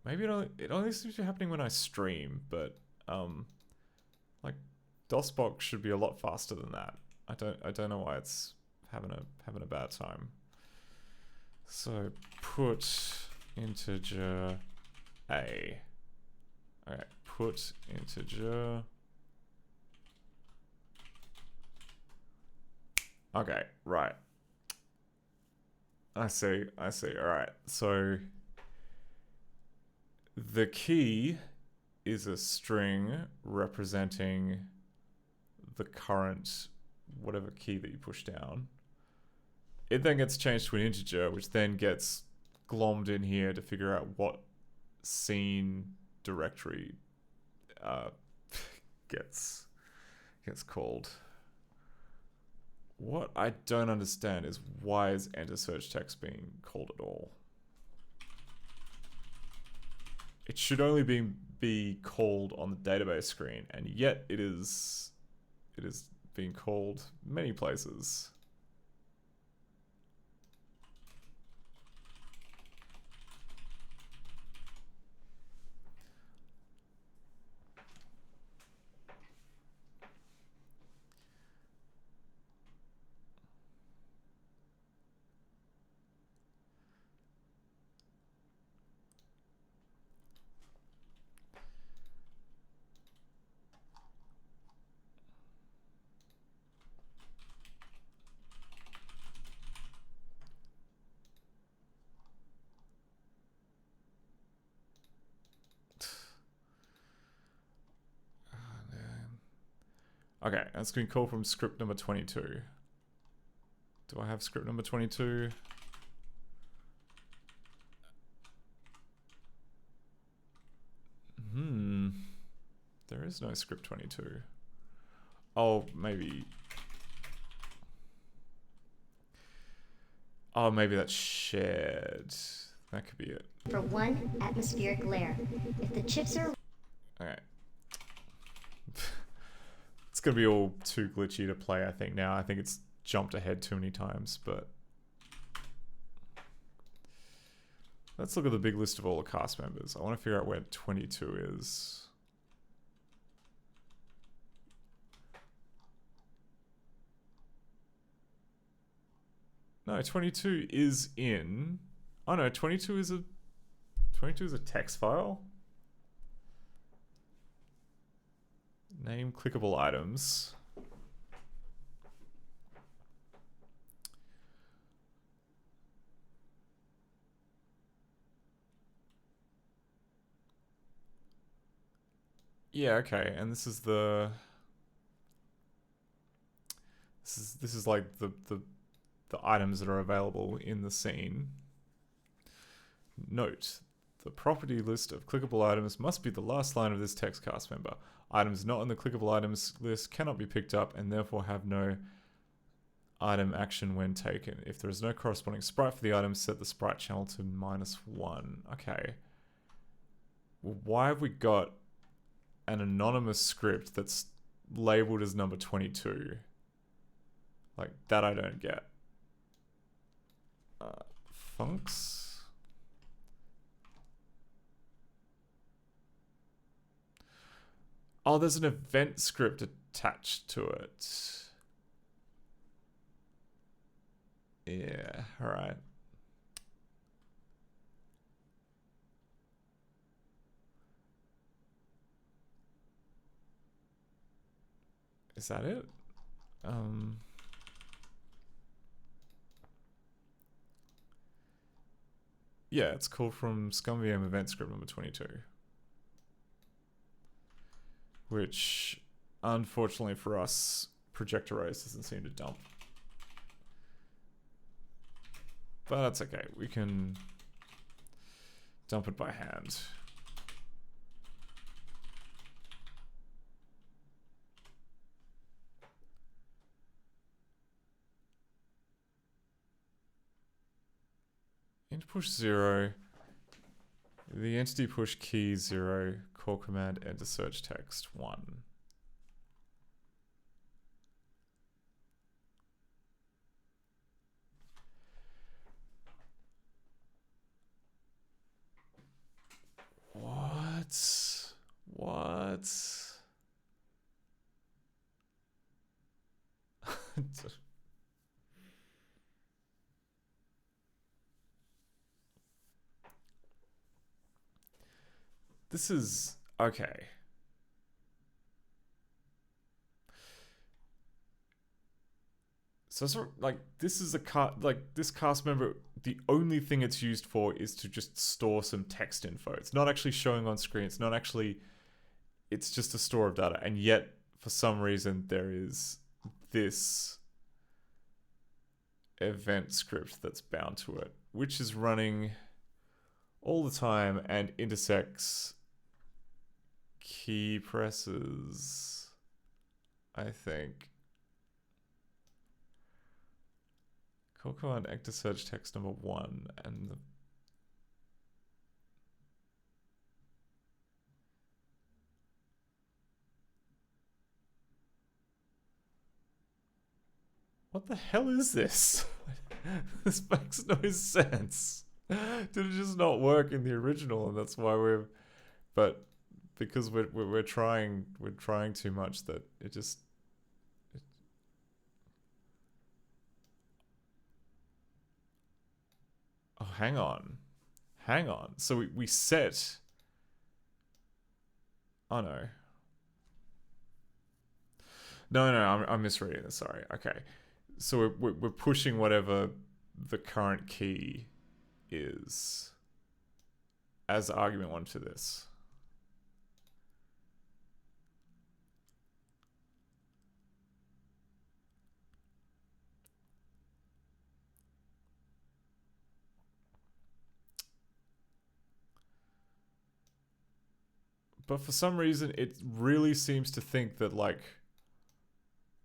Maybe it only seems to be happening when I stream, but like DOSBox should be a lot faster than that. I don't know why it's having a bad time. So put integer A. Alright, put integer. Okay, right. I see. Alright, so the key is a string representing the current whatever key that you push down. It then gets changed to an integer, which then gets glommed in here to figure out what scene directory gets called. What I don't understand is why is enter search text being called at all? It should only be called on the database screen, and yet it is being called many places. Okay, that's going to call from script number 22. Do I have script number 22? There is no script 22. Oh, maybe. Oh, maybe that's shared. That could be it. For 1 atmospheric layer. If the chips are... Okay. It's gonna be all too glitchy to play, I think, now. I think it's jumped ahead too many times, but... Let's look at the big list of all the cast members. I want to figure out where 22 is. No, 22 is in... Oh no, 22 is a text file? Name clickable items. Yeah, okay, and this is the... This is like the items that are available in the scene. Note, the property list of clickable items must be the last line of this text cast member. Items not in the clickable items list cannot be picked up and therefore have no item action when taken. If there is no corresponding sprite for the item, set the sprite channel to -1. Okay. Well, why have we got an anonymous script that's labeled as number 22? Like, that I don't get. Funks? Oh, there's an event script attached to it. Yeah, alright. Is that it? Yeah, it's called from ScummVM event script number 22. Which, unfortunately for us, Projector Race doesn't seem to dump. But that's okay, we can dump it by hand. Int push 0, the entity push key 0, call command enter search text 1. What? This is okay. So sort of, like, this is a this cast member, the only thing it's used for is to just store some text info. It's not actually showing on screen. It's not actually, it's just a store of data. And yet, for some reason, there is this event script that's bound to it, which is running all the time and intersects key presses, I think. Call command enter search text number 1 and the what the hell is this? This makes no sense. Did it just not work in the original, and that's why we're, but because we're trying too much that it just oh, hang on. So we set, oh no, I'm misreading this, sorry. Okay, so we're pushing whatever the current key is as argument 1 to this. But for some reason, it really seems to think that, like,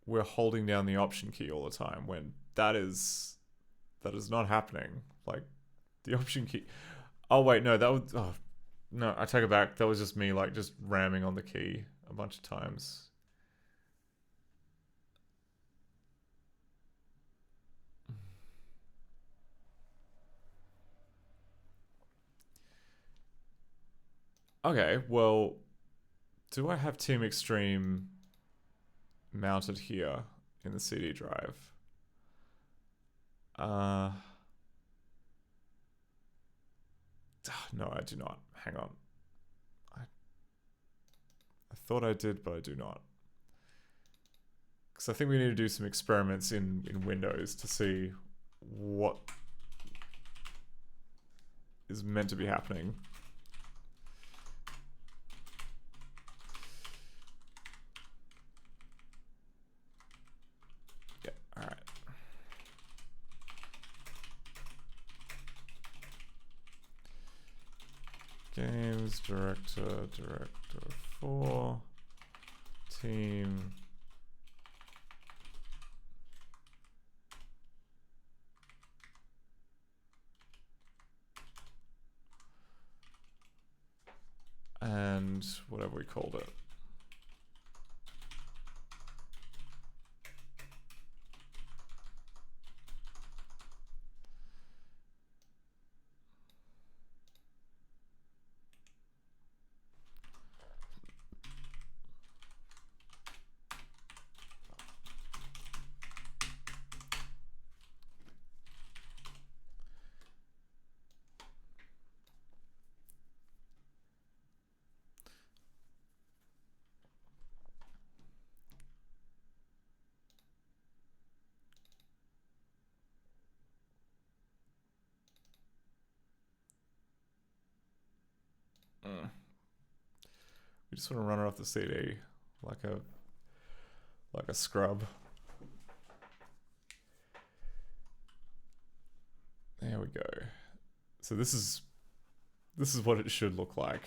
we're holding down the option key all the time when that is not happening. Like, the option key. Oh wait, no, that was, oh, no, I take it back. That was just me, like, just ramming on the key a bunch of times. Okay, well, do I have Team Xtreme mounted here in the CD drive? No, I do not. Hang on. I thought I did, but I do not. Because I think we need to do some experiments in Windows to see what is meant to be happening. Yeah, alright. Games, director 4, team. And whatever we called it. We just want to run it off the CD like a scrub. There we go. So this is what it should look like.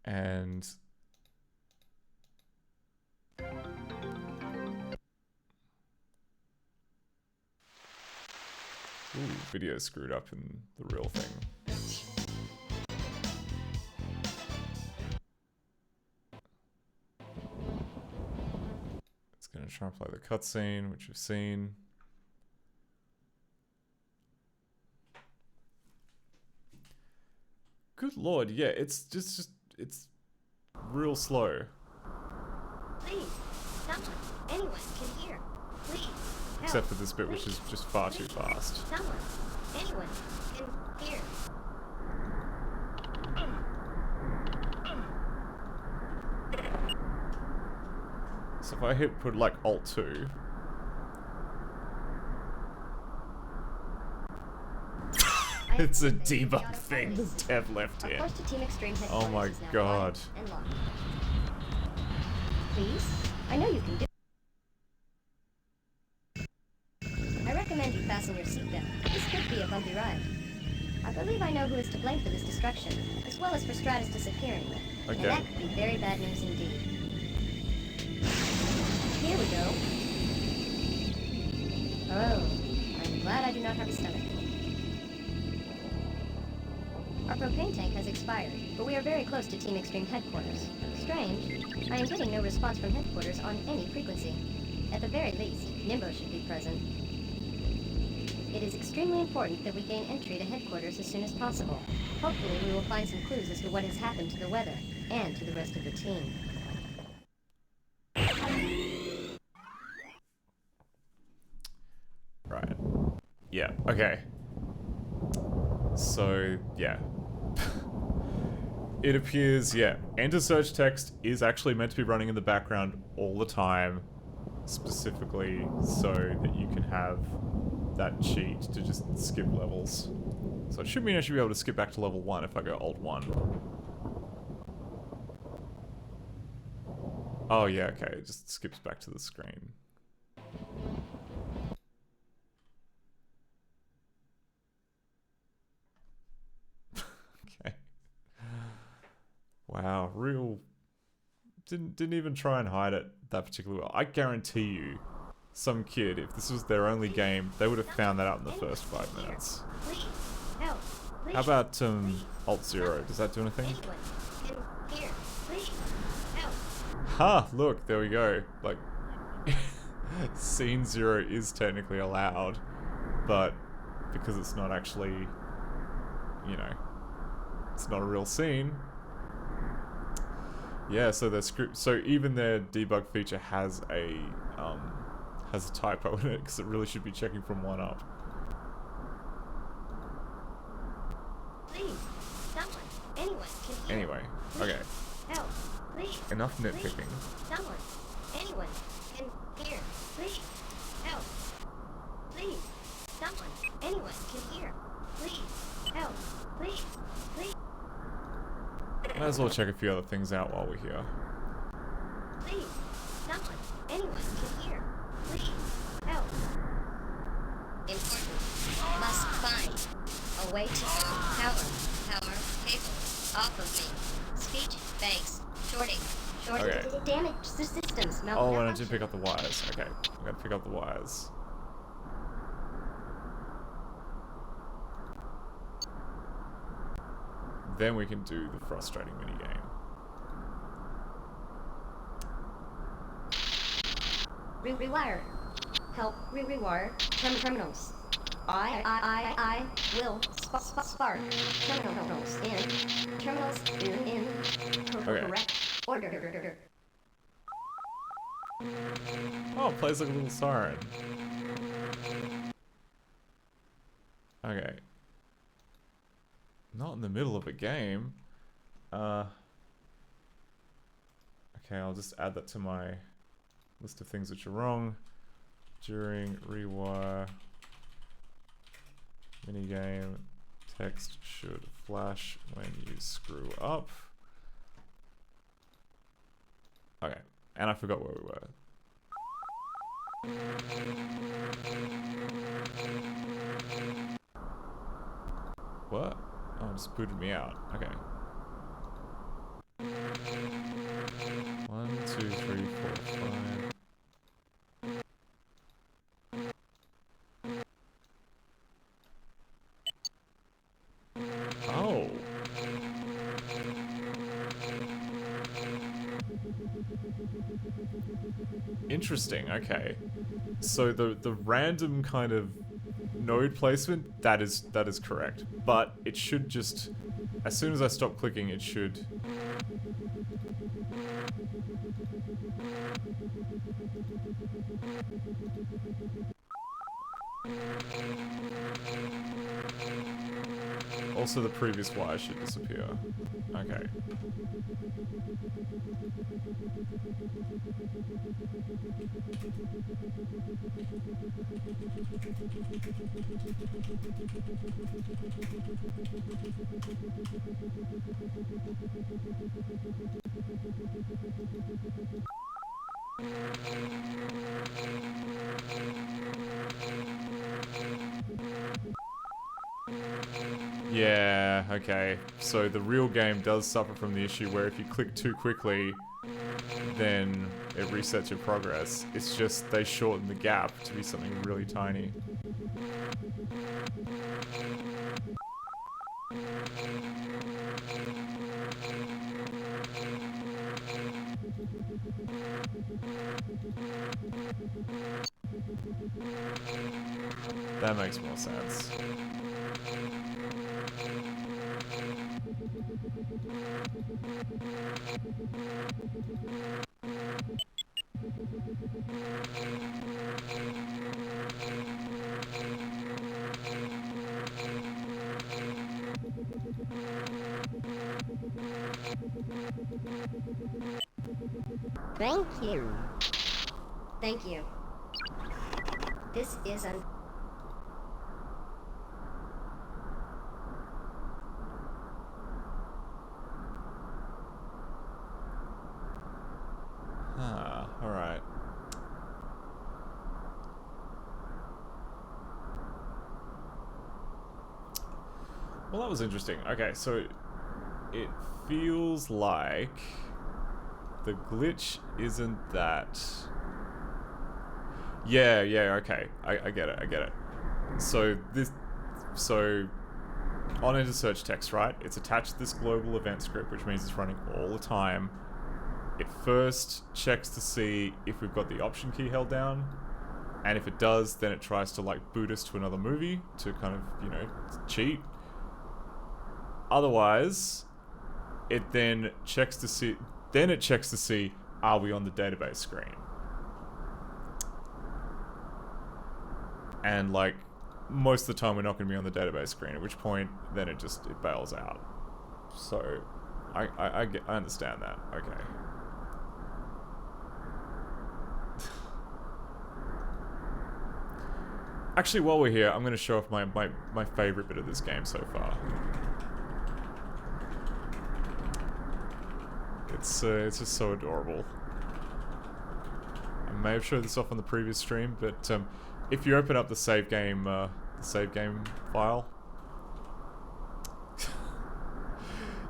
And ooh, video screwed up in the real thing. It's gonna try and play the cutscene, which you've seen. Good lord, yeah, it's just it's real slow. Please, someone, anyone can hear. Please, help. Except for this bit, which is just far too fast. Someone, anyone can hear. So if I put like Alt 2. It's a debug thing the dev left here. Oh my god. Please, I know you can do. I recommend you fasten your seatbelt. This could be a bumpy ride. I believe I know who is to blame for this destruction, as well as for Stratus disappearing. Okay. And that could be very bad news indeed. Here we go. Oh, I'm glad I do not have a stomach. Our propane tank has expired, but we are very close to Team Xtreme headquarters. Strange, I am getting no response from headquarters on any frequency. At the very least, Nimbo should be present. It is extremely important that we gain entry to headquarters as soon as possible. Hopefully we will find some clues as to what has happened to the weather, and to the rest of the team. Right. Yeah, okay. So, yeah. It appears, yeah, enter search text is actually meant to be running in the background all the time, specifically so that you can have that cheat to just skip levels. So it should mean I should be able to skip back to level 1 if I go Alt 1. Oh yeah, okay, it just skips back to the screen. Okay. Wow, real... Didn't even try and hide it that particularly well. I guarantee you, some kid, if this was their only game, they would have found that out in the first 5 minutes. How about Alt 0? Does that do anything? Ha! Look, there we go. Like, Scene 0 is technically allowed, but because it's not actually, you know, it's not a real scene. Yeah, so their script, so even their debug feature has a typo in it because it really should be checking from 1 up. Please, someone, anyone can hear. Anyway, okay. Help, please. Enough nitpicking. Someone, anyone can hear. Please, help. Please, someone, anyone can hear. Please, help. Please, please. Might as well check a few other things out while we're here. Please, someone, anyone can hear. Please, help. Important. Must find a way to power cable off of me. Speech banks shorting. Okay. Damage the systems. Oh, and I did pick up the wires. Okay, I gotta pick up the wires. Then we can do the frustrating minigame. Rewire. Help rewire terminals. I will spark terminals in correct order. Oh, it plays like a little siren. Okay. Not in the middle of a game. Okay, I'll just add that to my list of things which are wrong. During rewire minigame Text should flash when you screw up. Okay, and I forgot where we were. What? Oh, it just booted me out. Okay. 1, 2, 3, 4, 5. Oh. Interesting, okay. So the random kind of node placement, that is correct. But it should just, as soon as I stop clicking, it should... Also, the previous wire should disappear. Okay. Yeah, okay. So the real game does suffer from the issue where if you click too quickly, then it resets your progress. It's just they shorten the gap to be something really tiny. That makes more sense. Thank you. Thank you. This is a... Alright. Well, that was interesting. Okay, so it feels like the glitch isn't that... Yeah, okay. I get it. So on enter search text, right? It's attached to this global event script, which means it's running all the time. It first checks to see if we've got the option key held down, and if it does, then it tries to like boot us to another movie to kind of, you know, cheat. Otherwise, it then checks to see, are we on the database screen? And like, most of the time we're not going to be on the database screen, at which point then it bails out. So, I understand that. Okay. Actually, while we're here, I'm going to show off my favorite bit of this game so far. It's just so adorable. I may have showed this off on the previous stream, but if you open up the save game file,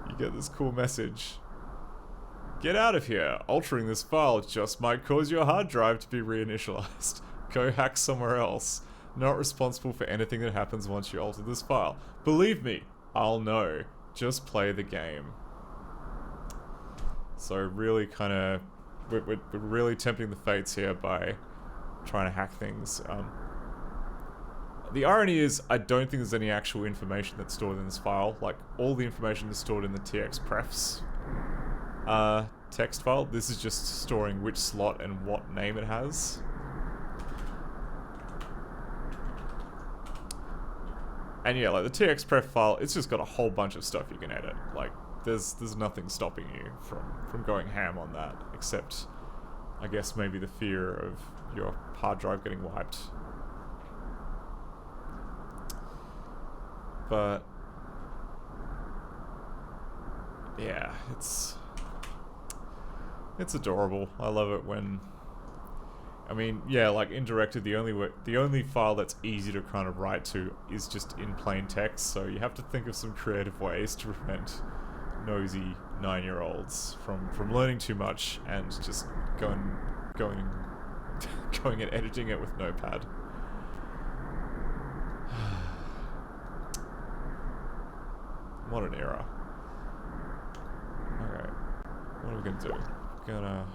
you get this cool message. Get out of here. Altering this file just might cause your hard drive to be reinitialized. Go hack somewhere else. Not responsible for anything that happens once you alter this file. Believe me, I'll know. Just play the game. So really kind of, we're really tempting the fates here by trying to hack things. The irony is, I don't think there's any actual information that's stored in this file. Like, all the information is stored in the txprefs text file. This is just storing which slot and what name it has. And yeah, like the txpref file, it's just got a whole bunch of stuff you can edit. Like, there's nothing stopping you from going ham on that, except, I guess, maybe the fear of your hard drive getting wiped. But yeah, it's adorable. I love it when, I mean, yeah, like in Directed, the only file that's easy to kind of write to is just in plain text. So you have to think of some creative ways to prevent nosy 9-year-olds from learning too much and just going and editing it with Notepad. Modern era. Okay, what are we gonna do? Gonna.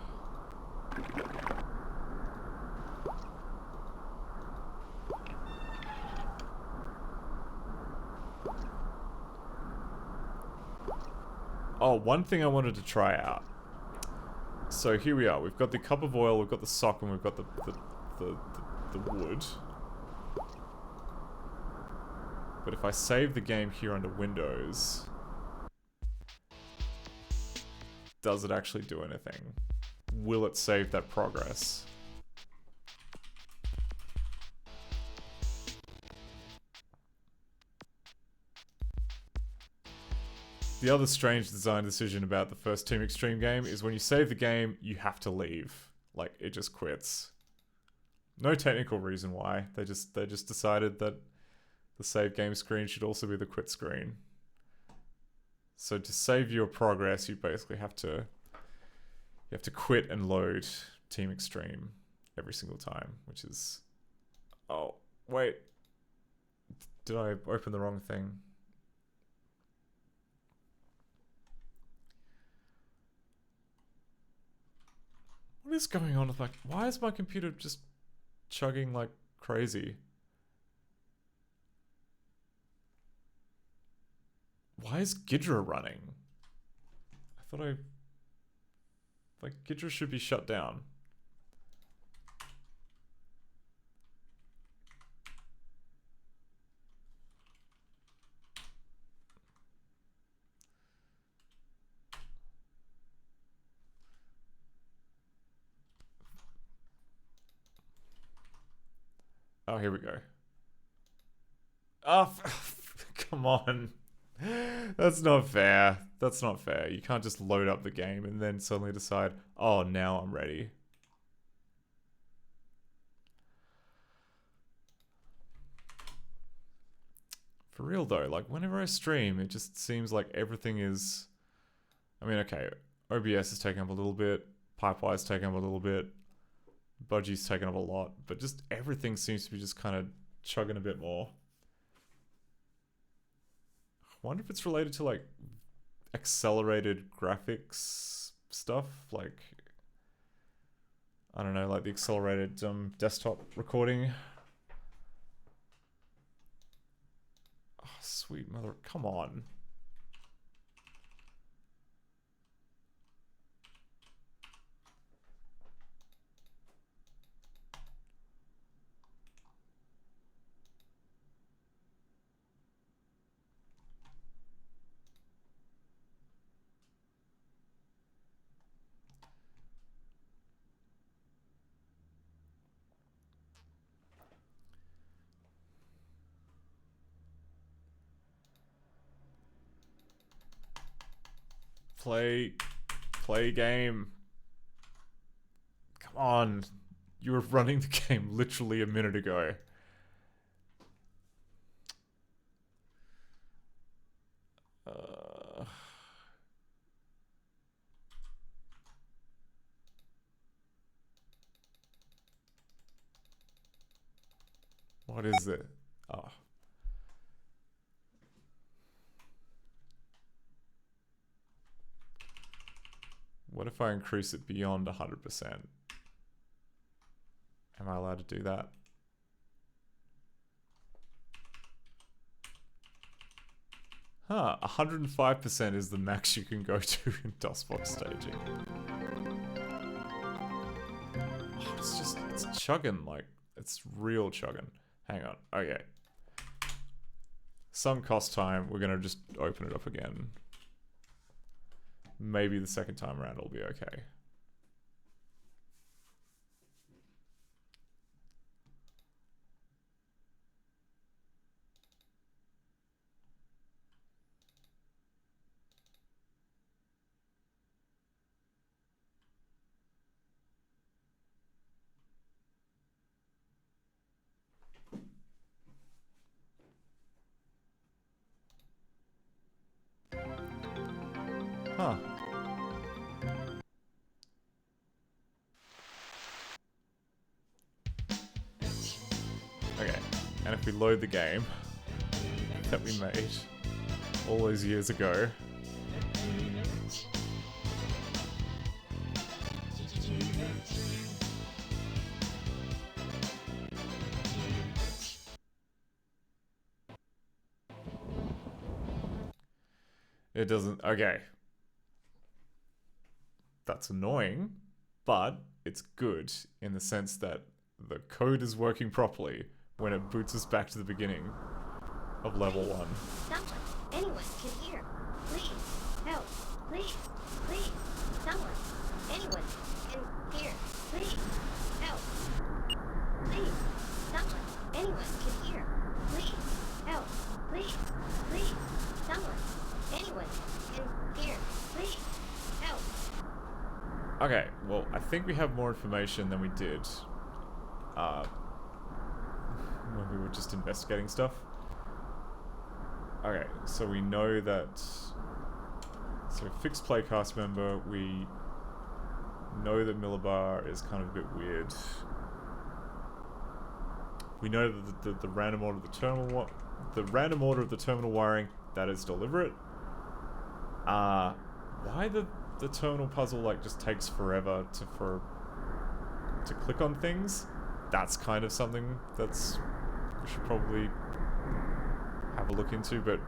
Oh, one thing I wanted to try out. So here we are. We've got the cup of oil, we've got the sock, and we've got the wood. But if I save the game here under Windows, does it actually do anything? Will it save that progress? The other strange design decision about the first Team Xtreme game is when you save the game, you have to leave. Like, it just quits. No technical reason why. They just decided that the save game screen should also be the quit screen. So to save your progress, you basically have to quit and load Team Xtreme every single time, which is... Oh, wait. Did I open the wrong thing? What is going on with my... Why is my computer just chugging like crazy? Why is Ghidra running? I thought like, Ghidra should be shut down. Oh, here we go. Oh, come on. That's not fair. That's not fair. You can't just load up the game and then suddenly decide, oh, now I'm ready. For real though, like whenever I stream, it just seems like everything is... I mean, okay, OBS is taking up a little bit, Pipewire's taking up a little bit, Budgie's taking up a lot, but just everything seems to be just kind of chugging a bit more. I wonder if it's related to like accelerated graphics stuff, like I don't know, like the accelerated desktop recording. Oh, sweet mother, come on. Play game. Come on. You were running the game literally a minute ago. What is it? Oh. What if I increase it beyond 100%? Am I allowed to do that? Huh, 105% is the max you can go to in DOSBox staging. Oh, it's chugging, like, it's real chugging. Hang on, okay. Some cost time, we're gonna just open it up again. Maybe the second time around it'll be okay. And if we load the game that we made all those years ago, it doesn't. Okay. That's annoying, but it's good in the sense that the code is working properly when it boots us back to the beginning of level 1. Someone, anyone can hear. Please, help. Please, please. Someone, anyone can hear. Please, help. Please, someone, anyone can hear. Please, help. Please, please. Someone, anyone can hear. Please, help. Okay, well, I think we have more information than we did when we were just investigating stuff. Okay, so we know that... So fixed playcast member, we know that Millibar is kind of a bit weird. We know that the random order of the terminal wiring, that is deliberate. Why the terminal puzzle like just takes forever to click on things? That's kind of something that's we should probably have a look into, but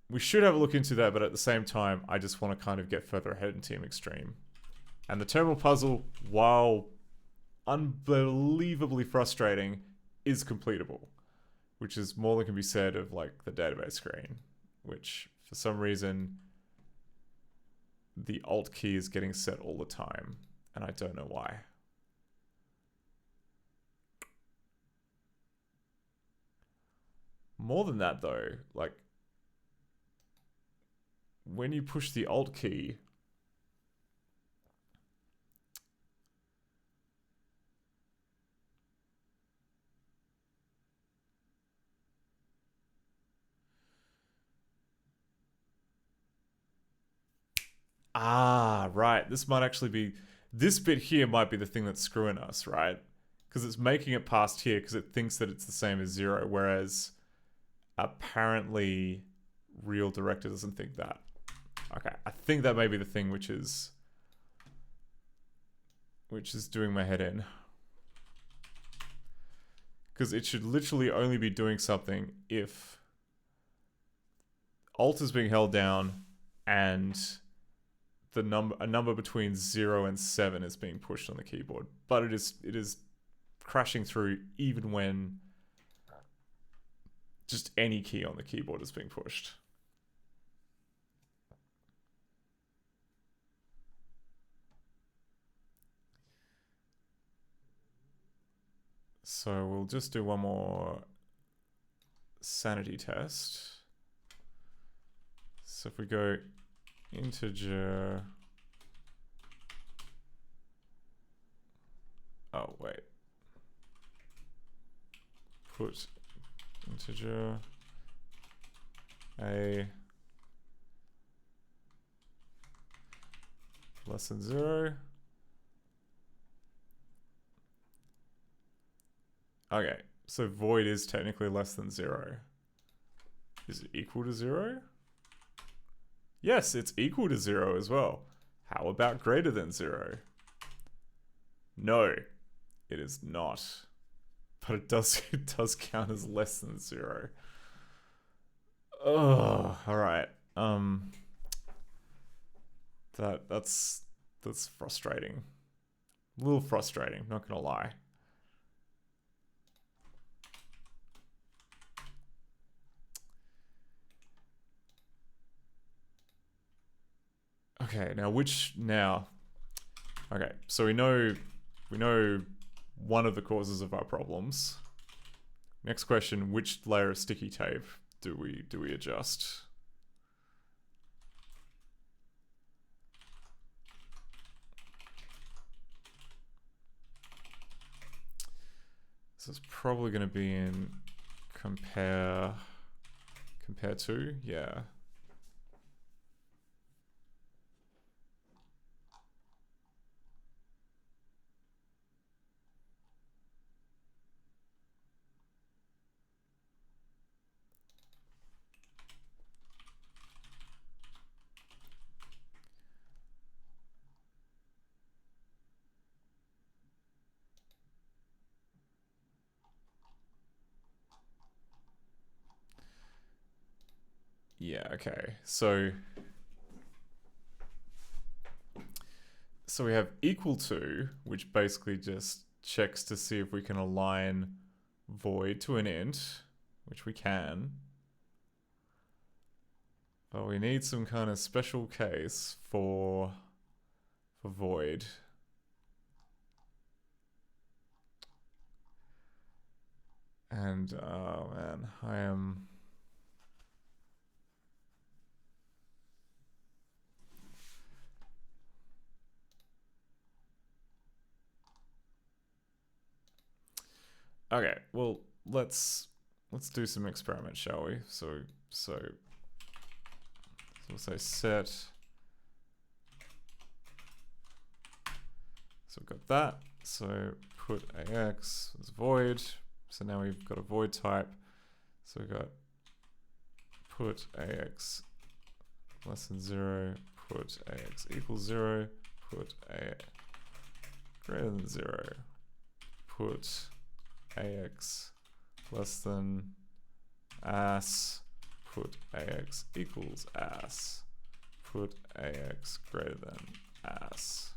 we should have a look into that, but at the same time, I just want to kind of get further ahead in Team Xtreme. And the terminal puzzle, while unbelievably frustrating, is completable, which is more than can be said of like the database screen, which for some reason the alt key is getting set all the time, and I don't know why. More than that though, like when you push the alt key, right. This might actually be... This bit here might be the thing that's screwing us, right? Because it's making it past here because it thinks that it's the same as 0, whereas apparently real director doesn't think that. Okay, I think that may be the thing which is doing my head in. Because it should literally only be doing something if Alt is being held down and a number between 0 and 7 is being pushed on the keyboard. But it is crashing through even when just any key on the keyboard is being pushed. So we'll just do one more sanity test. So if we go integer... Oh, wait. Put integer a less than 0. Okay, so void is technically less than 0. Is it equal to 0? Yes, it's equal to 0 as well. How about greater than 0? No, it is not. But it does count as less than 0. Oh, all right. That's frustrating. A little frustrating, not gonna lie. Okay, okay, so we know one of the causes of our problems. Next question, which layer of sticky tape do we adjust? This is probably going to be in compare to, yeah. Yeah, okay. So we have equal to, which basically just checks to see if we can align void to an int, which we can. But we need some kind of special case for void. And oh man, I am... Okay, well, let's do some experiments, shall we? So we'll say set. So we've got that. So put AX as void. So now we've got a void type. So we've got put AX less than 0, put AX equals 0, put AX greater than 0, put AX less than ass, put AX equals ass, put AX greater than ass.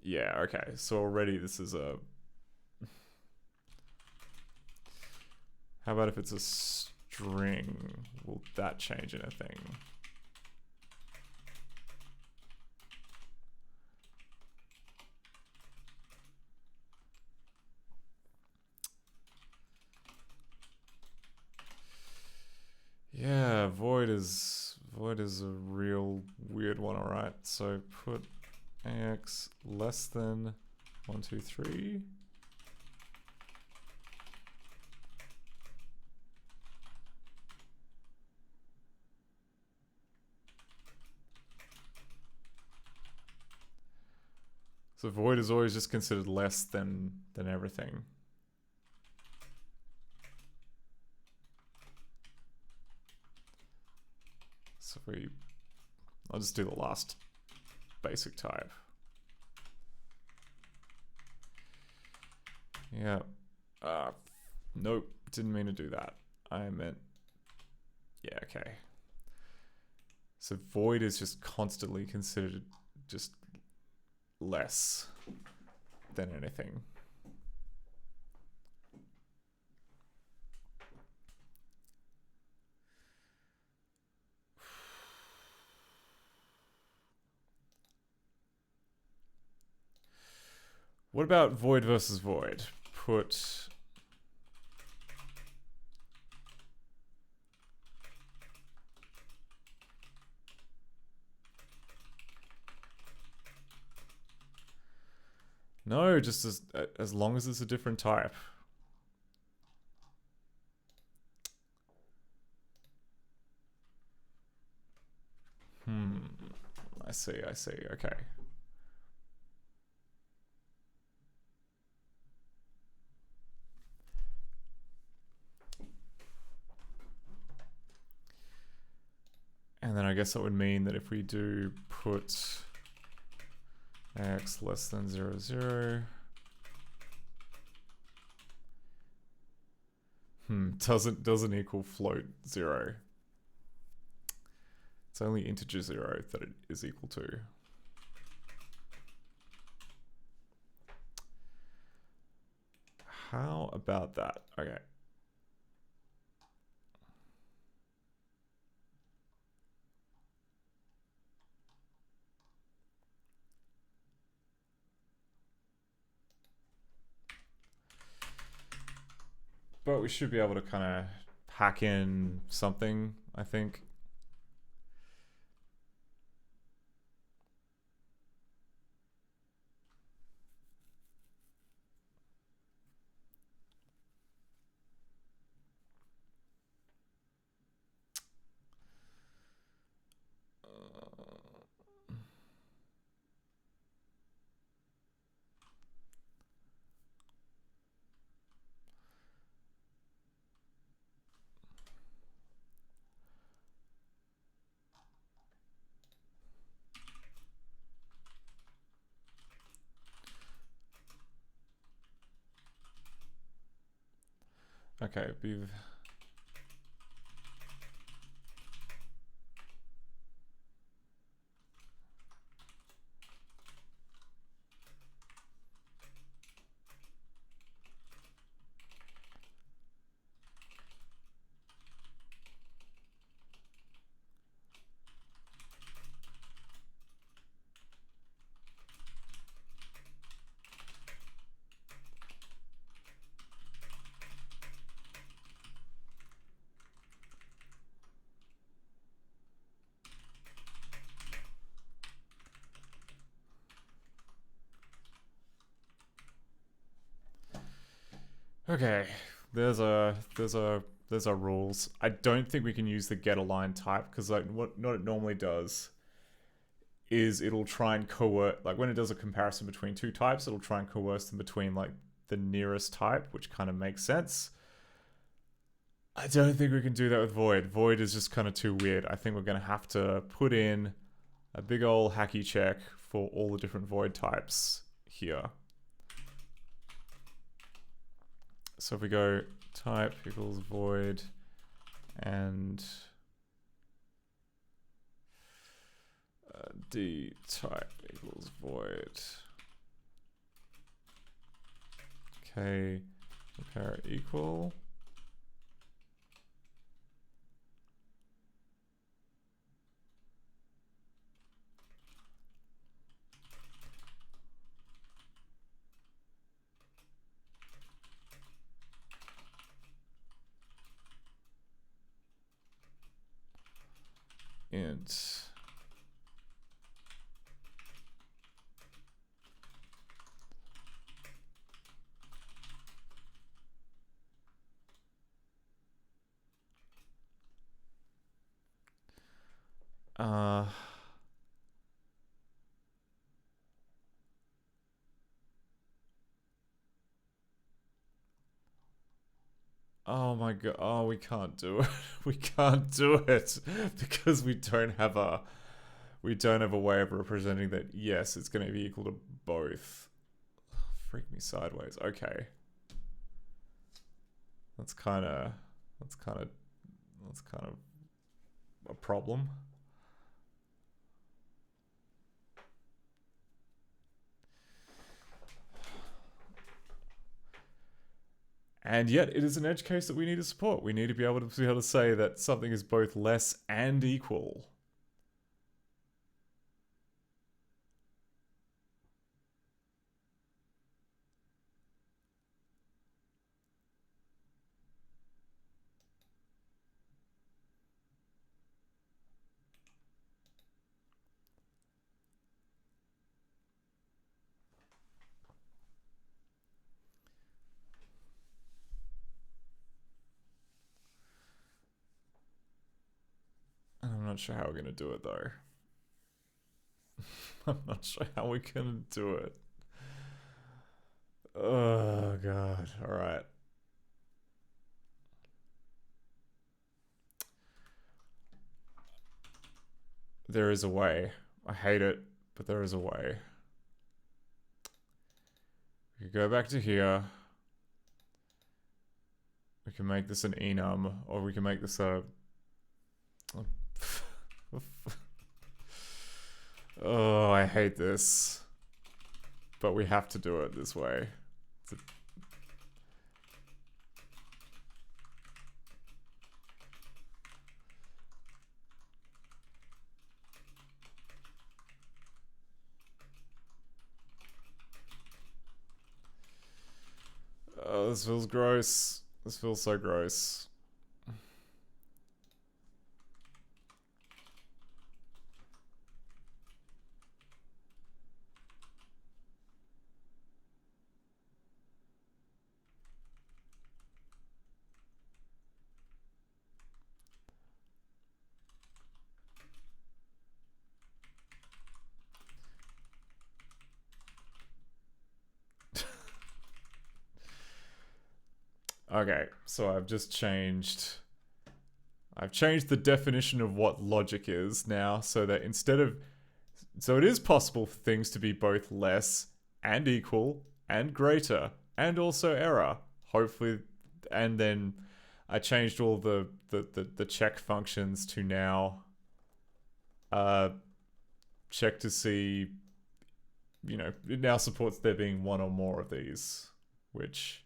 Yeah, okay, so already this is a... How about if it's a string? Will that change anything? Yeah, void is a real weird one, alright. So put AX less than 1, 2, 3. So void is always just considered less than everything. So I'll just do the last basic type. Yeah. Nope, didn't mean to do that. I meant, yeah, okay. So void is just constantly considered just less than anything. What about void versus void? Put no, just as long as it's a different type. I see, okay. And then I guess that would mean that if we do put X less than 0, 0. Doesn't equal float 0. It's only integer 0 that it is equal to. How about that? Okay. But we should be able to kind of hack in something, I think. Okay, Okay, there's our rules. I don't think we can use the get align type because like what it normally does is it'll try and coerce, like when it does a comparison between two types, it'll try and coerce them between like the nearest type, which kind of makes sense. I don't think we can do that with Void. Void is just kind of too weird. I think we're going to have to put in a big old hacky check for all the different Void types here. So if we go type equals Void and D type equals Void. Okay, compare equal. Int. Oh my god, oh, we can't do it. We can't do it because we don't have a way of representing that, yes, it's going to be equal to both. Freak me sideways. Okay. That's kind of a problem. And yet, it is an edge case that we need to support. We need to be able to say that something is both less and equal. I'm not sure how we're going to do it, though. I'm not sure how we're going to do it. Oh, God. All right. There is a way. I hate it, but there is a way. We could go back to here. We can make this an enum, or we can make this a... Oh, I hate this. But we have to do it this way. Oh, this feels gross. This feels so gross. Okay, so I've changed the definition of what logic is now so that so it is possible for things to be both less and equal and greater and also error, hopefully. And then I changed all the check functions to now check to see, it now supports there being one or more of these, which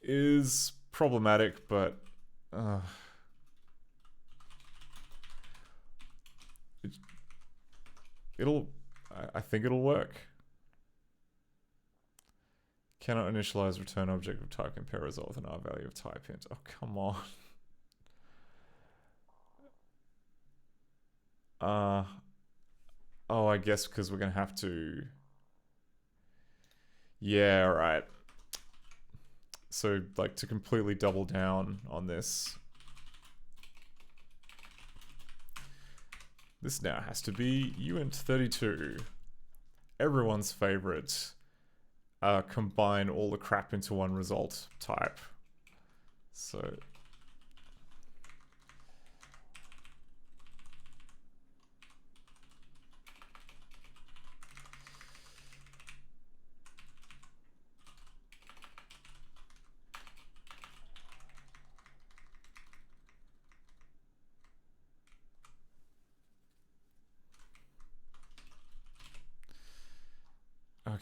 is problematic, but I think it'll work. Cannot initialize return object of type compare result with an R value of type int. Oh, come on. Oh, I guess because we're gonna have to... Yeah, right. So, like, to completely double down on this, this now has to be UNT32. Everyone's favorite. Combine all the crap into one result type. So...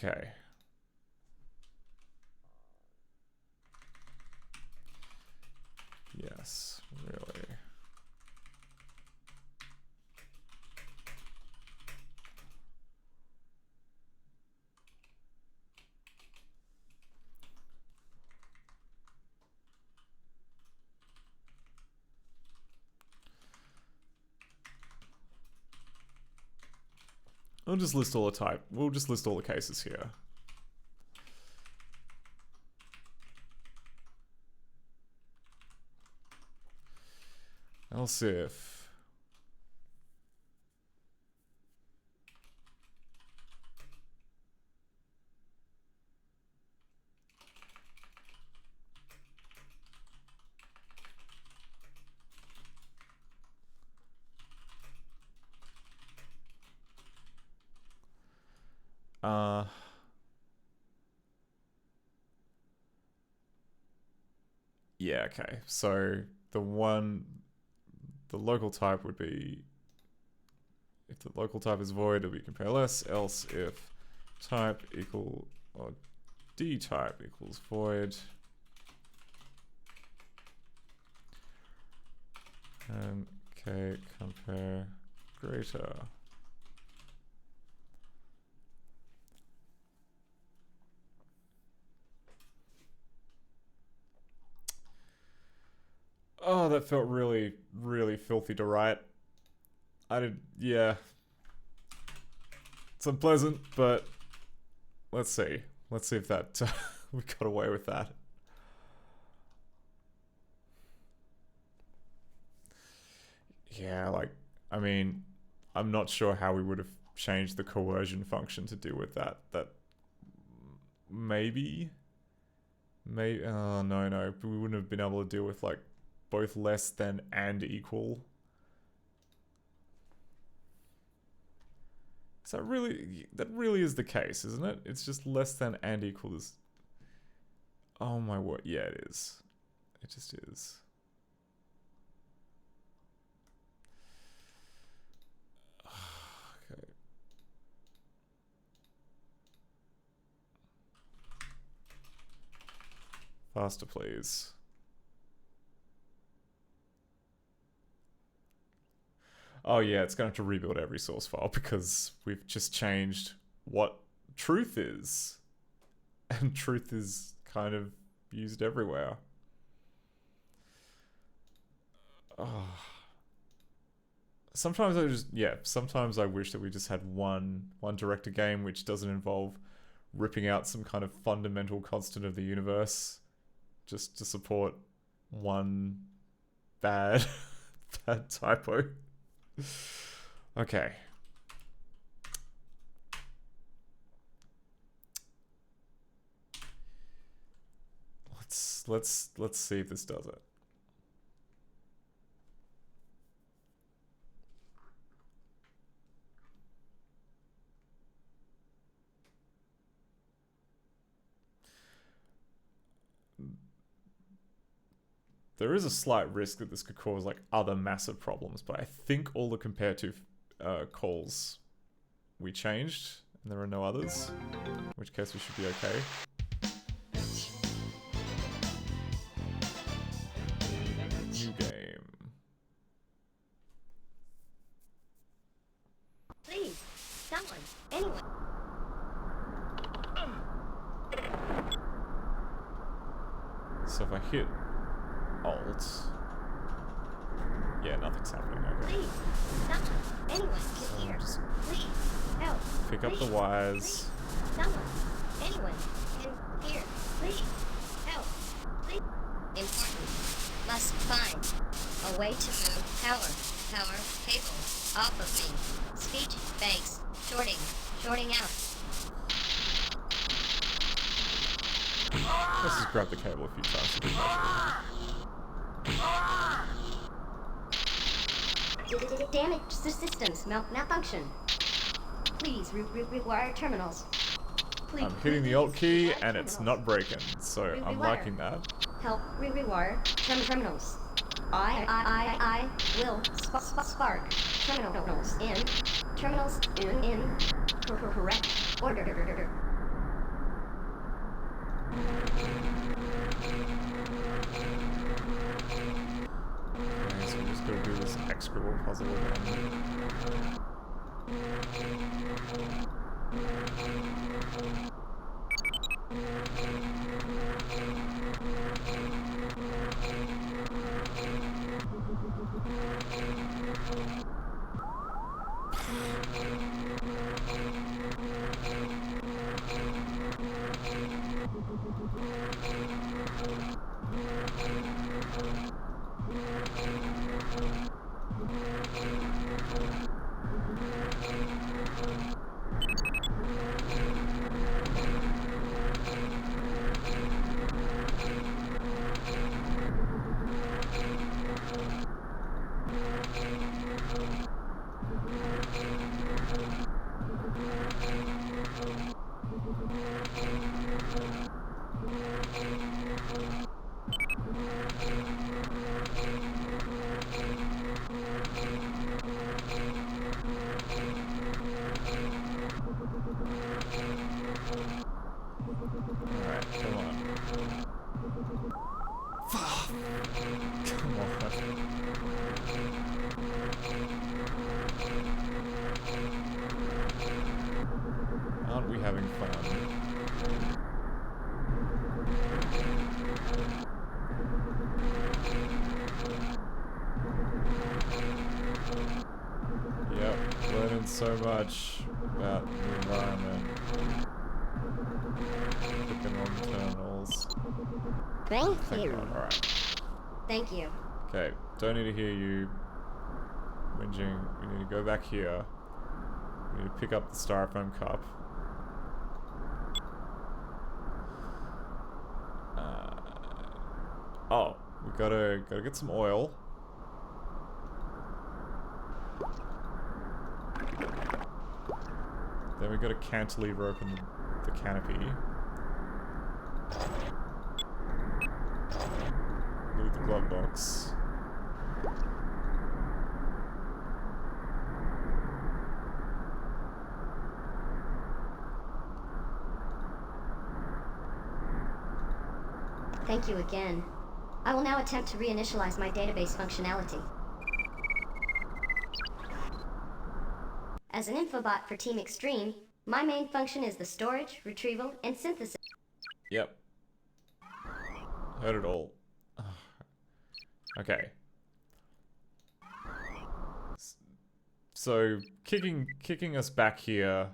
Okay. Yes, really. We'll just list all the type. We'll just list all the cases here. Else if yeah, okay. So the local type would be, if the local type is void, it'll be compare less, else if type equal, or D type equals void, and K compare greater. Oh, that felt really, really filthy to write. Yeah. It's unpleasant, but let's see. Let's see if that, we got away with that. Yeah, like, I mean, I'm not sure how we would have changed the coercion function to deal with that. Maybe, oh, no, we wouldn't have been able to deal with, like, both less than and equal. So that really is the case, isn't it? It's just less than and equal is... Oh my word, yeah it is. It just is. Okay. Faster, please. Oh yeah, it's going to have to rebuild every source file because we've just changed what truth is. And truth is kind of used everywhere. Oh. Sometimes sometimes I wish that we just had one director game which doesn't involve ripping out some kind of fundamental constant of the universe just to support one bad typo. Okay. Let's see if this does it. There is a slight risk that this could cause like other massive problems, but I think all the compare to calls we changed, and there are no others, in which case we should be okay. New game. Please, someone, anyone. So if I hit Alt, yeah, nothing's happening. Okay. Please, someone, anyone can hear. Just please, help. pick up the wires. Please, someone, anyone can hear. Please, help. Way to move power. Power cable. Off of me. Speech banks. Shorting. Shorting out. Let's just grab the cable a few times to do that. Damage the systems. Malfunction. Please rewire terminals. Please, I'm hitting the Alt key and it's not breaking, so I'm liking that. Help rewire terminals. I will spark terminals in correct order. Okay, so we're just gonna do this execrable puzzle again. Alright, come on. Come on. Aren't we having fun? Yep, learning so much about the environment. Clicking on terminals. Thank Thank you. God, alright. Thank you. Okay, don't need to hear you whinging. We need to go back here. We need to pick up the styrofoam cup. Oh, we gotta get some oil. Then we gotta cantilever open the canopy. Loot the glove box. Thank you again. I will now attempt to reinitialize my database functionality. As an infobot for Team Xtreme, my main function is the storage, retrieval, and synthesis. Yep. Heard it all. Okay. So kicking us back here,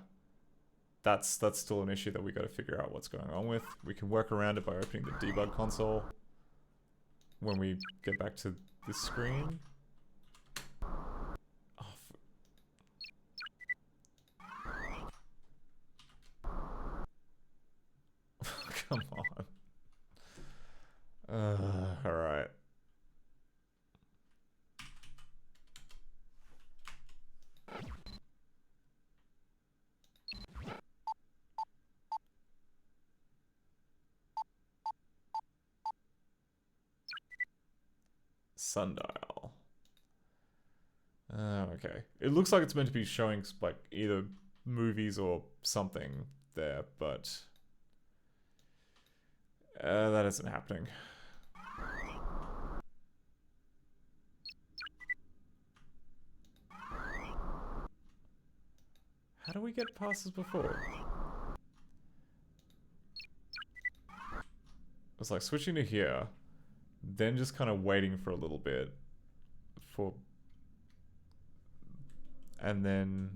that's still an issue that we got to figure out what's going on with. We can work around it by opening the debug console when we get back to this screen. Oh, come on. Alright. Sundial. Okay. It looks like it's meant to be showing like either movies or something there, but that isn't happening. How do we get past this before? It's like switching to here, then just kind of waiting for a little bit for, and then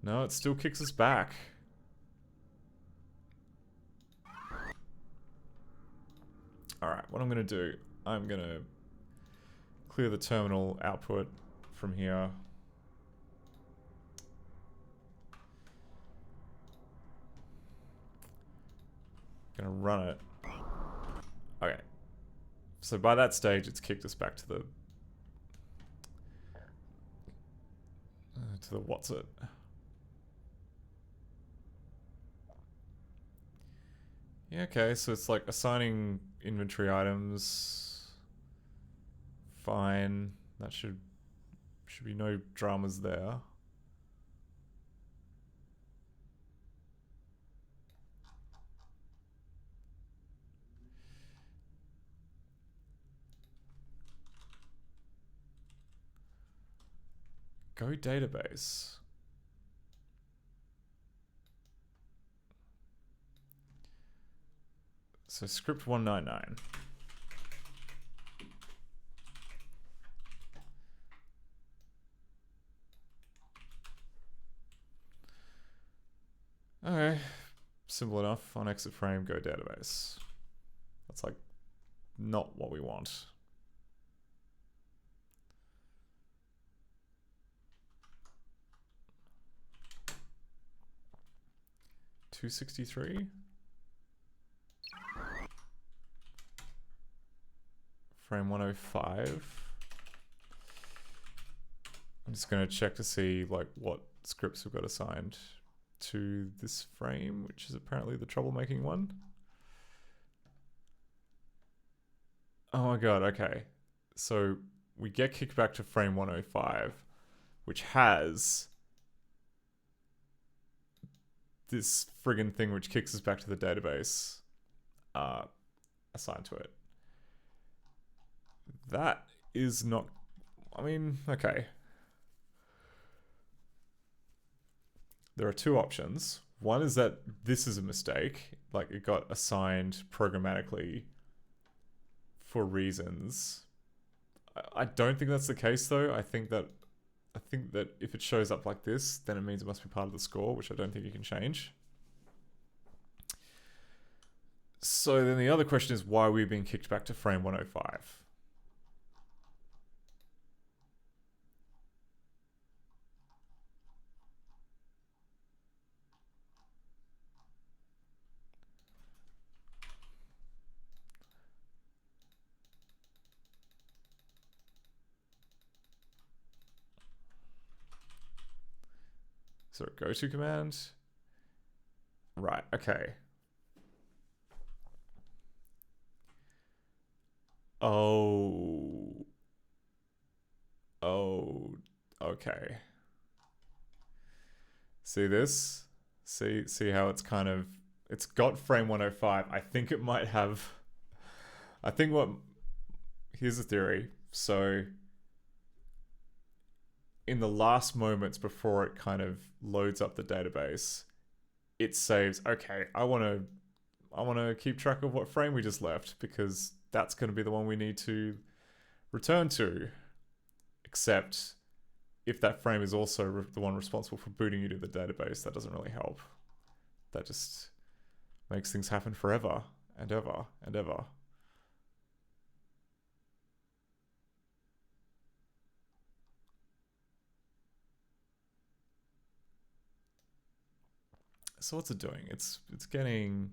no, it still kicks us back. Alright, what I'm going to do, I'm going to clear the terminal output from here. Gonna run it. Okay. So by that stage, it's kicked us back to the what's it? Yeah, okay, so it's like assigning inventory items. Fine. That should be no dramas there. Go database. So script 199. Okay, simple enough. On exit frame, go database. That's like not what we want. $263. Frame 105. I'm just going to check to see like what scripts we've got assigned to this frame, which is apparently the troublemaking one. Oh my god, okay. So we get kicked back to frame 105, which has this friggin' thing which kicks us back to the database assigned to it. That is not... I mean, okay. There are two options. One is that this is a mistake, like it got assigned programmatically for reasons. I don't think that's the case though. I think that if it shows up like this, then it means it must be part of the score, which I don't think you can change. So then the other question is why are we being kicked back to frame 105? So go to command. Right, okay. Oh, okay. See this? See how it's kind of, it's got frame 105. I think it might have, here's the theory. So in the last moments before it kind of loads up the database, it saves, okay, I want to keep track of what frame we just left because that's going to be the one we need to return to. Except if that frame is also the one responsible for booting you to the database, that doesn't really help. That just makes things happen forever and ever and ever. So what's it doing? It's getting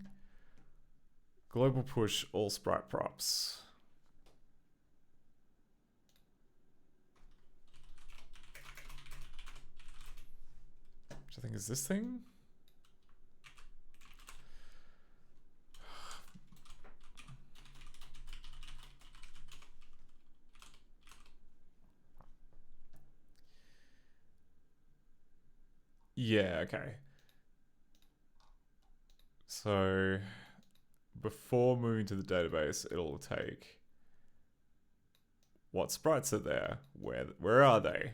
global push all sprite props. Which I think is this thing. Yeah, okay. So before moving to the database, it'll take what sprites are there, where are they?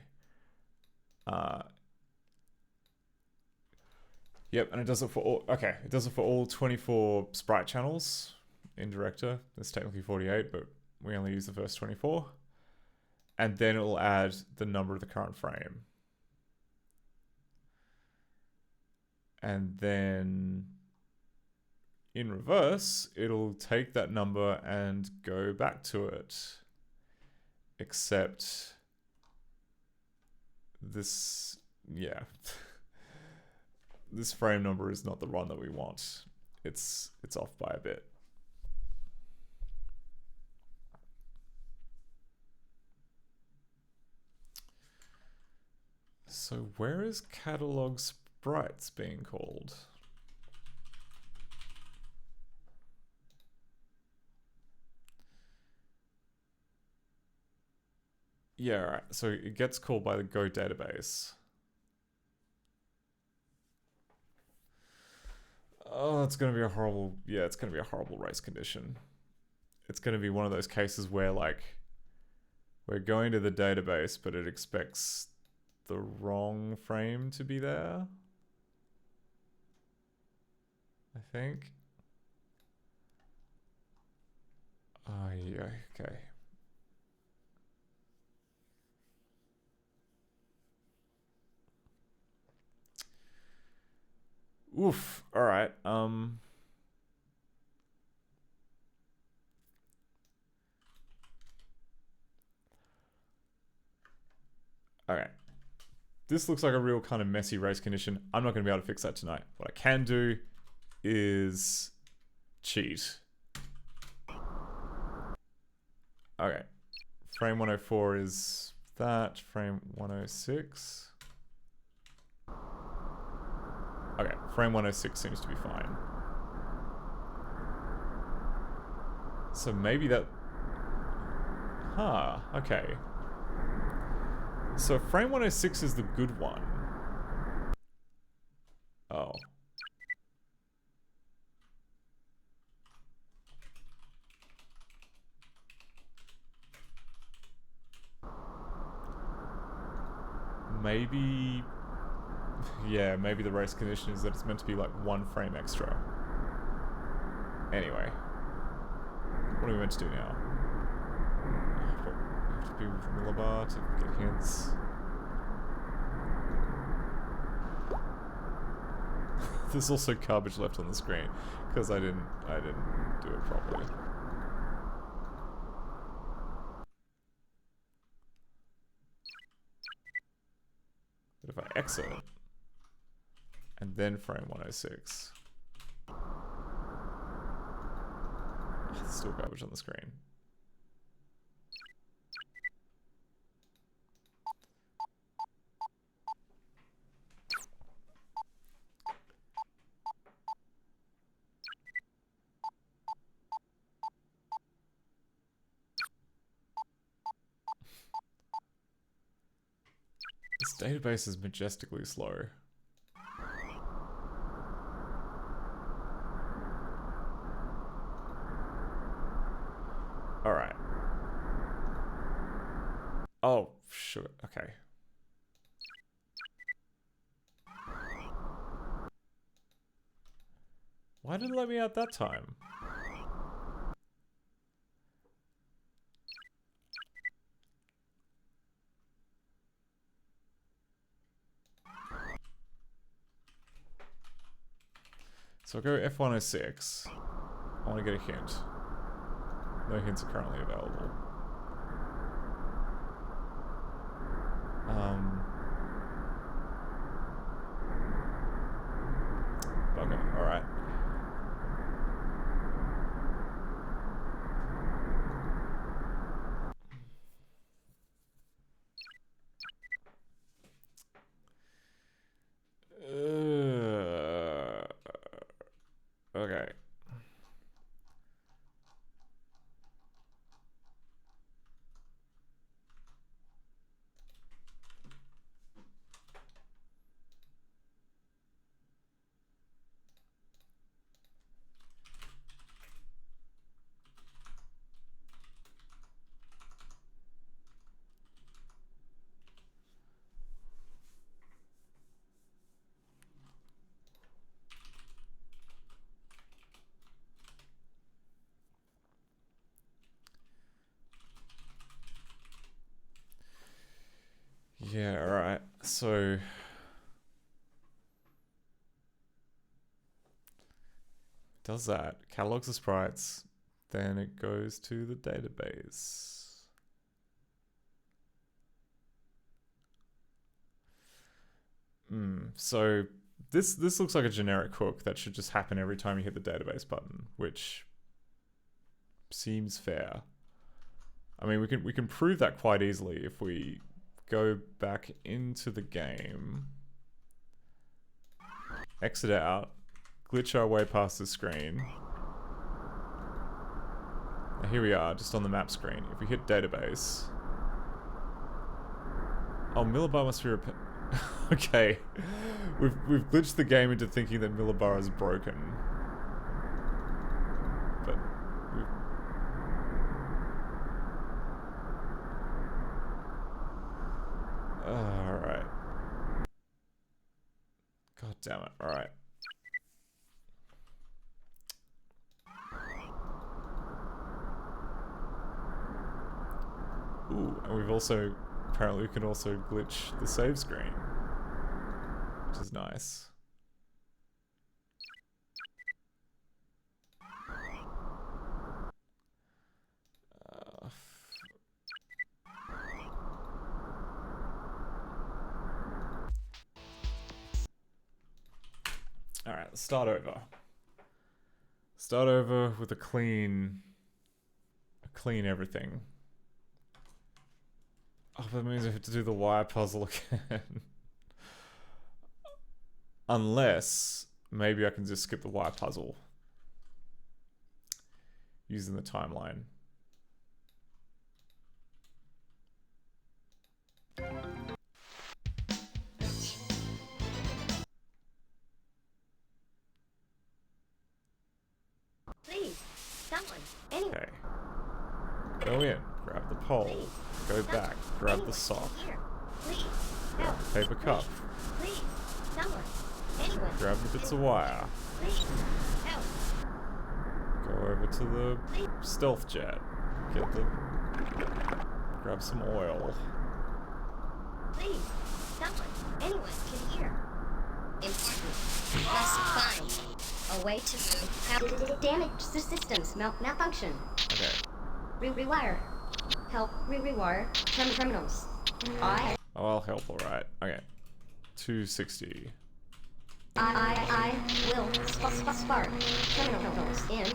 Yep, and it does it for all, okay, it does it for all 24 sprite channels in Director. There's technically 48, but we only use the first 24. And then it'll add the number of the current frame. And then in reverse, it'll take that number and go back to it. Except this, yeah. This frame number is not the one that we want. It's off by a bit. So where is catalog sprites being called? Yeah, right. So it gets called by the Go database. Oh, it's going to be a horrible... Yeah, it's going to be a horrible race condition. It's going to be one of those cases where, like, we're going to the database, but it expects the wrong frame to be there. I think. Oh, yeah, okay. Oof, alright, okay. This looks like a real kind of messy race condition. I'm not going to be able to fix that tonight. What I can do is cheat. Okay. Frame 104 is that. Frame 106. Okay, frame 106 seems to be fine. So maybe that... Huh, okay. So frame 106 is the good one. Oh. Maybe... Yeah, maybe the race condition is that it's meant to be like 1 frame extra. Anyway. What are we meant to do now? We have to be with the millibar to get hints. There's also garbage left on the screen because I didn't do it properly. But if I exit and then frame 106, there's still garbage on the screen. This database is majestically slow. Alright. Oh, sure. Okay. Why didn't it let me out that time? So I'll go F106. I want to get a hint. No hints are currently available. Bugger, alright. Okay. Yeah, alright. So does that. Catalogs the sprites. Then it goes to the database. So this looks like a generic hook that should just happen every time you hit the database button, which seems fair. I mean, we can prove that quite easily if we go back into the game, exit out, glitch our way past the screen. Now here we are, just on the map screen. If we hit database, oh, Millibar must be okay, we've glitched the game into thinking that Millibar is broken, but all right. God damn it! All right. Ooh, and we've also apparently we can also glitch the save screen, which is nice. All right, let's start over. Start over with a clean everything. Oh, that means I have to do the wire puzzle again. Unless, maybe I can just skip the wire puzzle. Using the timeline. Please, someone, anyone. Okay. Go in, grab the pole, Please, go someone, back, grab anyone, the sock, here. Please, help. paper cup, Please, someone, anyone. grab the bits of wire, Please, help. go over to the stealth jet, grab some oil. Please, someone, anyone can hear. Important. Must find a way to move. How damage the systems malfunction. Okay. Rewire. Help rewire terminals. Oh, I'll help. All right. Okay. 260. I will spark terminals in.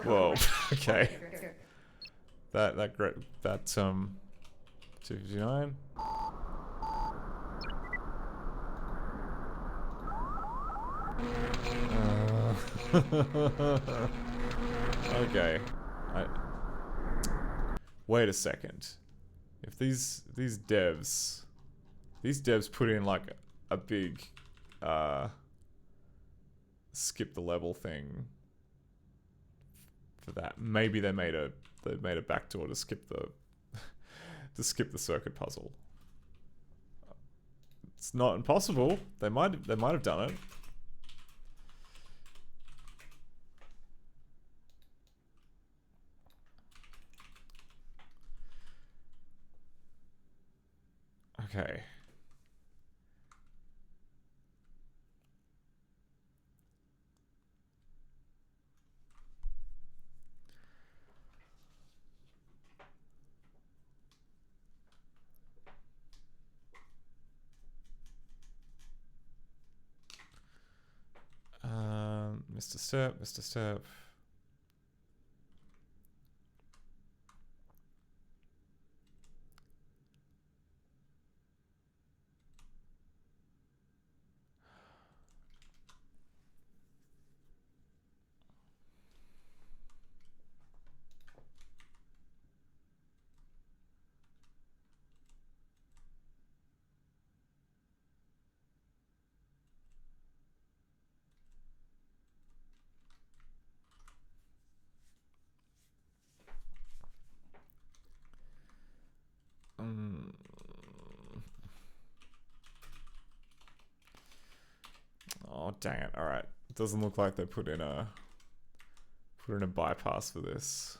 Whoa. Okay. That great. That 259. Okay. Wait a second. If these devs put in like a big skip the level thing for that, maybe they made a backdoor to skip the circuit puzzle. It's not impossible. They might have done it. Okay. Mr. Step, Mr. Step. Oh dang it! All right, it doesn't look like they put in a bypass for this.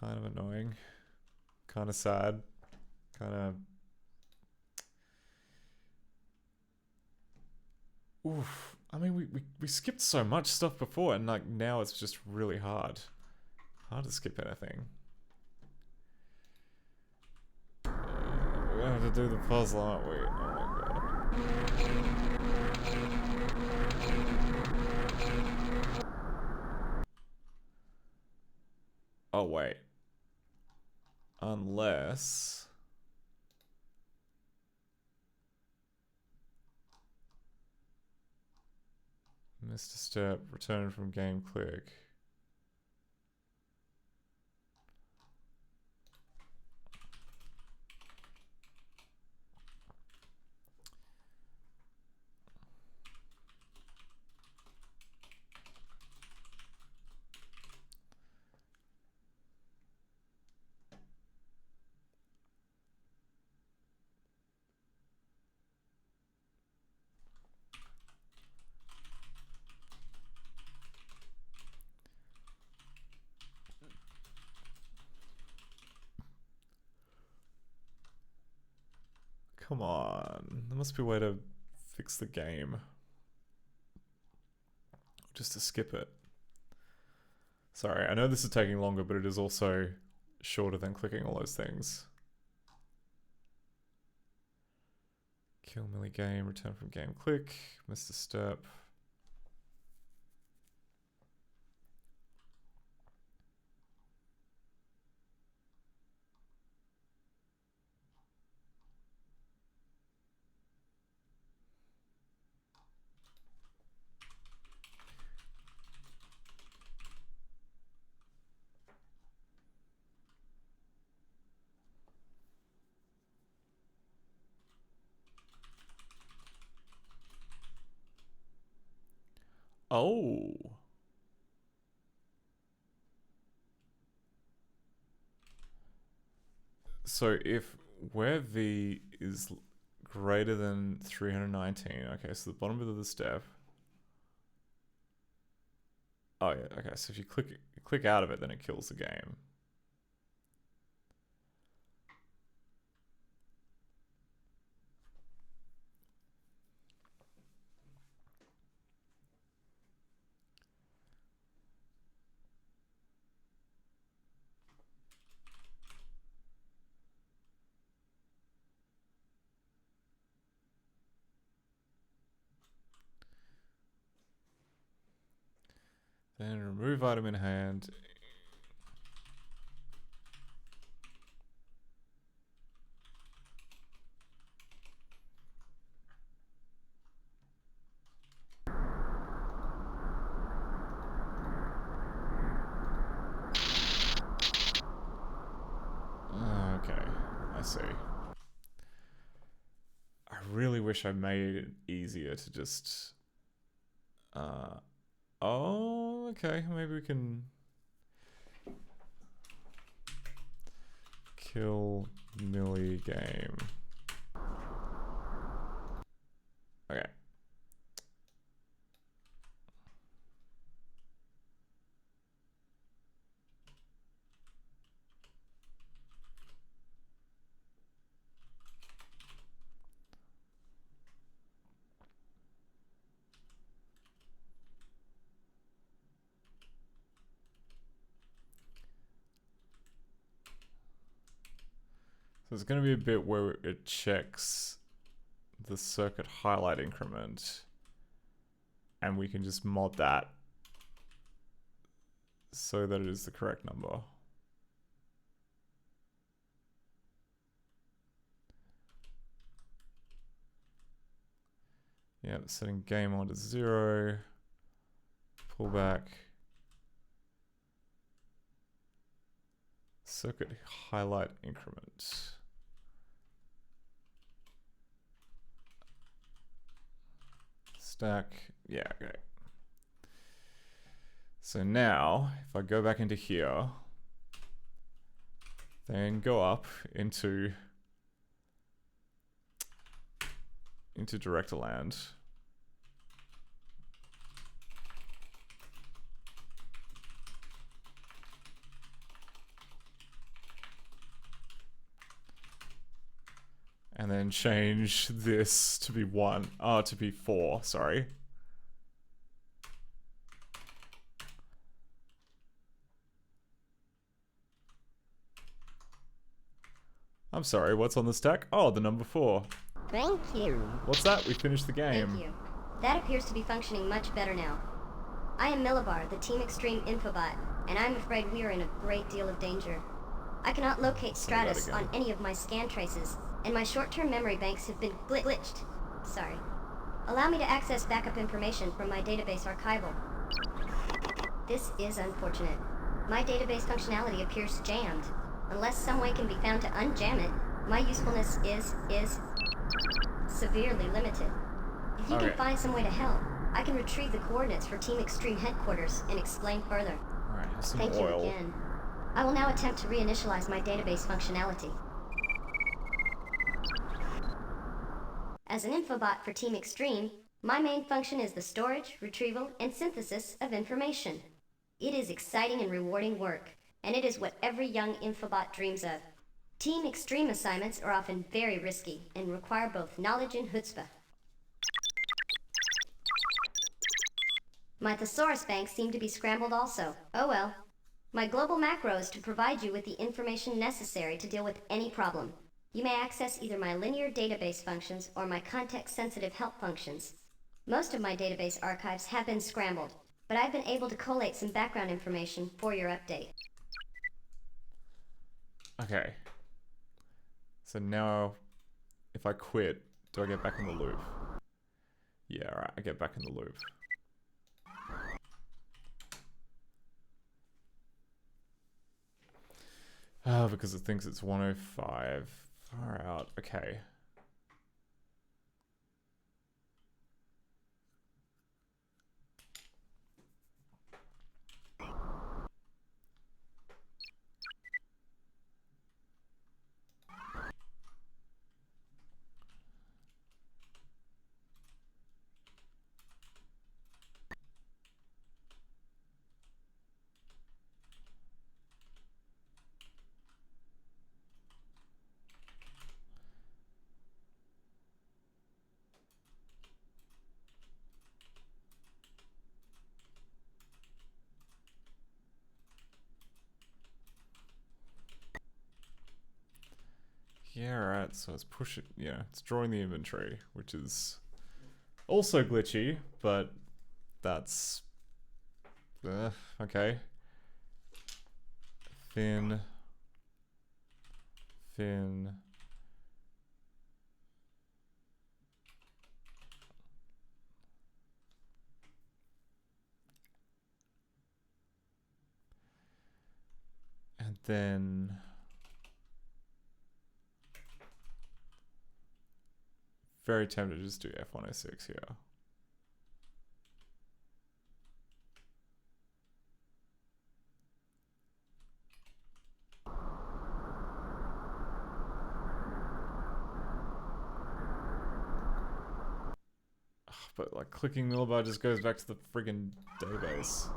Kind of annoying, kind of sad, kind of. Oof. I mean, we skipped so much stuff before, and like now it's just really hard. Hard to skip anything. We're gonna have to do the puzzle, aren't we? Oh my god. Oh wait. Unless... Missed a step, return from game click. Come on, there must be a way to fix the game. Just to skip it. Sorry, I know this is taking longer, but it is also shorter than clicking all those things. Kill Millie game, return from game click, missed a step. Oh. So if where V is greater than 319, okay, so the bottom of the step. Oh yeah, okay, so if you click out of it, then it kills the game. Then remove item in hand. Okay, I see. I really wish I made it easier to just... oh, okay, maybe we can... Kill Millie game. Okay. So there's going to be a bit where it checks the circuit highlight increment, and we can just mod that so that it is the correct number. Yeah, setting game on to 0, pull back, circuit highlight increment. Stack, yeah, okay. So now, if I go back into here, then go up into Directorland. And then change this to be 1. To be 4, sorry. I'm sorry, what's on the stack? Oh, the number 4. Thank you. What's that? We finished the game. Thank you. That appears to be functioning much better now. I am Millibar, the Team Xtreme Infobot, and I'm afraid we are in a great deal of danger. I cannot locate Stratus on any of my scan traces, and my short-term memory banks have been glitched. Sorry. Allow me to access backup information from my database archival. This is unfortunate. My database functionality appears jammed. Unless some way can be found to unjam it, my usefulness is severely limited. If you can find some way to help, I can retrieve the coordinates for Team Xtreme headquarters and explain further. Alright, have some Thank oil. you again. I will now attempt to reinitialize my database functionality. As an infobot for Team Xtreme, my main function is the storage, retrieval, and synthesis of information. It is exciting and rewarding work, and it is what every young infobot dreams of. Team Xtreme assignments are often very risky and require both knowledge and chutzpah. My thesaurus banks seem to be scrambled also. Oh well. My global macro is to provide you with the information necessary to deal with any problem. You may access either my linear database functions or my context-sensitive help functions. Most of my database archives have been scrambled, but I've been able to collate some background information for your update. Okay. So now, if I quit, do I get back in the loop? Yeah, alright, I get back in the loop. Because it thinks it's 105. Far out. Okay. Yeah, right, so it's pushing, yeah, it's drawing the inventory, which is also glitchy, but that's, okay. Fin. And then very tempted to just do F106 here. But like clicking Millibar just goes back to the friggin' database.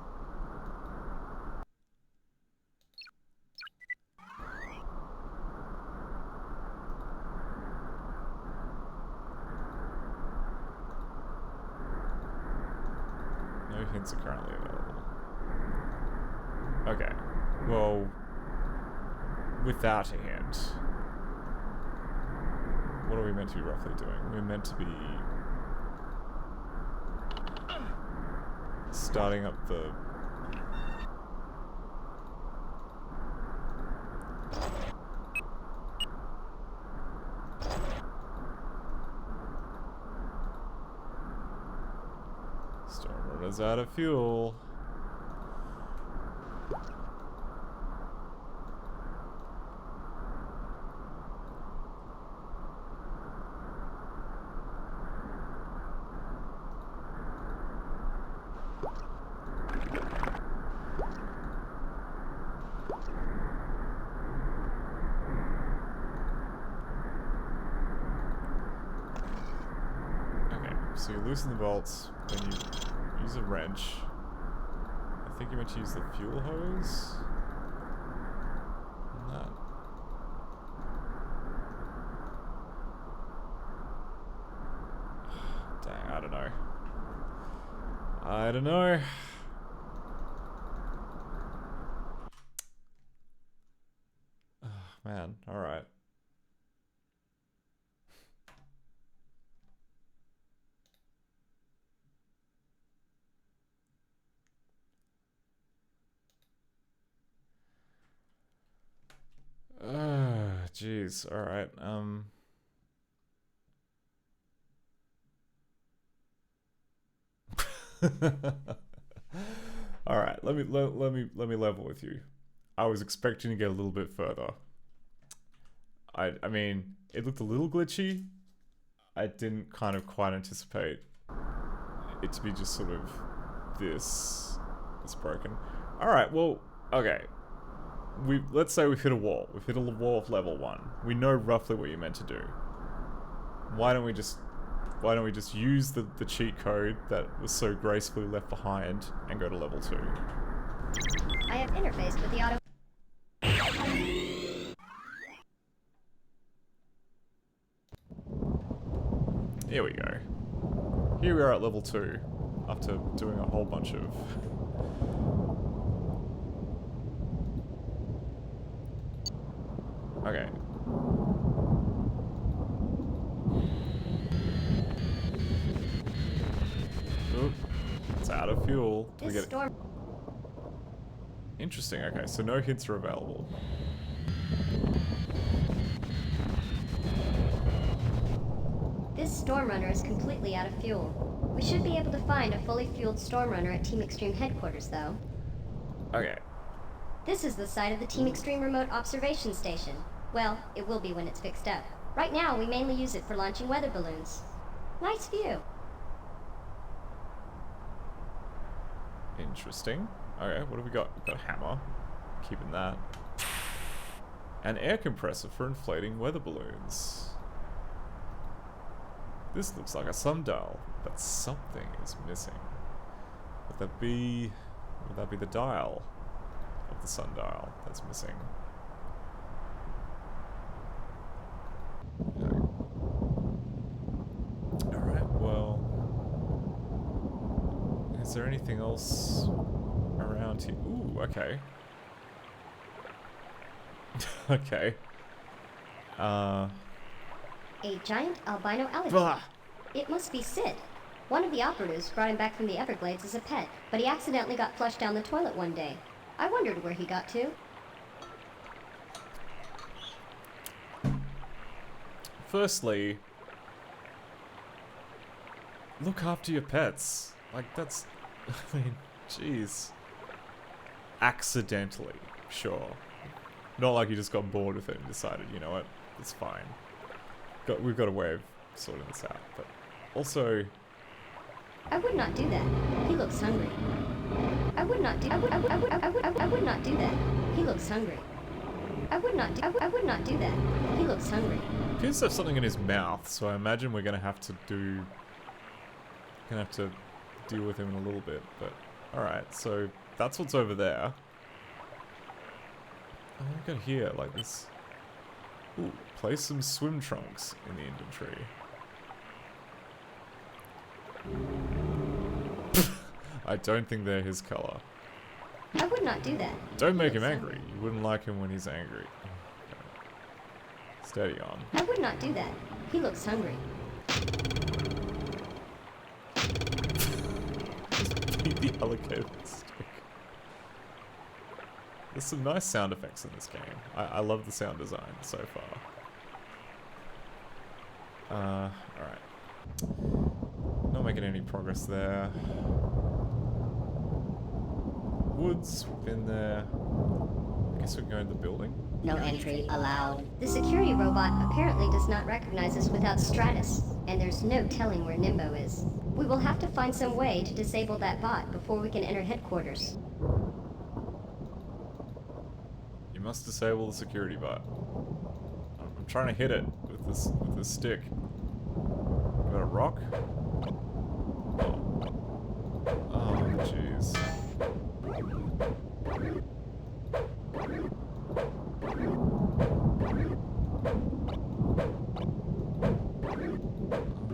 No hints are currently available. Okay, well, without a hint, what are we meant to be roughly doing? We're meant to be starting up the storm runners out of fuel. So you loosen the bolts, then you use a wrench. I think you're meant to use the fuel hose on that. I don't know. Oh, man, alright. Jeez, alright, Alright, let me level with you. I was expecting to get a little bit further. I mean, it looked a little glitchy. I didn't kind of quite anticipate it to be just sort of this broken. Alright, well, okay. Let's say we've hit a wall. We've hit a wall of level 1. We know roughly what you're meant to do. Why don't we just use the cheat code that was so gracefully left behind and go to level 2? I have interfaced with the auto. Here we go. Here we are at level 2 after doing a whole bunch of okay. Oop. It's out of fuel. Do we get it? Interesting, okay, so no hits are available. This Storm Runner is completely out of fuel. We should be able to find a fully fueled Storm Runner at Team Xtreme headquarters, though. Okay. This is the site of the Team Xtreme remote observation station. Well, it will be when it's fixed up. Right now, we mainly use it for launching weather balloons. Nice view. Interesting. Okay, what have we got? We've got a hammer. Keeping that. An air compressor for inflating weather balloons. This looks like a sundial, but something is missing. Would that be the dial of the sundial that's missing? Alright, well, is there anything else around here? Ooh, okay. Okay. A giant albino alligator. Blah. It must be Sid. One of the operatives brought him back from the Everglades as a pet, but he accidentally got flushed down the toilet one day. I wondered where he got to. Firstly, look after your pets. Like, that's... I mean, jeez. Accidentally, sure. Not like you just got bored with it and decided, you know what, it's fine. We've got a way of sorting this out, but also... I would not do that. He looks hungry. I would not do that. He looks hungry. I would not do that. He looks hungry. He appears to have something in his mouth, so I imagine we're gonna have to deal with him in a little bit, but alright, so that's what's over there. Oh, what do we got here? Like this. Ooh, place some swim trunks in the inventory. I don't think they're his color. I would not do that. Don't make him angry. You wouldn't like him when he's angry. Okay. Steady on. I would not do that. He looks hungry. Just beat the alligator stick. There's some nice sound effects in this game. I love the sound design so far. Alright. Not making any progress there. Woods, we've been there. I guess we can go in the building. No entry allowed. The security robot apparently does not recognize us without Stratus, and there's no telling where Nimbo is. We will have to find some way to disable that bot before we can enter headquarters. You must disable the security bot. I'm trying to hit it with this stick. Got a rock? Oh, jeez.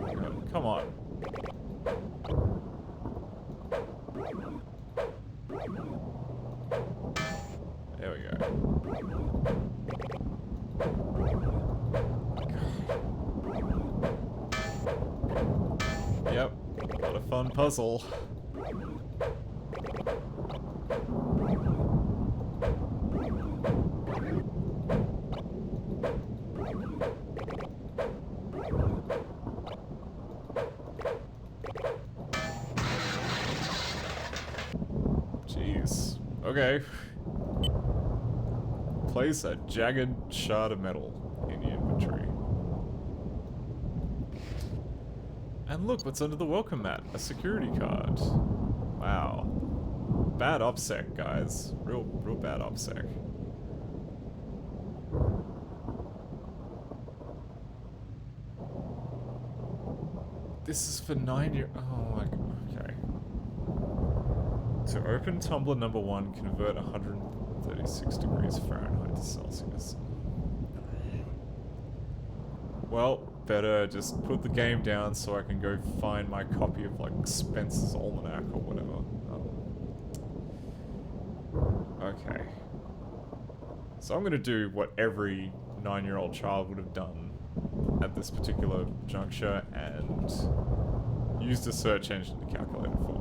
Oh my god, come on. There we go. Yep, what a fun puzzle. Jeez. Okay. Place a jagged shard of metal in your inventory. And look what's under the welcome mat. A security card. Wow. Bad OPSEC, guys. Real bad OPSEC. This is for 9-year... Oh my god. Okay. To open tumbler number 1, convert 136 degrees Fahrenheit to Celsius. Well, better just put the game down so I can go find my copy of, like, Spencer's Almanac or whatever. Okay. So I'm gonna do what every 9-year-old child would have done at this particular juncture and use the search engine to calculate it for me.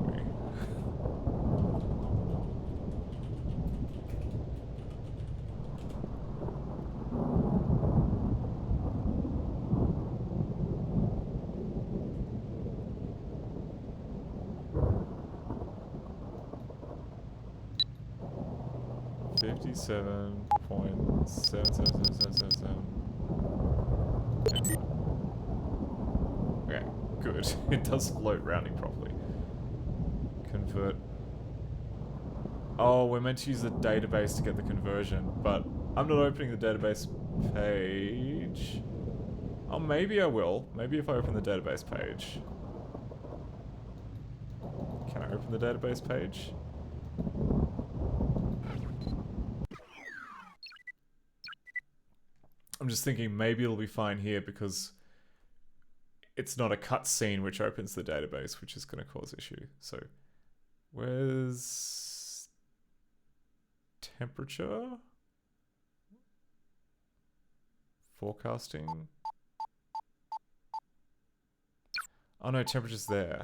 Okay, good. It does float rounding properly. Convert. Oh, we're meant to use the database to get the conversion, but I'm not opening the database page. Oh, maybe I will. Maybe if I open the database page. Can I open the database page? I'm just thinking maybe it'll be fine here because it's not a cutscene which opens the database, which is going to cause issue. So, where's temperature? Forecasting? Oh no, temperature's there.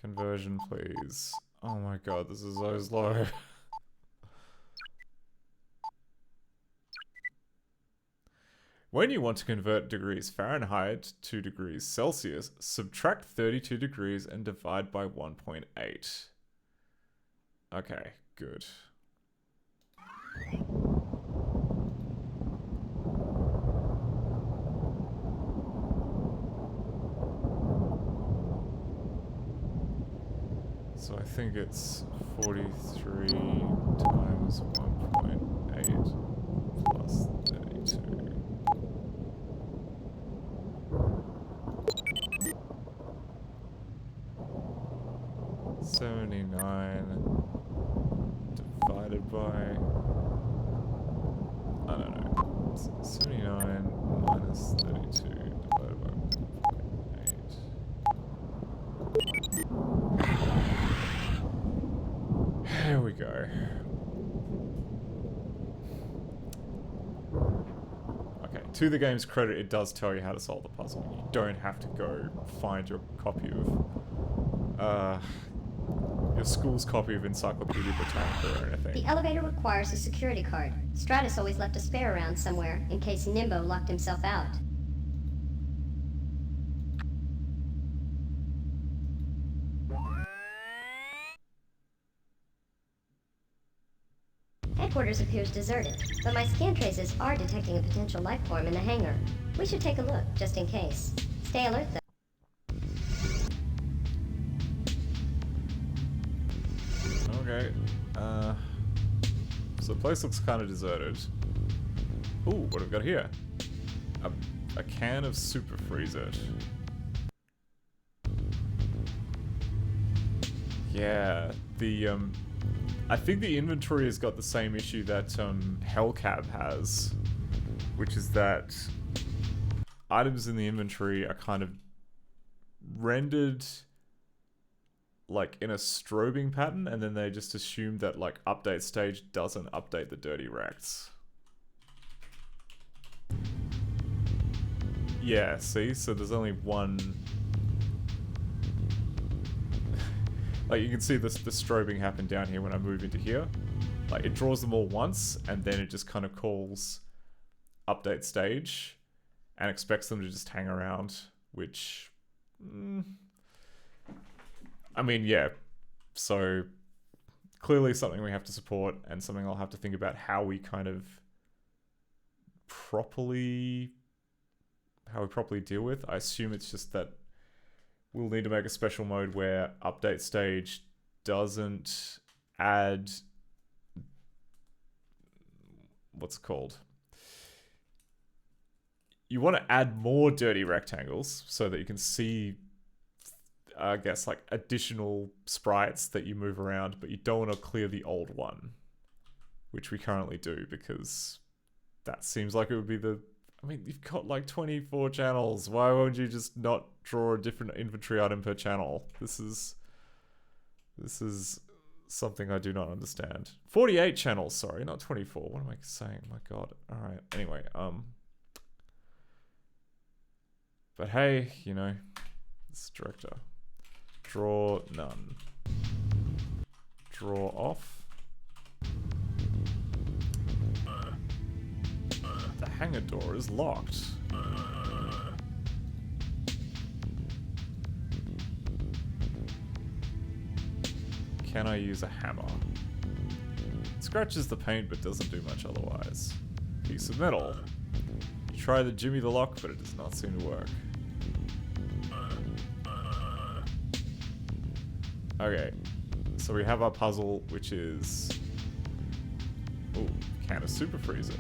Conversion, please. Oh my god, this is so slow. When you want to convert degrees Fahrenheit to degrees Celsius, subtract 32 degrees and divide by 1.8. Okay, good. So I think it's 43 times 1.8 plus 32. Divided by, I don't know, 79 minus 32 divided by 1.8. There we go. Okay, to the game's credit, it does tell you how to solve the puzzle. You don't have to go find your copy of, your school's copy of Encyclopedia Britannica or anything. The elevator requires a security card. Stratus always left a spare around somewhere, in case Nimbo locked himself out. Headquarters appears deserted, but my scan traces are detecting a potential life form in the hangar. We should take a look, just in case. Stay alert, though. Okay, so the place looks kind of deserted. Ooh, what have we got here? A can of Super Freeze It. Yeah, the I think the inventory has got the same issue that Hellcab has, which is that items in the inventory are kind of rendered like in a strobing pattern, and then they just assume that like update stage doesn't update the dirty racks. Yeah, see? So there's only one... like, you can see this, the strobing happen down here when I move into here. Like, it draws them all once, and then it just kind of calls update stage, and expects them to just hang around, which... I mean, yeah. So, clearly something we have to support, and something I'll have to think about how we kind of properly deal with. I assume it's just that we'll need to make a special mode where update stage doesn't add... what's it called? You want to add more dirty rectangles so that you can see, I guess, like additional sprites that you move around, but you don't want to clear the old one, which we currently do, because that seems like it would be the... I mean, you've got like 24 channels. Why won't you just not draw a different inventory item per channel? This is something I do not understand. 48 channels, sorry, not 24. What am I saying? My God. All right. Anyway, but hey, you know, this director. Draw none. Draw off. The hangar door is locked. Can I use a hammer? It scratches the paint but doesn't do much otherwise. Piece of metal. You try the jimmy the lock, but it does not seem to work. Okay, so we have our puzzle, which is... ooh, can a super freeze it?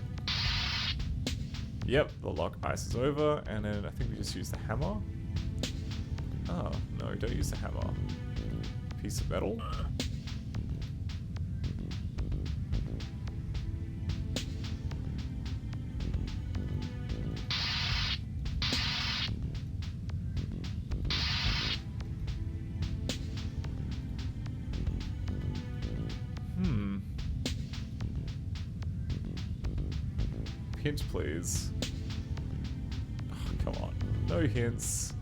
Yep, the lock ices over, and then I think we just use the hammer. Oh, no, don't use the hammer. Piece of metal. Hint, please. Oh, come on. No hints.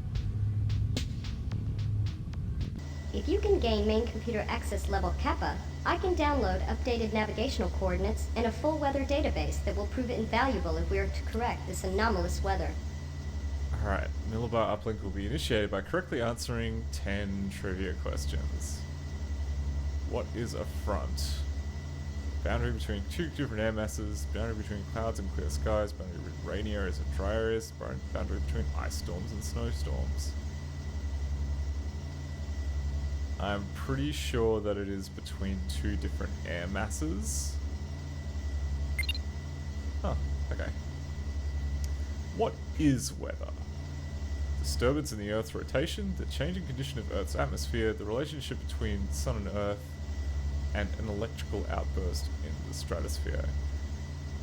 If you can gain main computer access level Kappa, I can download updated navigational coordinates and a full weather database that will prove invaluable if we are to correct this anomalous weather. Alright, Millibar uplink will be initiated by correctly answering 10 trivia questions. What is a front? Boundary between two different air masses, boundary between clouds and clear skies, boundary between rainy areas and dry areas, boundary between ice storms and snowstorms. I'm pretty sure that it is between two different air masses. Oh, okay. What is weather? Disturbance in the Earth's rotation, the changing condition of Earth's atmosphere, the relationship between Sun and Earth, and an electrical outburst in the stratosphere.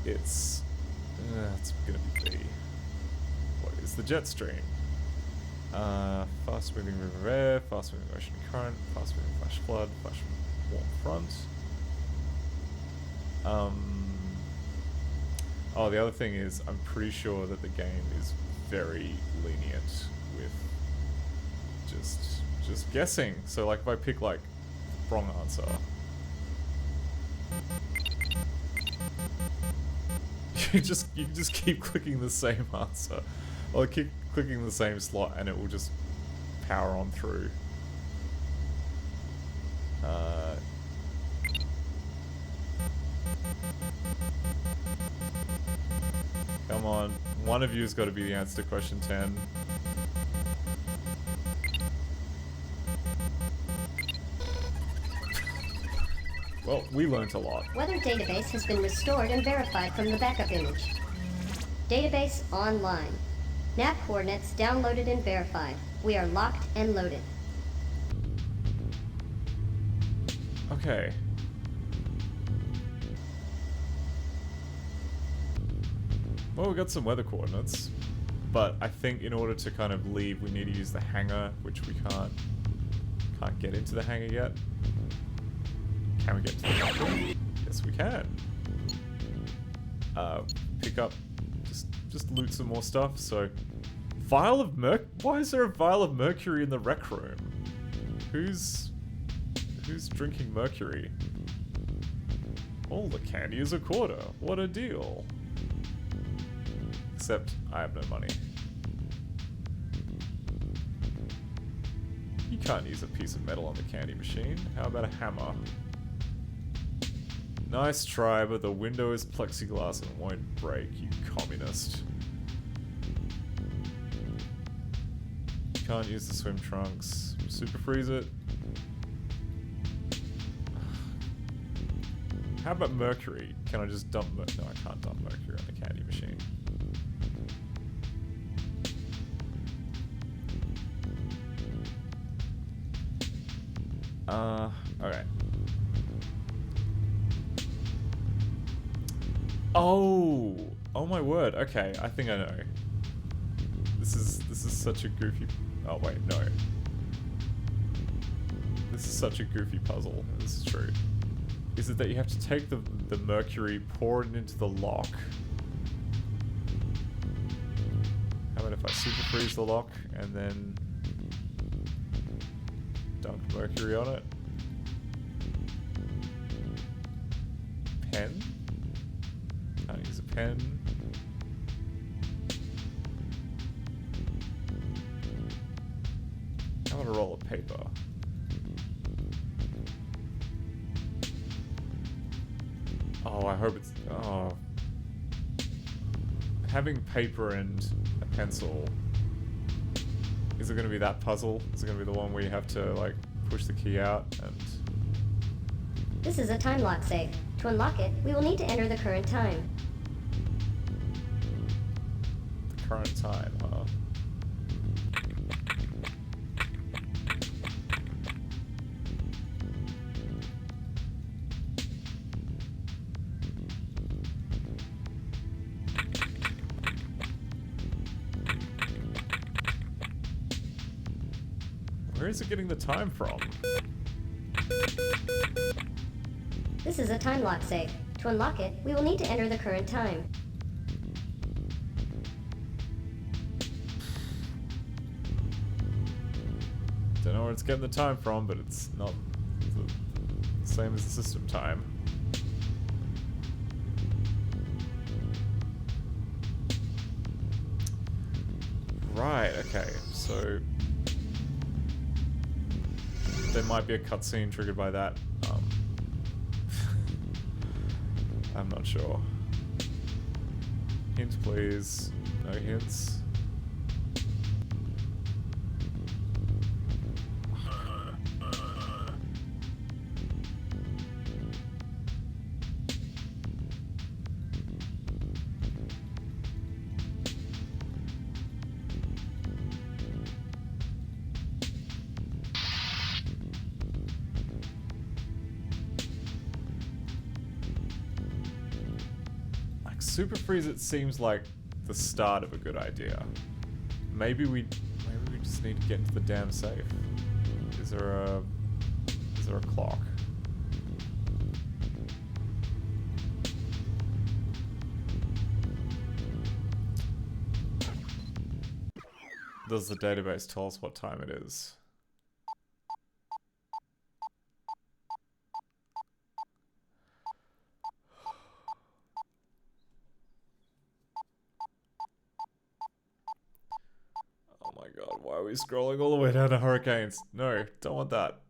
It's gonna be B. What is the jet stream? Fast moving river of air, fast moving ocean current, fast moving flash flood, flash warm front. Oh, the other thing is, I'm pretty sure that the game is very lenient with just guessing. So like if I pick like the wrong answer, you just keep clicking the same answer, or keep clicking the same slot, and it will just power on through. Come on, one of you has got to be the answer to question 10. Well, we learnt a lot. Weather database has been restored and verified from the backup image. Database online. Nav coordinates downloaded and verified. We are locked and loaded. Okay. Well, we got some weather coordinates, but I think in order to kind of leave, we need to use the hangar, which we can't get into the hangar yet. Can we get to the hangar? Yes, we can. Pick up, just loot some more stuff. So, vial of why is there a vial of mercury in the rec room? Who's drinking mercury? All the candy is a quarter. What a deal. Except I have no money. You can't use a piece of metal on the candy machine. How about a hammer? Nice try, but the window is plexiglass and won't break, you communist. Can't use the swim trunks. Super freeze it. How about mercury? Can I just dump no, I can't dump mercury on the candy machine. Okay. Oh my word. Okay, I think I know. This is such a goofy. Oh wait, no. This is such a goofy puzzle. This is true. Is it that you have to take the mercury, pour it into the lock? How about if I super freeze the lock and then dunk mercury on it? Pen? Can't use a pen. How about a roll of paper? Oh, I hope it's... Oh. Having paper and a pencil... Is it going to be that puzzle? Is it going to be the one where you have to, like, push the key out and... This is a time lock safe. To unlock it, we will need to enter the current time. The current time, huh? Where is it getting the time from? This is a time lock safe. To unlock it, we will need to enter the current time. Don't know where it's getting the time from, but it's not the same as the system time. Right, okay, so... There might be a cutscene triggered by that. I'm not sure. Hint, please. No hints. Super freeze it seems like the start of a good idea. Maybe we just need to get into the damn safe. Is there a clock? Does the database tell us what time it is? God, why are we scrolling all the way down to hurricanes? No, don't want that.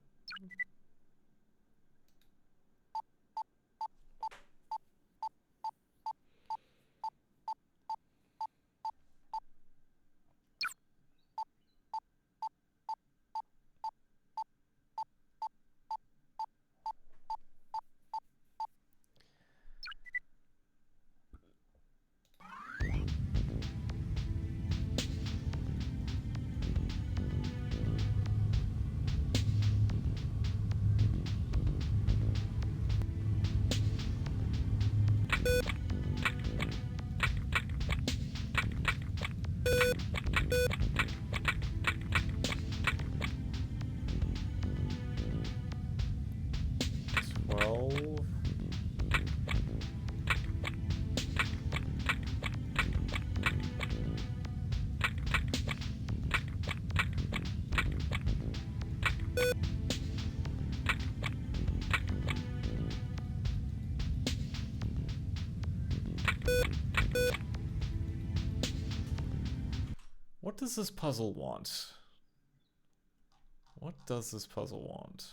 What does this puzzle want? What does this puzzle want?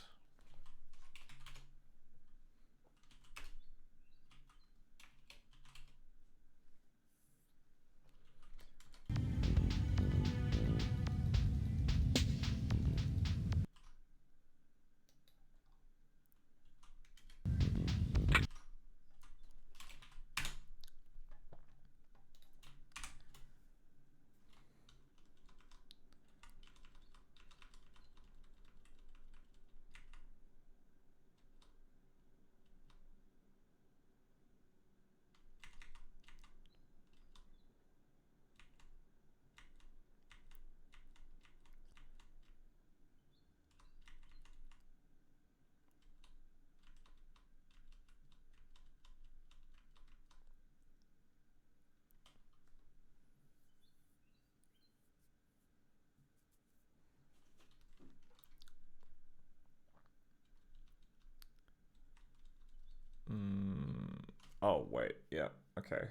Oh, wait. Yeah. Okay.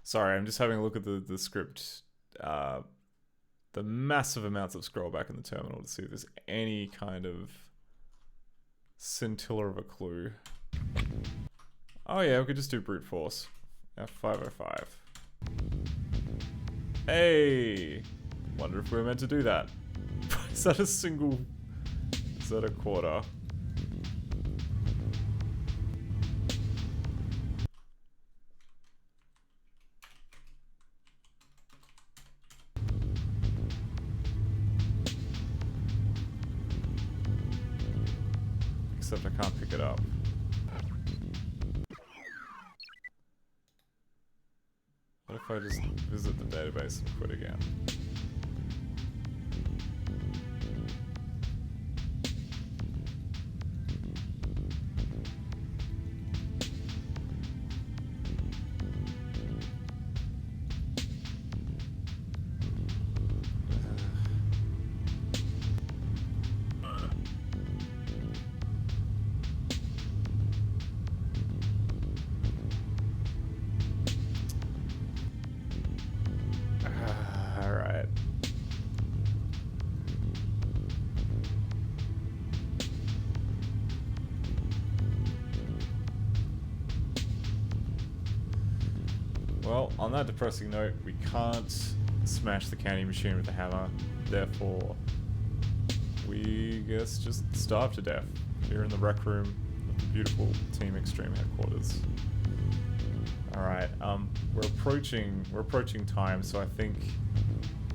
Sorry, I'm just having a look at the script. The massive amounts of scroll back in the terminal to see if there's any kind of scintilla of a clue. Oh yeah, we could just do brute force. F505. Hey! Wonder if we're meant to do that. Is that a single... Is that a quarter? Except I can't pick it up. What if I just visit the database and quit again? Alright. Well, on that depressing note, we can't smash the candy machine with a hammer. Therefore, we guess just starve to death here in the rec room of the beautiful Team Xtreme headquarters. Alright, we're approaching time, so I think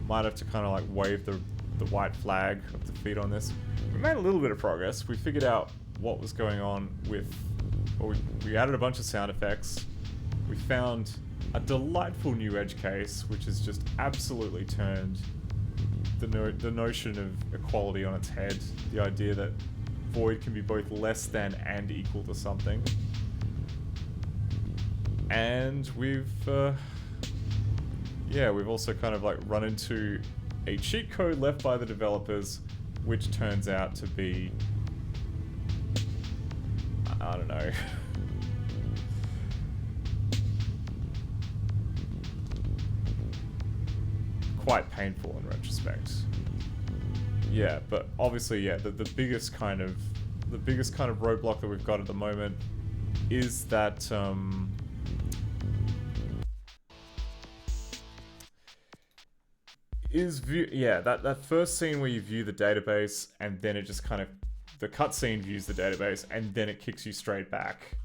might have to kind of like wave the white flag of defeat on this. We made a little bit of progress. We figured out what was going on with, well, we added a bunch of sound effects. We found a delightful new edge case, which has just absolutely turned the notion of equality on its head. The idea that void can be both less than and equal to something. And we've also kind of like run into a cheat code left by the developers, which turns out to be, I don't know. Quite painful in retrospect. Yeah, but obviously, yeah, the biggest kind of roadblock that we've got at the moment is that that first scene where you view the database and then it just kind of, the cutscene views the database and then it kicks you straight back.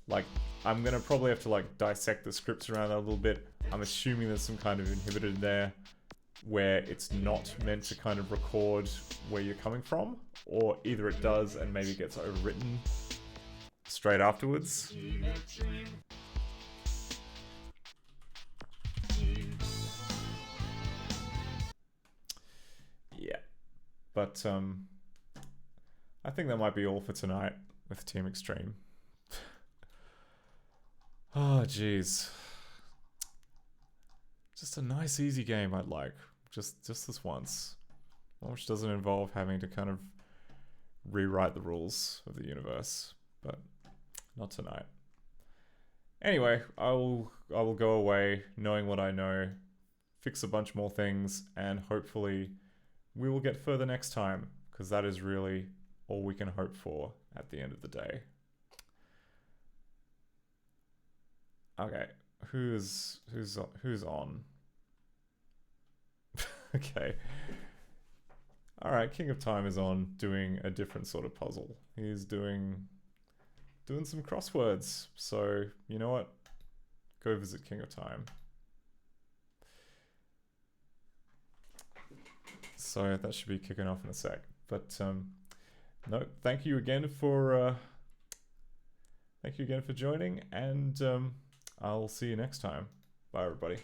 Like, I'm gonna probably have to like dissect the scripts around that a little bit. I'm assuming there's some kind of inhibitor there where it's not meant to kind of record where you're coming from, or either it does and maybe gets overwritten straight afterwards. Yeah, but I think that might be all for tonight with Team Xtreme. Oh, jeez. Just a nice, easy game I'd like. Just this once. One which doesn't involve having to kind of rewrite the rules of the universe. But not tonight. Anyway, I will go away knowing what I know, fix a bunch more things, and hopefully we will get further next time, because that is really all we can hope for at the end of the day. Okay, who's on? Okay. Alright, King of Time is on doing a different sort of puzzle. He's doing some crosswords. So, you know what? Go visit King of Time. So that should be kicking off in a sec. But no, thank you again for joining, and I'll see you next time. Bye everybody.